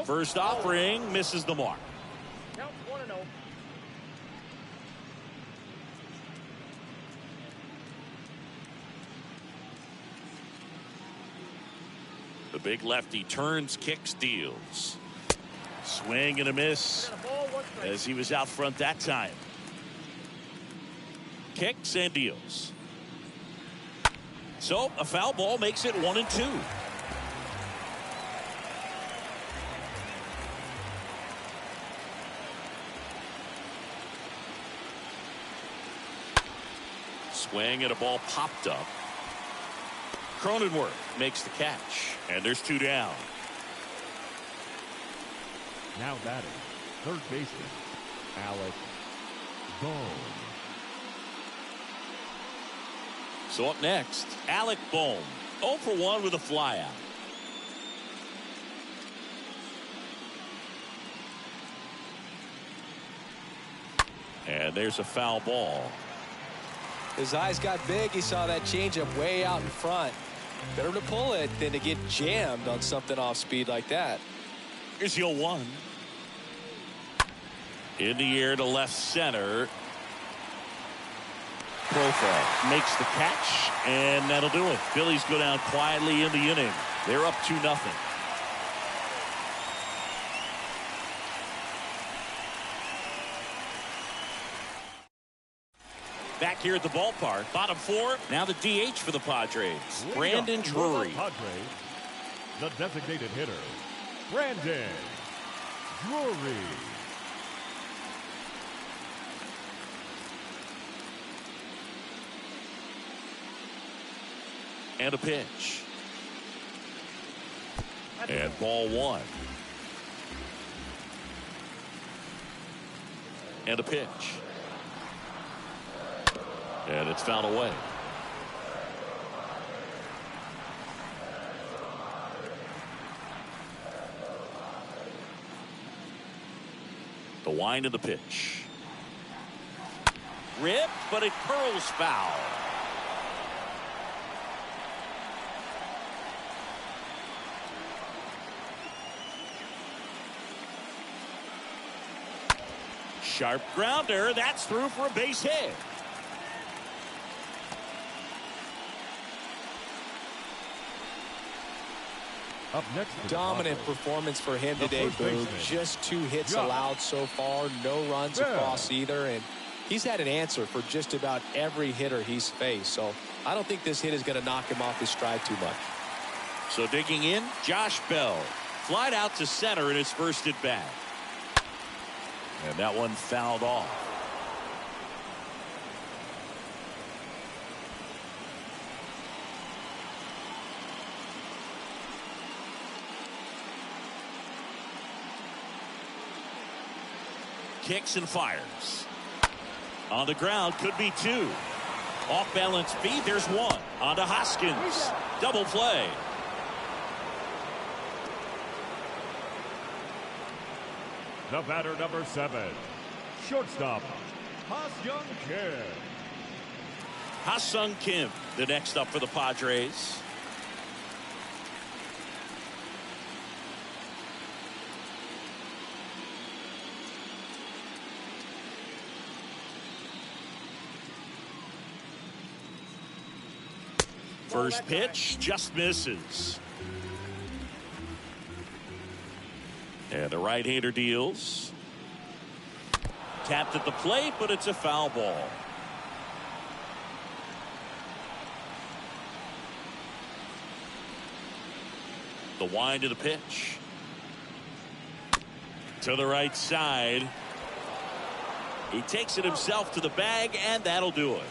First offering misses the mark. Count 1-0. The big lefty turns, kicks, deals. Swing and a miss as he was out front that time. Kicks and deals. So a foul ball makes it 1-2. Swing and a ball popped up. Cronenworth makes the catch, and there's two down. Now batting, third baseman, Alec Bohm. So up next, Alec Bohm, 0 for 1 with a flyout. And there's a foul ball. His eyes got big. He saw that changeup way out in front. Better to pull it than to get jammed on something off speed like that. Here's 0-1. In the air to left center. Profile makes the catch, and that'll do it. Phillies go down quietly in the inning. They're up 2-0. Back here at the ballpark, bottom 4. Now the DH for the Padres, Brandon Drury. Padres, the designated hitter, Brandon Drury. And a pitch. And ball 1. And a pitch. And it's fouled away. The wind of the pitch. Ripped, but it curls foul. Sharp grounder. That's through for a base hit. Up next, Dominant performance for him today, Boog. Just 2 hits allowed so far. No runs across either. And he's had an answer for just about every hitter he's faced. So I don't think this hit is going to knock him off his stride too much. So digging in, Josh Bell. Flied out to center in his first at bat. And that one fouled off. Kicks and fires. On the ground, could be 2. Off balance feet, there's 1. On to Hoskins. Double play. The batter, number 7, shortstop, Ha-Seong Kim. Ha-Seong Kim, the next up for the Padres. First pitch just misses. And the right-hander deals. Tapped at the plate, but it's a foul ball. The wind of the pitch. To the right side. He takes it himself to the bag, and that'll do it.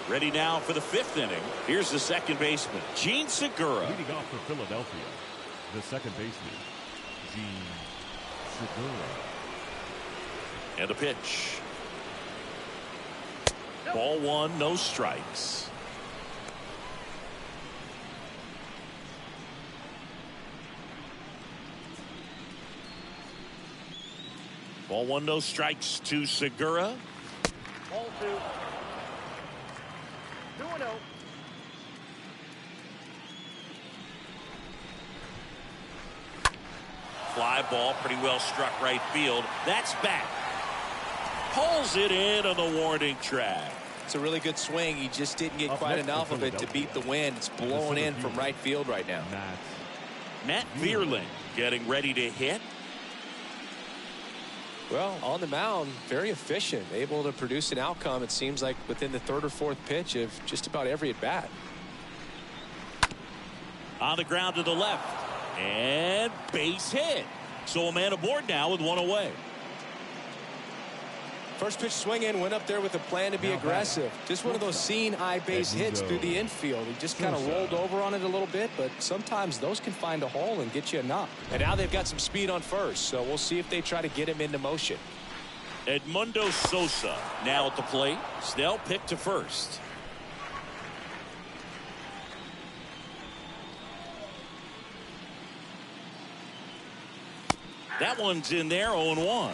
Ready now for the 5th inning. Here's the second baseman, Gene Segura. Leading off for Philadelphia, the second baseman, Gene Segura. And a pitch. Ball 1, no strikes. Ball 1, no strikes to Segura. Ball 2. 2-0. Fly ball, pretty well struck right field. That's back. Pulls it in on the warning track. It's a really good swing. He just didn't get quite enough of it to beat the wind. It's blowing in from right field right now. Matt Vierling getting ready to hit. Well, on the mound, very efficient, able to produce an outcome, it seems like, within the 3rd or 4th pitch of just about every at bat. On the ground to the left. And base hit. So a man aboard now with 1 away. First pitch swing in, went up there with a plan to be aggressive. Just one of those seeing eye base hits through the infield. He just kind of rolled over on it a little bit, but sometimes those can find a hole and get you a knock. And now they've got some speed on first, so we'll see if they try to get him into motion. Edmundo Sosa now at the plate. Snell pick to first. That one's in there, 0-1.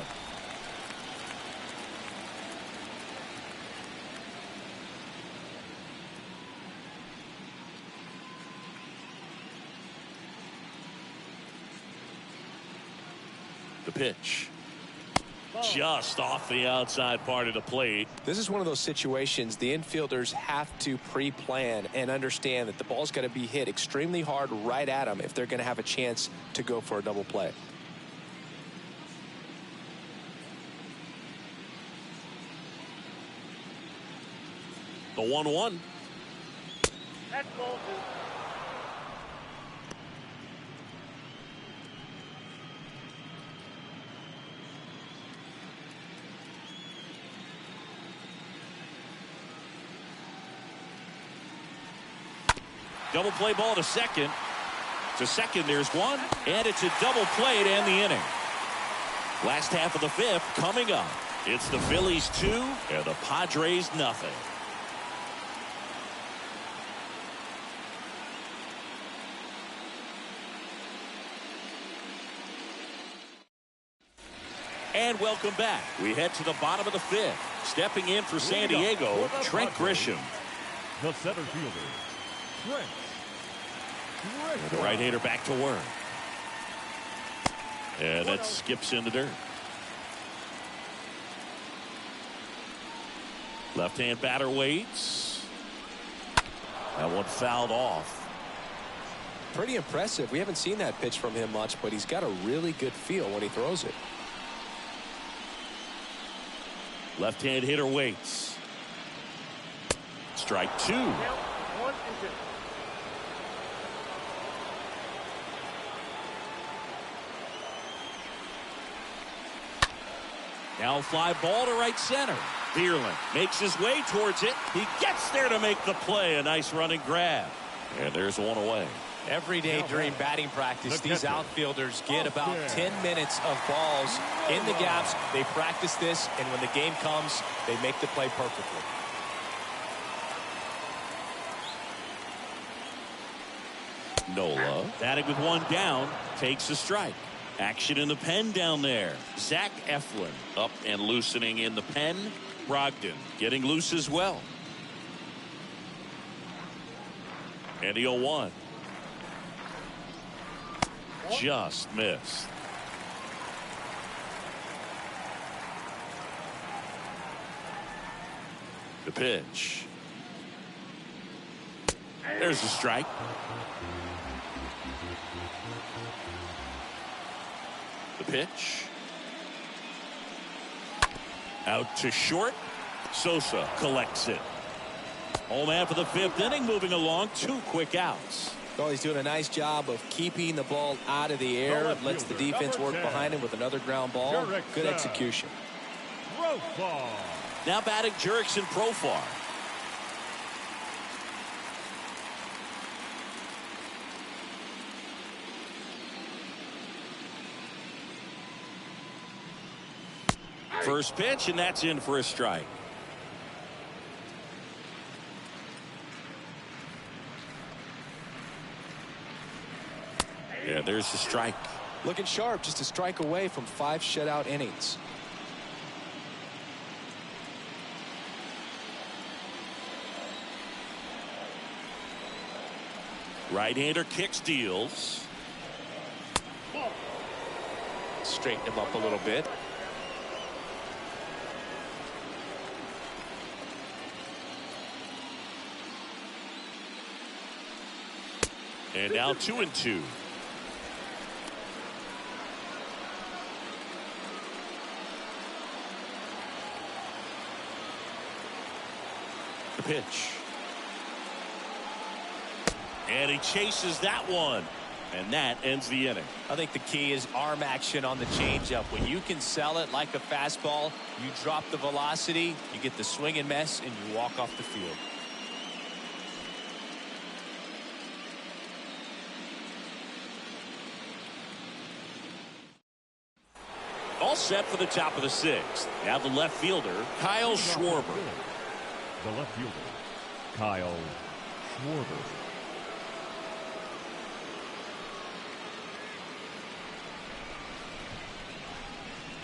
The pitch. Just off the outside part of the plate. This is one of those situations the infielders have to pre-plan and understand that the ball's got to be hit extremely hard right at them if they're going to have a chance to go for a double play. The 1-1. That's ball two. Double play ball to second. To second, there's one. And it's a double play to end the inning. Last half of the fifth coming up. It's the Phillies 2 and the Padres nothing. And welcome back. We head to the bottom of the fifth. Stepping in for San Diego, Trent Grisham. The center fielder, Trent. The right-hander back to work. And that skips in the dirt. Left-hand batter waits. That one fouled off. Pretty impressive. We haven't seen that pitch from him much, but he's got a really good feel when he throws it. Left-hand hitter waits. Strike two. Count 1 and 2. Now fly ball to right center. Bierlin makes his way towards it. He gets there to make the play. A nice running grab. And there's one away. Every day during batting practice, these outfielders get about 10 minutes of balls in the gaps. They practice this, and when the game comes, they make the play perfectly. Nola batting with one down, takes a strike. Action in the pen down there. Zach Eflin up and loosening in the pen. Brogdon getting loose as well. And the 0-1. Just missed. The pitch. There's a strike. The pitch. Out to short. Sosa collects it. Home man for the fifth inning, moving along. 2 quick outs. Well, he's doing a nice job of keeping the ball out of the air. Lets the defense work behind him with another ground ball. Good execution. Now batting Jurickson Profar. First pitch, and that's in for a strike. Yeah, there's the strike. Looking sharp, just a strike away from 5 shutout innings. Right-hander kicks, deals. Straighten him up a little bit. And now 2-2. The pitch. And he chases that one. And that ends the inning. I think the key is arm action on the changeup. When you can sell it like a fastball, you drop the velocity, you get the swing and miss, and you walk off the field. All set for the top of the sixth. Now the left fielder, Kyle Schwarber. The left fielder, Kyle Schwarber.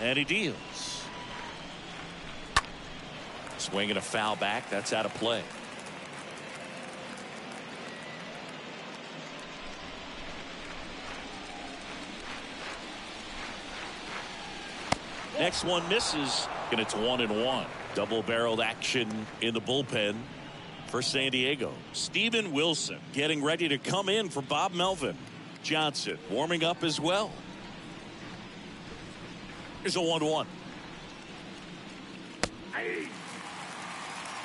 And he deals. Swinging a foul back. That's out of play. Next one misses, and it's 1-1. Double-barreled action in the bullpen for San Diego. Steven Wilson getting ready to come in for Bob Melvin. Johnson warming up as well. Here's a 1-1.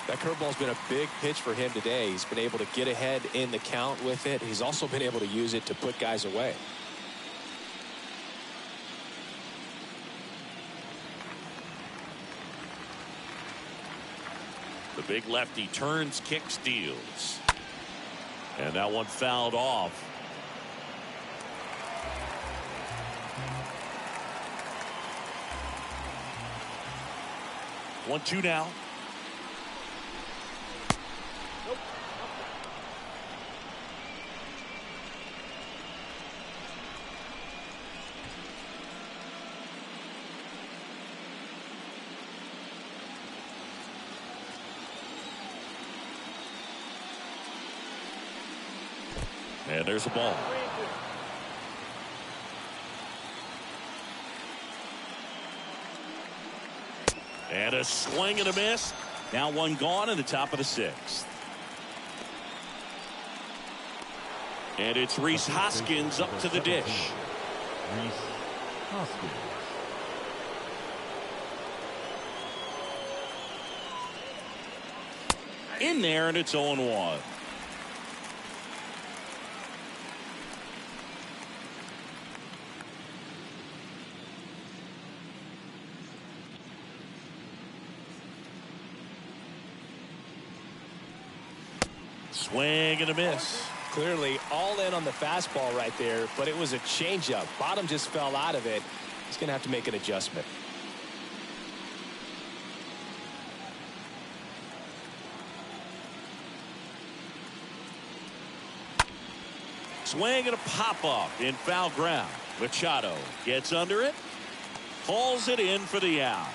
That curveball's been a big pitch for him today. He's been able to get ahead in the count with it. He's also been able to use it to put guys away. The big lefty turns, kicks, deals. And that one fouled off. One, two now. And there's a ball. And a swing and a miss. Now one gone in the top of the sixth. And it's Rhys Hoskins up to the dish. Rhys Hoskins. In there, and it's 0-1. Swing and a miss. Clearly all in on the fastball right there, but it was a changeup. Bottom just fell out of it. He's going to have to make an adjustment. Swing and a pop-off in foul ground. Machado gets under it. Hauls it in for the out.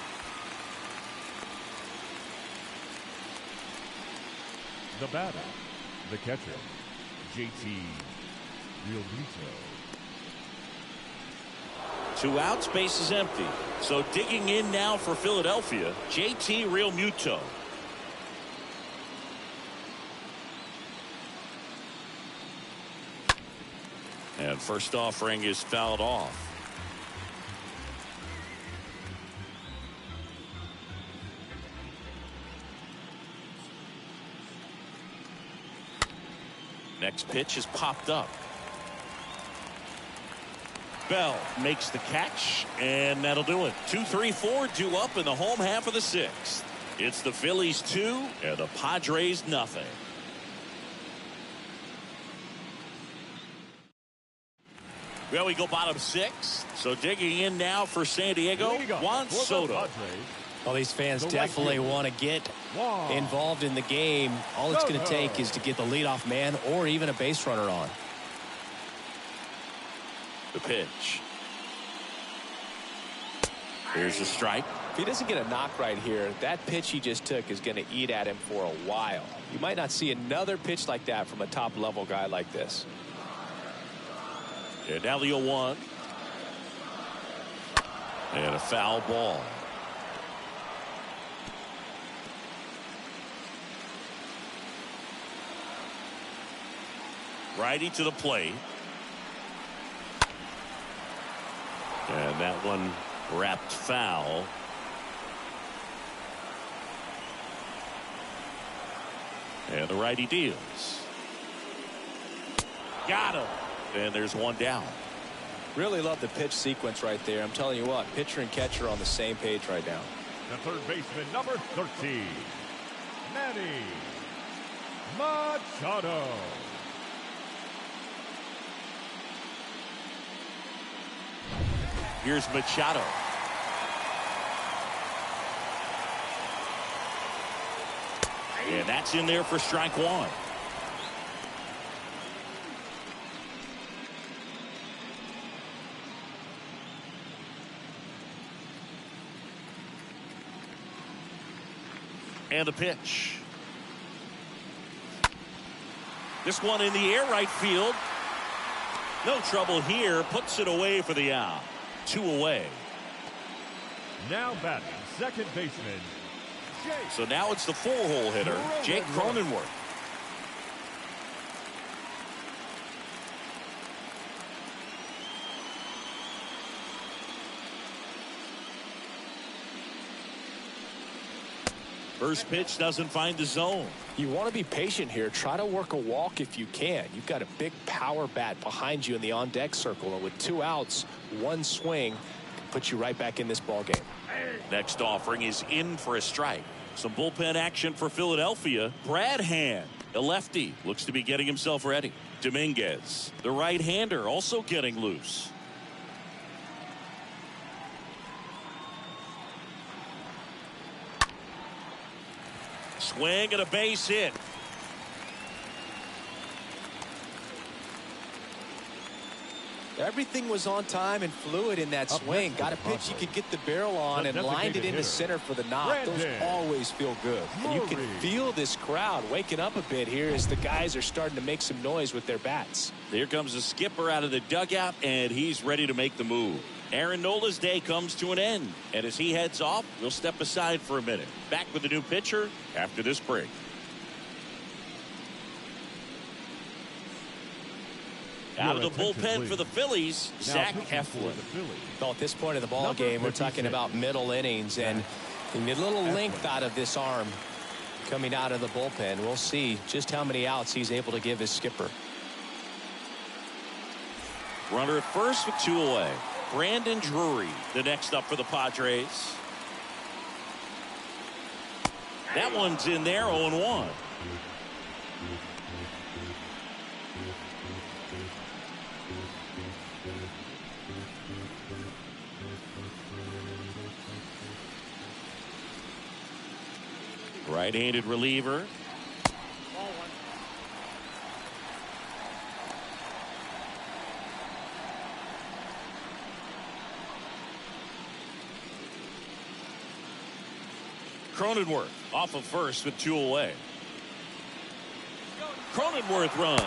The batter, the catcher, JT Realmuto. 2 outs, base is empty. So digging in now for Philadelphia, JT Realmuto. And first offering is fouled off. Next pitch is popped up. Bell makes the catch, and that'll do it. 2-3-4 due up in the home half of the sixth. It's the Phillies 2 and the Padres nothing. Well, we go bottom 6. So digging in now for San Diego, Juan Soto. Well, these fans definitely want to get involved in the game. All it's going to take is to get the leadoff man or even a base runner on. The pitch. Here's a strike. If he doesn't get a knock right here, that pitch he just took is going to eat at him for a while. You might not see another pitch like that from a top level guy like this. And now the 0-1. And a foul ball. Righty to the plate. And that one wrapped foul. And the righty deals. Got him. And there's one down. Really love the pitch sequence right there. I'm telling you what, pitcher and catcher are on the same page right now. The third baseman, number 13, Manny Machado. Here's Machado. And that's in there for strike one. And the pitch. This one in the air right field. No trouble here. Puts it away for the out. 2 away. Now batting, second baseman. So now it's the 4-hole hitter, Jake Cronenworth. First pitch doesn't find the zone. You want to be patient here. Try to work a walk if you can. You've got a big power bat behind you in the on-deck circle, and with 2 outs, 1 swing can put you right back in this ball game. Next offering is in for a strike. Some bullpen action for Philadelphia. Brad Hand, a lefty, looks to be getting himself ready. Dominguez, the right-hander, also getting loose. Swing and a base hit. Everything was on time and fluid in that swing. Got a pitch you could get the barrel on and lined it into center for the knock. Those always feel good. And you can feel this crowd waking up a bit here as the guys are starting to make some noise with their bats. Here comes the skipper out of the dugout, and he's ready to make the move. Aaron Nola's day comes to an end, and as he heads off, we'll step aside for a minute. Back with the new pitcher after this break. Out of the bullpen for the Phillies, Zach Eflin. Well, at this point of the ball game, we're talking about middle innings, and you need a little length out of this arm coming out of the bullpen. We'll see just how many outs he's able to give his skipper. Runner at first with 2 away. Brandon Drury, the next up for the Padres. That one's in there, 0-1. Right-handed reliever. Cronenworth off of first with 2 away. Cronenworth runs.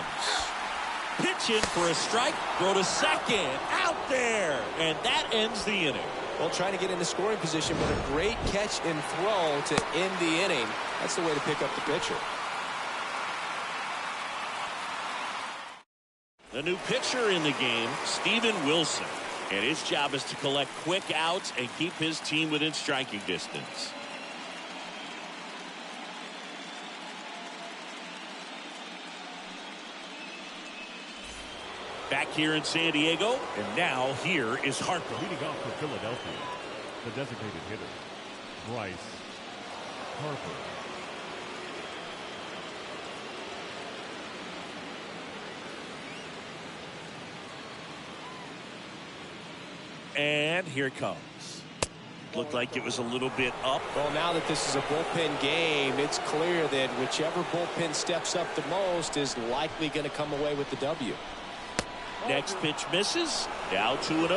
Pitch in for a strike. Throw to second. Out there. And that ends the inning. Well, trying to get into scoring position, but a great catch and throw to end the inning. That's the way to pick up the pitcher. The new pitcher in the game, Steven Wilson. And his job is to collect quick outs and keep his team within striking distance. Back here in San Diego, and now here is Harper. Leading off for Philadelphia, the designated hitter, Bryce Harper. And here it comes. Looked like it was a little bit up. Well, now that this is a bullpen game, it's clear that whichever bullpen steps up the most is likely going to come away with the W. Next pitch misses. Now 2-0.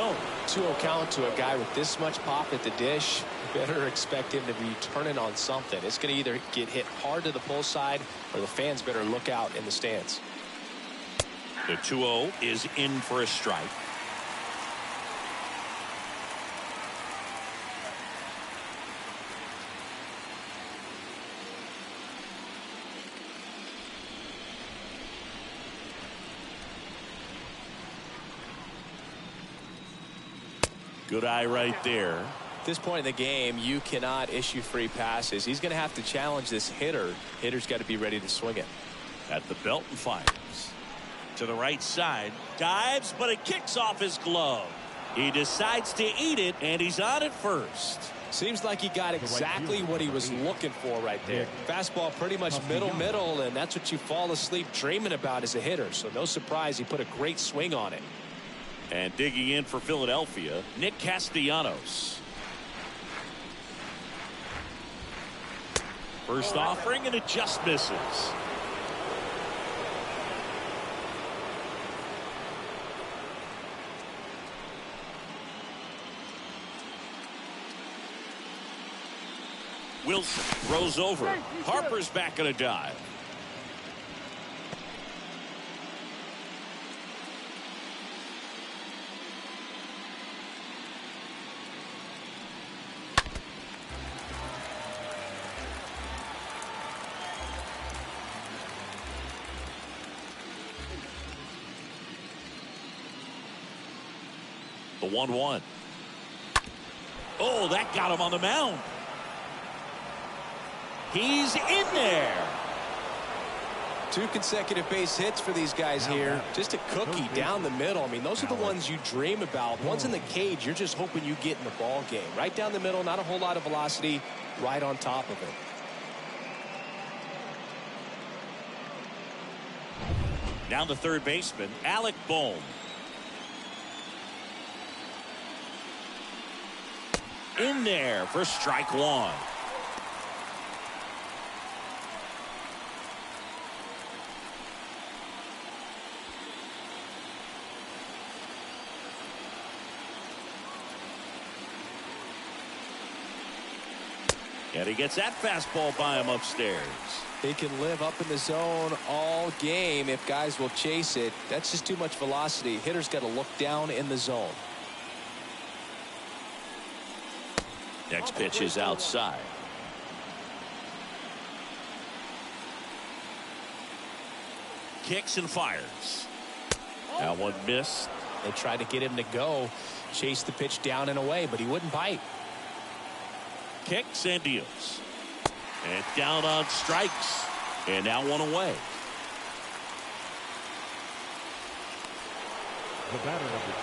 2-0 count to a guy with this much pop at the dish. Better expect him to be turning on something. It's going to either get hit hard to the pull side, or the fans better look out in the stands. The 2-0 is in for a strike. Good eye right there. At this point in the game, you cannot issue free passes. He's going to have to challenge this hitter. Hitter's got to be ready to swing it. At the belt and fires. To the right side. Dives, but it kicks off his glove. He decides to eat it, and he's on at first. Seems like he got exactly what he was looking for right there. Fastball pretty much middle, and that's what you fall asleep dreaming about as a hitter. So no surprise he put a great swing on it. And digging in for Philadelphia, Nick Castellanos. First offering, and it just misses. Wilson throws over. Harper's back in a dive. The 1-1. Oh, that got him on the mound. He's in there. 2 consecutive base hits for these guys here. Just a cookie down the middle. I mean, those are the ones you dream about. Once in the cage, you're just hoping you get in the ball game. Right down the middle, not a whole lot of velocity, right on top of it. Down to third baseman, Alec Bohm. In there for strike 1. And he gets that fastball by him upstairs. He can live up in the zone all game if guys will chase it. That's just too much velocity. Hitter's got to look down in the zone. Next pitch is outside. Kicks and fires. That one missed. They tried to get him to go, chase the pitch down and away, but he wouldn't bite. Kicks and deals. And down on strikes. And now one away. The batter number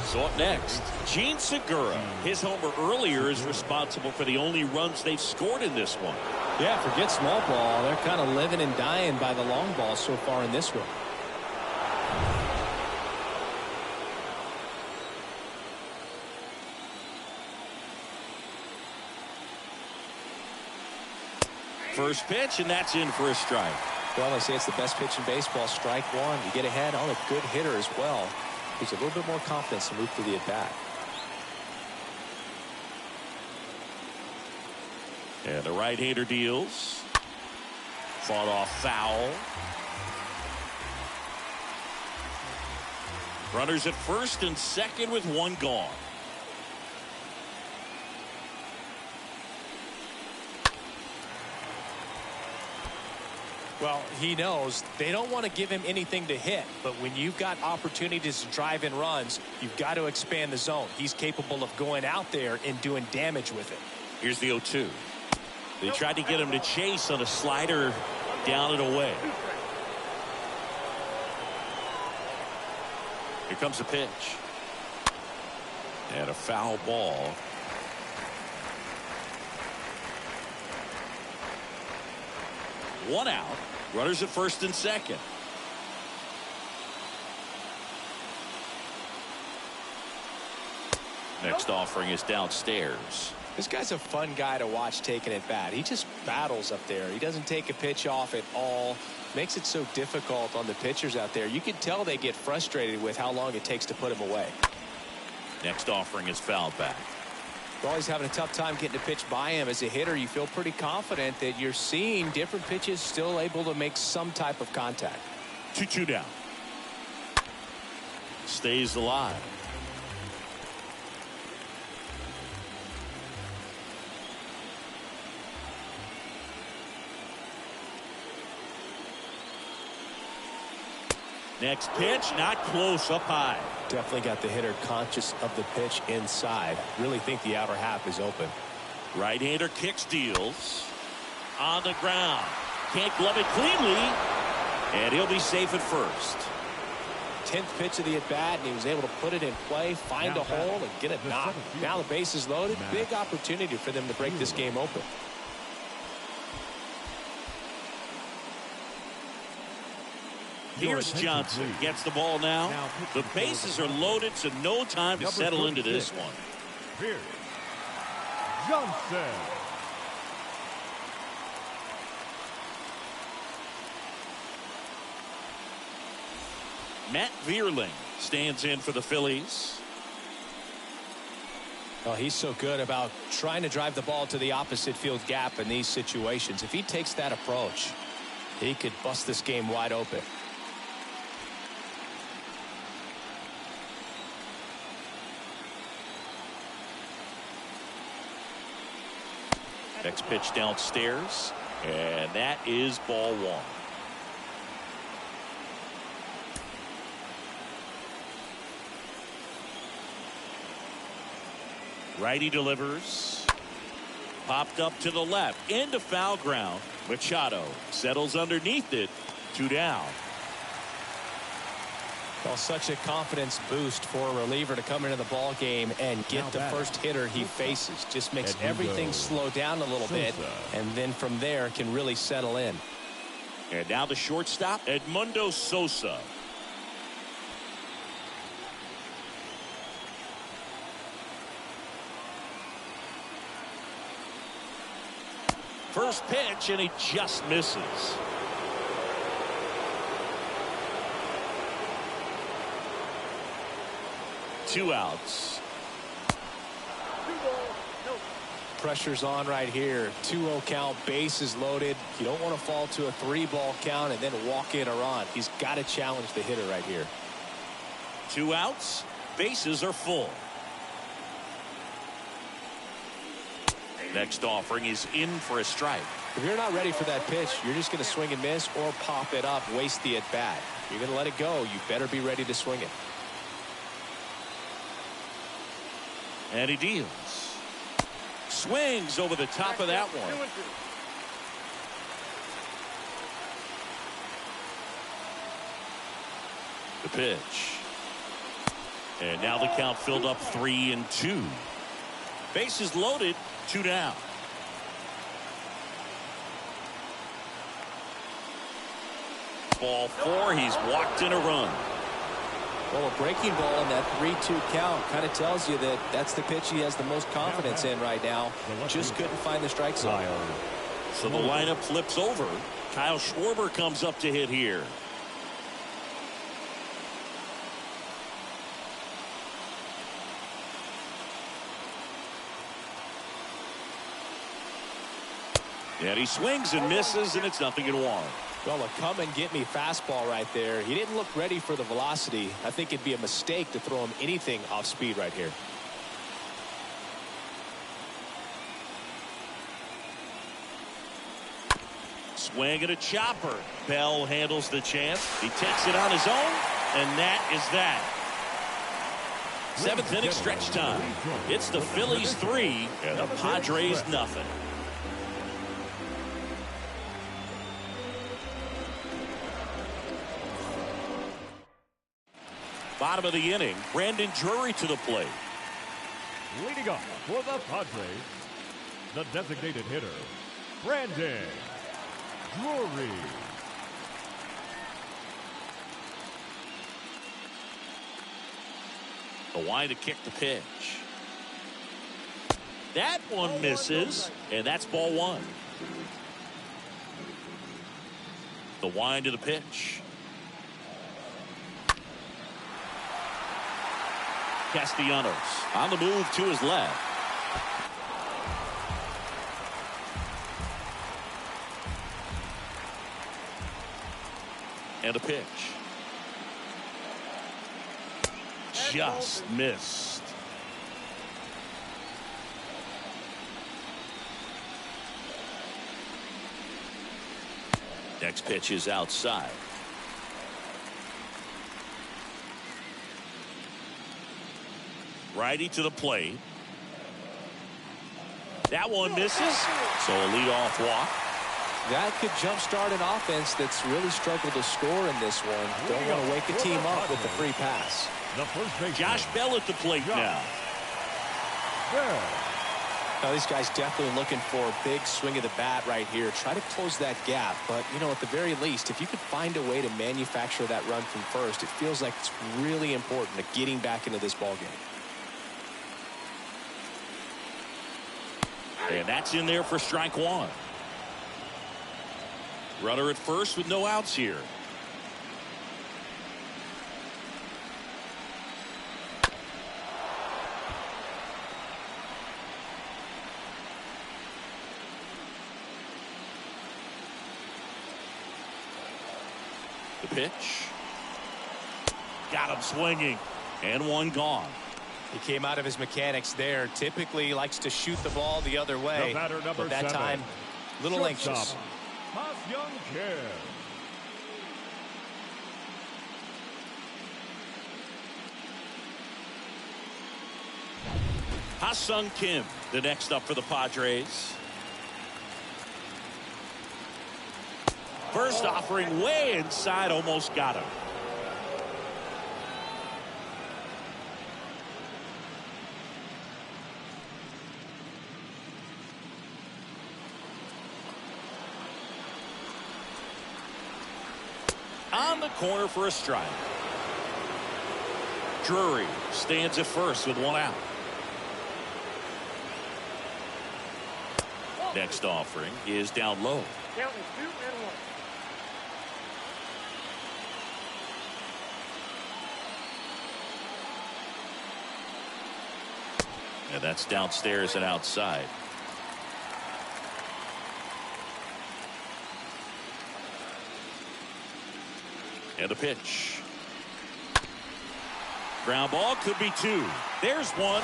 2. So up next, Gene Segura. His homer earlier is responsible for the only runs they've scored in this one. Yeah, forget small ball. They're kind of living and dying by the long ball so far in this one. First pitch, and that's in for a strike. Well, they say it's the best pitch in baseball. Strike 1. You get ahead on a good hitter as well. Gives a little bit more confidence to move through the at-bat. And the right-hander deals. Fought off foul. Runners at first and second with one gone. Well, he knows they don't want to give him anything to hit, but when you've got opportunities to drive in runs, you've got to expand the zone. He's capable of going out there and doing damage with it. Here's the 0-2. They tried to get him to chase on a slider down and away. Here comes a pitch. And a foul ball. One out. Runners at first and second. Next offering is downstairs. This guy's a fun guy to watch taking at bat. He just battles up there. He doesn't take a pitch off at all. Makes it so difficult on the pitchers out there. You can tell they get frustrated with how long it takes to put him away. Next offering is fouled back. You're always having a tough time getting a pitch by him. As a hitter, you feel pretty confident that you're seeing different pitches still able to make some type of contact. 2-2 down. Stays alive. Next pitch, not close, up high. Definitely got the hitter conscious of the pitch inside. Really think the outer half is open. Right-hander kicks, deals. On the ground. Can't glove it cleanly. And he'll be safe at first. 10th pitch of the at-bat, and he was able to put it in play, find a hole, and get a knock. Now the base is loaded. Big opportunity for them to break this game open. Here's Johnson. Gets the ball now. The bases are loaded, so no time to settle into this one. Here's Johnson. Matt Vierling stands in for the Phillies. Oh, he's so good about trying to drive the ball to the opposite field gap in these situations. If he takes that approach, he could bust this game wide open. Next pitch downstairs, and that is ball one. Righty delivers. Popped up to the left into foul ground. Machado settles underneath it. 2 down. Well, such a confidence boost for a reliever to come into the ball game and get the first hitter he faces. Just makes everything slow down a little bit, and then from there can really settle in. And now the shortstop, Edmundo Sosa. First pitch, and he just misses. Two outs. Pressure's on right here. 2-0 count, bases loaded. You don't want to fall to a 3-ball count and then walk in or run. He's got to challenge the hitter right here. 2 outs, bases are full. Next offering is in for a strike. If you're not ready for that pitch, you're just going to swing and miss or pop it up, waste the at-bat. You're going to let it go. You better be ready to swing it. And he deals. Swings over the top of that one. The pitch. And now the count filled up 3-2. Bases loaded, 2 down. Ball 4, he's walked in a run. Well, a breaking ball in that 3-2 count kind of tells you that that's the pitch he has the most confidence in right now. Just couldn't find the strike zone. So the lineup flips over. Kyle Schwarber comes up to hit here. And he swings and misses, and it's 0-1. Well, a come and get me fastball right there. He didn't look ready for the velocity. I think it'd be a mistake to throw him anything off speed right here. Swing and a chopper. Bell handles the chance. He takes it on his own, and that is that. 7th inning stretch time. It's the Phillies 3 and the Padres nothing. Bottom of the inning, Brandon Drury to the plate. Leading up for the Padres, the designated hitter, Brandon Drury. The wind to kick the pitch. That one misses, and that's ball 1. The wind to the pitch. Castellanos on the move to his left. And a pitch. Just missed. Next pitch is outside. Righty to the plate. That one misses. So a leadoff walk. That could jumpstart an offense that's really struggled to score in this one. Don't want to wake a team up with the free pass. The first baseman, Josh Bell at the plate now. Bell. Now, these guys definitely looking for a big swing of the bat right here. Try to close that gap. But, you know, at the very least, if you could find a way to manufacture that run from first, it feels like it's really important to getting back into this ball game. And that's in there for strike 1. Runner at first with no outs here. pitch. Got him swinging. And one gone. He came out of his mechanics there. Typically he likes to shoot the ball the other way. But that time, a little anxious. Ha-Sung Kim, the next up for the Padres. First offering way inside, almost got him. On the corner for a strike. Drury stands at first with one out. Next offering is down low. Count is 2 and 1. And that's downstairs and outside. And the pitch. Ground ball, could be 2. There's one.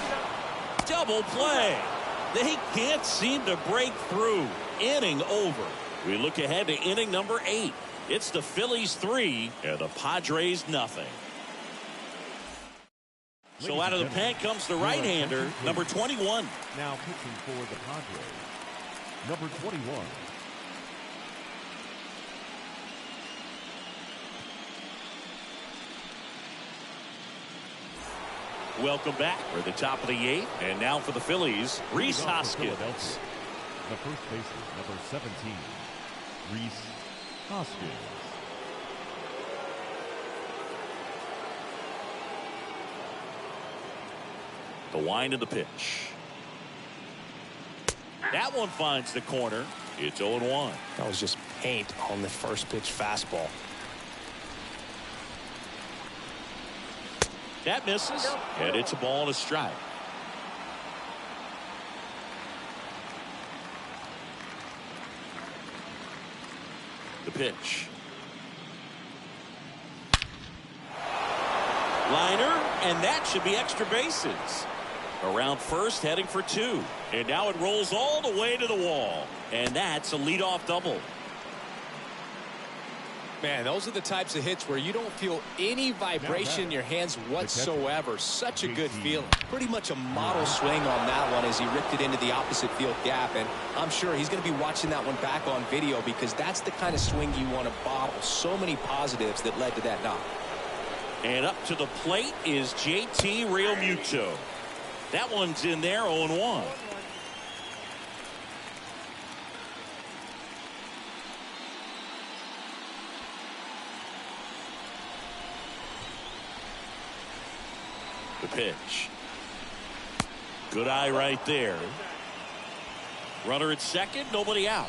Double play. They can't seem to break through. Inning over. We look ahead to inning number 8. It's the Phillies 3 and the Padres nothing. So out of the pen comes the right-hander, number 21. Now pitching for the Padres, number 21. Welcome back for the top of the 8th. And now for the Phillies, Rhys Hoskins. The first baseman, number 17, Rhys Hoskins. The wind of the pitch. That one finds the corner. It's 0-1. That was just paint on the first pitch fastball. That misses, and it's a ball and a strike. The pitch. Liner, and that should be extra bases. Around first, heading for 2. And now it rolls all the way to the wall. And that's a leadoff double. Man, those are the types of hits where you don't feel any vibration in your hands whatsoever. Such a good feeling. Pretty much a model swing on that one as he ripped it into the opposite field gap. And I'm sure he's going to be watching that one back on video because that's the kind of swing you want to bottle. So many positives that led to that knock. And up to the plate is JT Realmuto. That one's in there, 0-1. The pitch. Good eye right there. Runner at second, nobody out.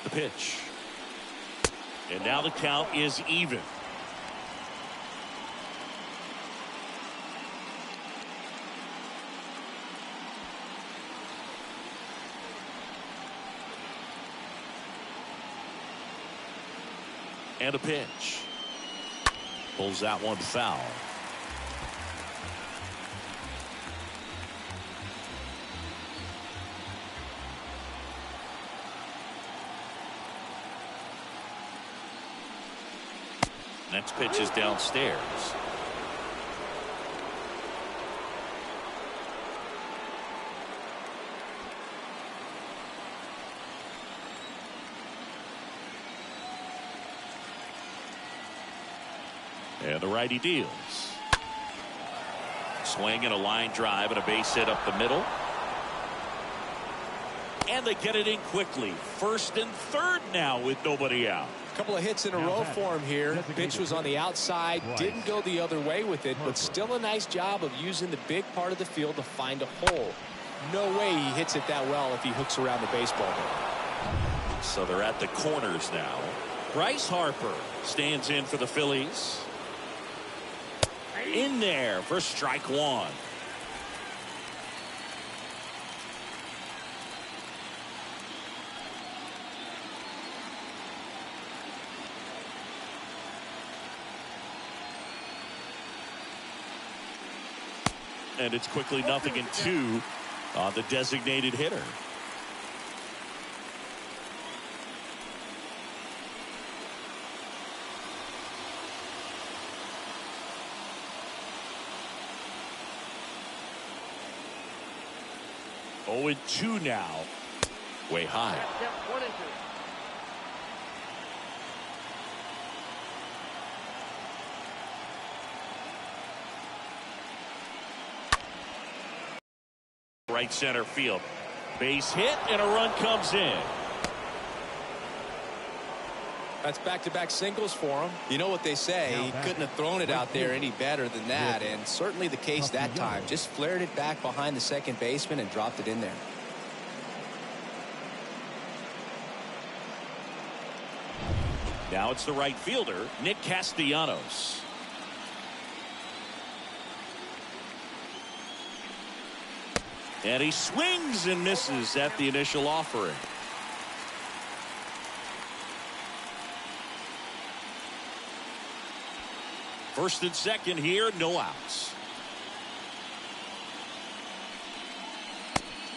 The pitch. And now the count is even. And a pitch. Pulls that one foul. Next pitch is downstairs. And the righty deals. Swing and a line drive and a base hit up the middle. And they get it in quickly. First and third now with nobody out. A couple of hits in a row for him here. Pitch was on the outside, didn't go the other way with it, but still a nice job of using the big part of the field to find a hole. No way he hits it that well if he hooks around the baseball. So they're at the corners now. Bryce Harper stands in for the Phillies. In there for strike one. And it's quickly 0-2 on the designated hitter. Oh, and 2 now. Way high. Yep, 1 and 2. Right center field. Base hit and a run comes in. That's back-to-back singles for him. You know what they say, he couldn't have thrown it out there any better than that, and certainly the case that time. Just flared it back behind the second baseman and dropped it in there. Now it's the right fielder, Nick Castellanos. And he swings and misses at the initial offering. First and second here, no outs.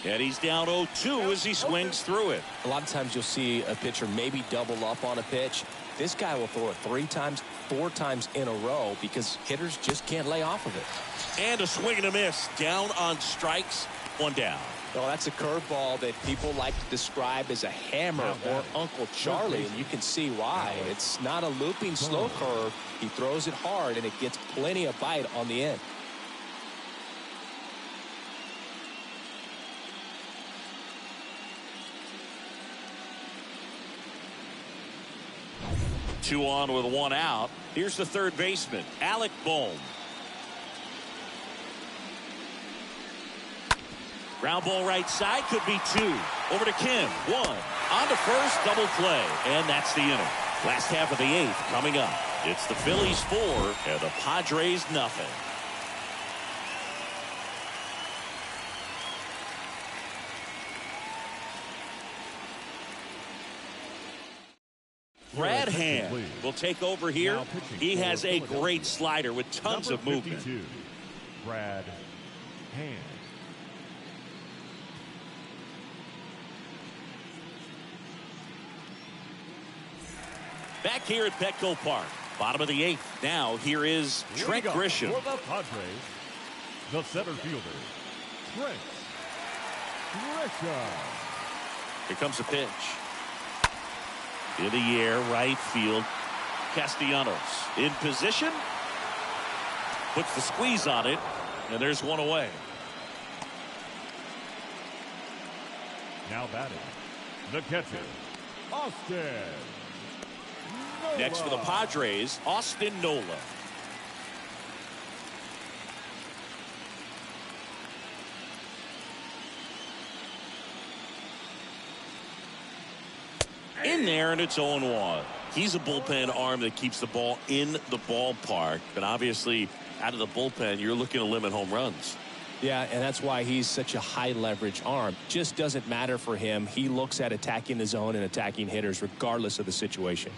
And he's down 0-2 as he swings through it. A lot of times you'll see a pitcher maybe double up on a pitch. This guy will throw it 3 times, 4 times in a row because hitters just can't lay off of it. And a swing and a miss. Down on strikes. 1 down. Well, that's a curveball that people like to describe as a hammer or Uncle Charlie, and you can see why. It's not a looping slow curve. He throws it hard, and it gets plenty of bite on the end. Two on with 1 out. Here's the third baseman, Alec Bohm. Ground ball right side, could be 2. Over to Kim, 1. On to first, double play. And that's the inning. Last half of the 8th coming up. It's the Phillies 4 and the Padres nothing. Brad Hand will take over here. He has a great slider with tons of movement. Brad Hand. Back here at Petco Park, bottom of the 8th. Now here is Trent Grisham. For the Padres, the center fielder, Trent Grisham. Here comes a pitch. In the air, right field. Castellanos in position. Puts the squeeze on it, and there's 1 away. Now batting, the catcher, Austin Nola. Next for the Padres, Austin Nola. In there, and it's 0-1. He's a bullpen arm that keeps the ball in the ballpark, but obviously out of the bullpen you're looking to limit home runs. Yeah, and that's why he's such a high leverage arm. Just doesn't matter for him. He looks at attacking the zone and attacking hitters regardless of the situation.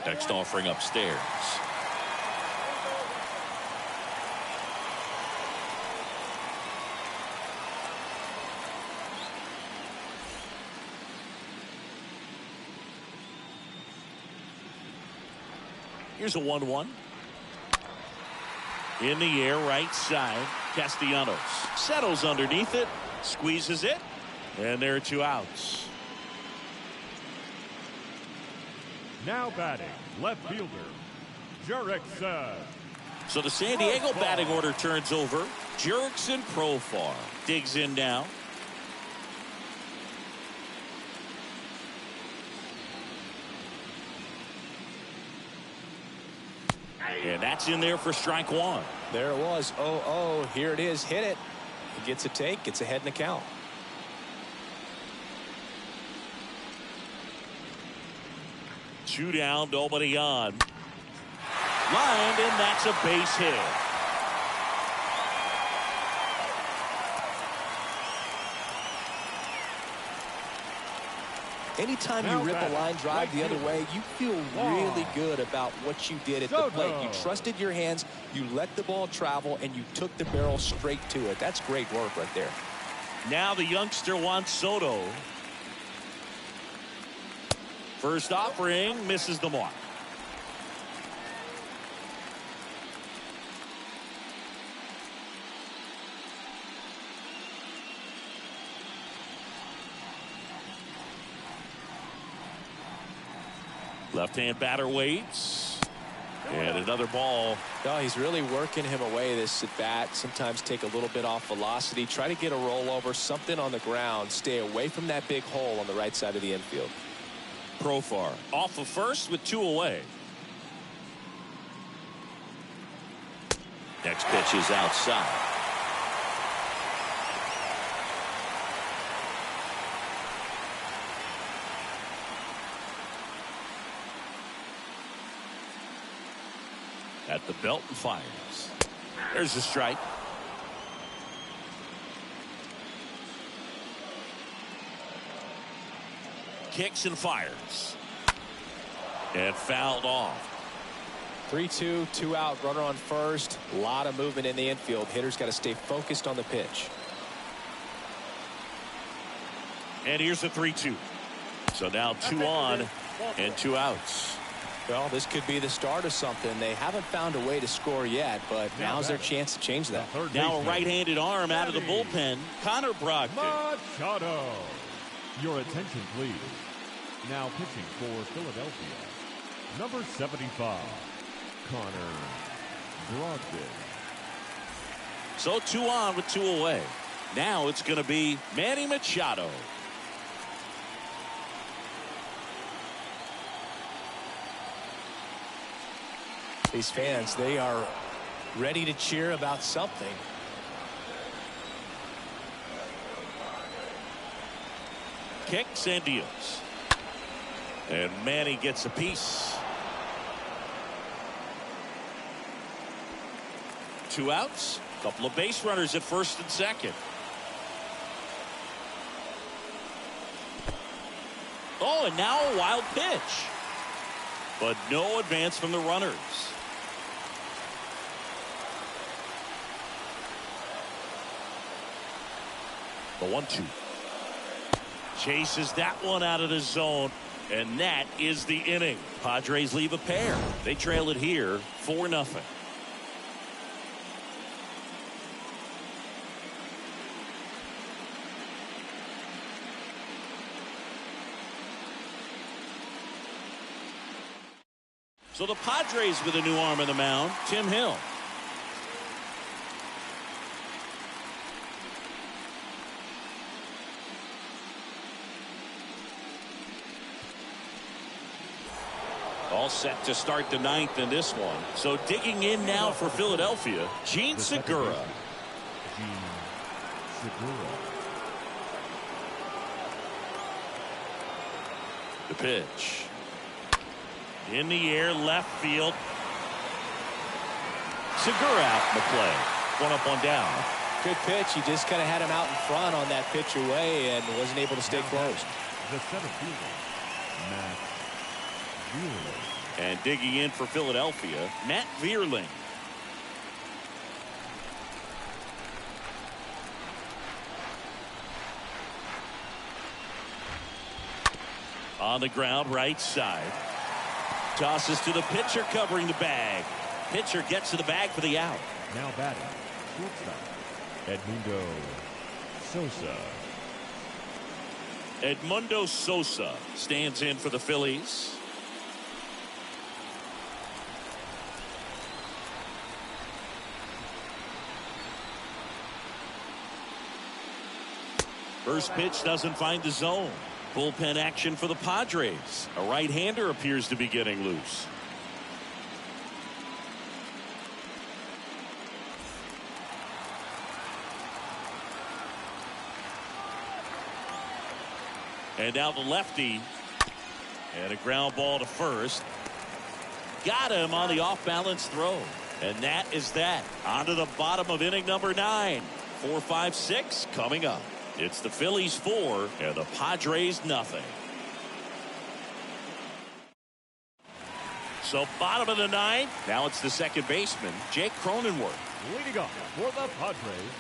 Next offering upstairs. Here's a 1-1. In the air, right side. Castellanos settles underneath it, squeezes it, and there are 2 outs. Now batting, left fielder, Jurickson. So the San Diego batting order turns over. Jurickson Profar digs in now. And that's in there for strike one. There it was. 0-0. Here it is. Hit it. He gets a take. Gets ahead in the count. Two down, nobody on. Lined, and that's a base hit. Anytime you rip a line drive the other way, you feel really good about what you did at the plate. You trusted your hands, you let the ball travel, and you took the barrel straight to it. That's great work right there. Now the youngster Juan Soto. First offering, misses the mark. Left-hand batter waits. And another ball. No, he's really working him away this at bat. Sometimes take a little bit off velocity. Try to get a rollover, something on the ground. Stay away from that big hole on the right side of the infield. Profar off of first with 2 away. Next pitch is outside. At the belt and fires. There's a strike. Kicks and fires. And fouled off. 3-2, 2 out, runner on first. A lot of movement in the infield. Hitter's got to stay focused on the pitch. And here's the 3-2. So now 2 on and 2 outs. Well, this could be the start of something. They haven't found a way to score yet, but now's their chance to change that. Now a right-handed arm out of the bullpen. Connor Brogdon. Machado. Your attention, please. Now pitching for Philadelphia, number 75, Connor Brogdon. So 2 on with 2 away. Now it's going to be Manny Machado. These fans, they are ready to cheer about something. Kicks and deals. And Manny gets a piece. 2 outs. Couple of base runners at first and second. Oh, and now a wild pitch. But no advance from the runners. The 1-2. Chases that one out of the zone. And that is the inning. Padres leave a pair. They trail it here 4-0. So the Padres with a new arm on the mound, Tim Hill. All set to start the 9th in this one. So digging in now for Philadelphia, Gene Segura. The pitch. In the air, left field. Segura out in the play. 1 up, 1 down. Good pitch. He just kind of had him out in front on that pitch away and wasn't able to stay close. The center fielder, Matt Vierling. And digging in for Philadelphia, Matt Vierling. On the ground, right side. Tosses to the pitcher covering the bag. Pitcher gets to the bag for the out. Now batting, shortstop, Edmundo Sosa. Edmundo Sosa stands in for the Phillies. First pitch doesn't find the zone. Bullpen action for the Padres. A right-hander appears to be getting loose. And now the lefty. And a ground ball to first. Got him on the off-balance throw. And that is that. On to the bottom of inning number 9. 4, 5, 6 coming up. It's the Phillies 4 and the Padres nothing. So bottom of the 9th. Now it's the second baseman, Jake Cronenworth. Leading off for the Padres,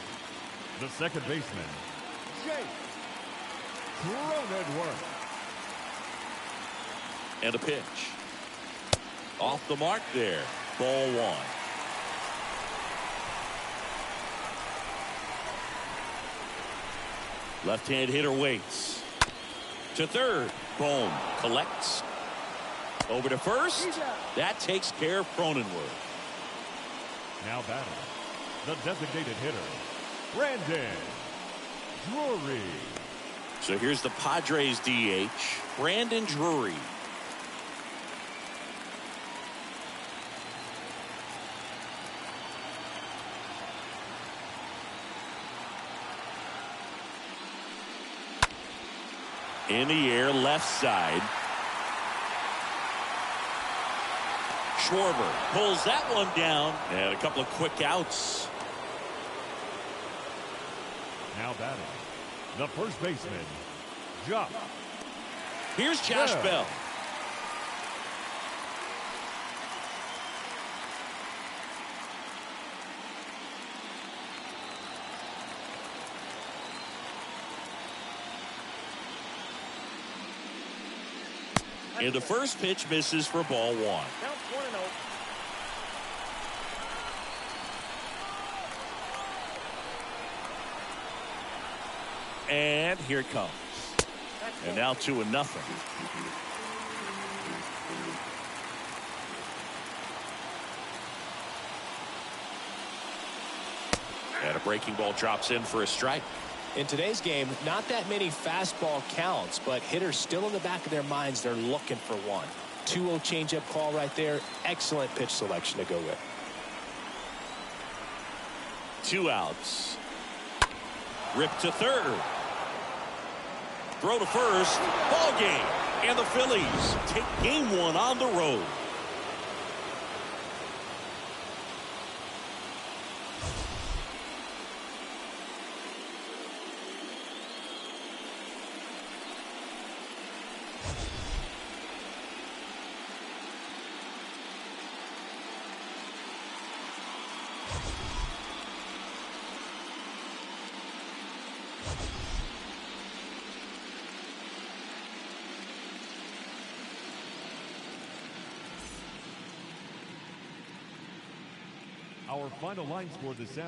the second baseman, Jake Cronenworth. And a pitch. Off the mark there. Ball 1. Left-hand hitter waits. To third. Boom. Collects. Over to first. That takes care of Cronenworth. Now batting, the designated hitter, Brandon Drury. So here's the Padres DH, Brandon Drury. In the air, left side. Schwarber pulls that one down, and a couple of quick outs. Now batting, the first baseman, Josh. Here's Josh Bell. And the first pitch misses for ball 1. Count 1-0. And here it comes. And now 2-0. And a breaking ball drops in for a strike. In today's game, not that many fastball counts, but hitters still in the back of their minds, they're looking for one. 2-0 changeup call right there. Excellent pitch selection to go with. 2 outs. Rip to third. Throw to first. Ball game. And the Phillies take game 1 on the road. Our final line score this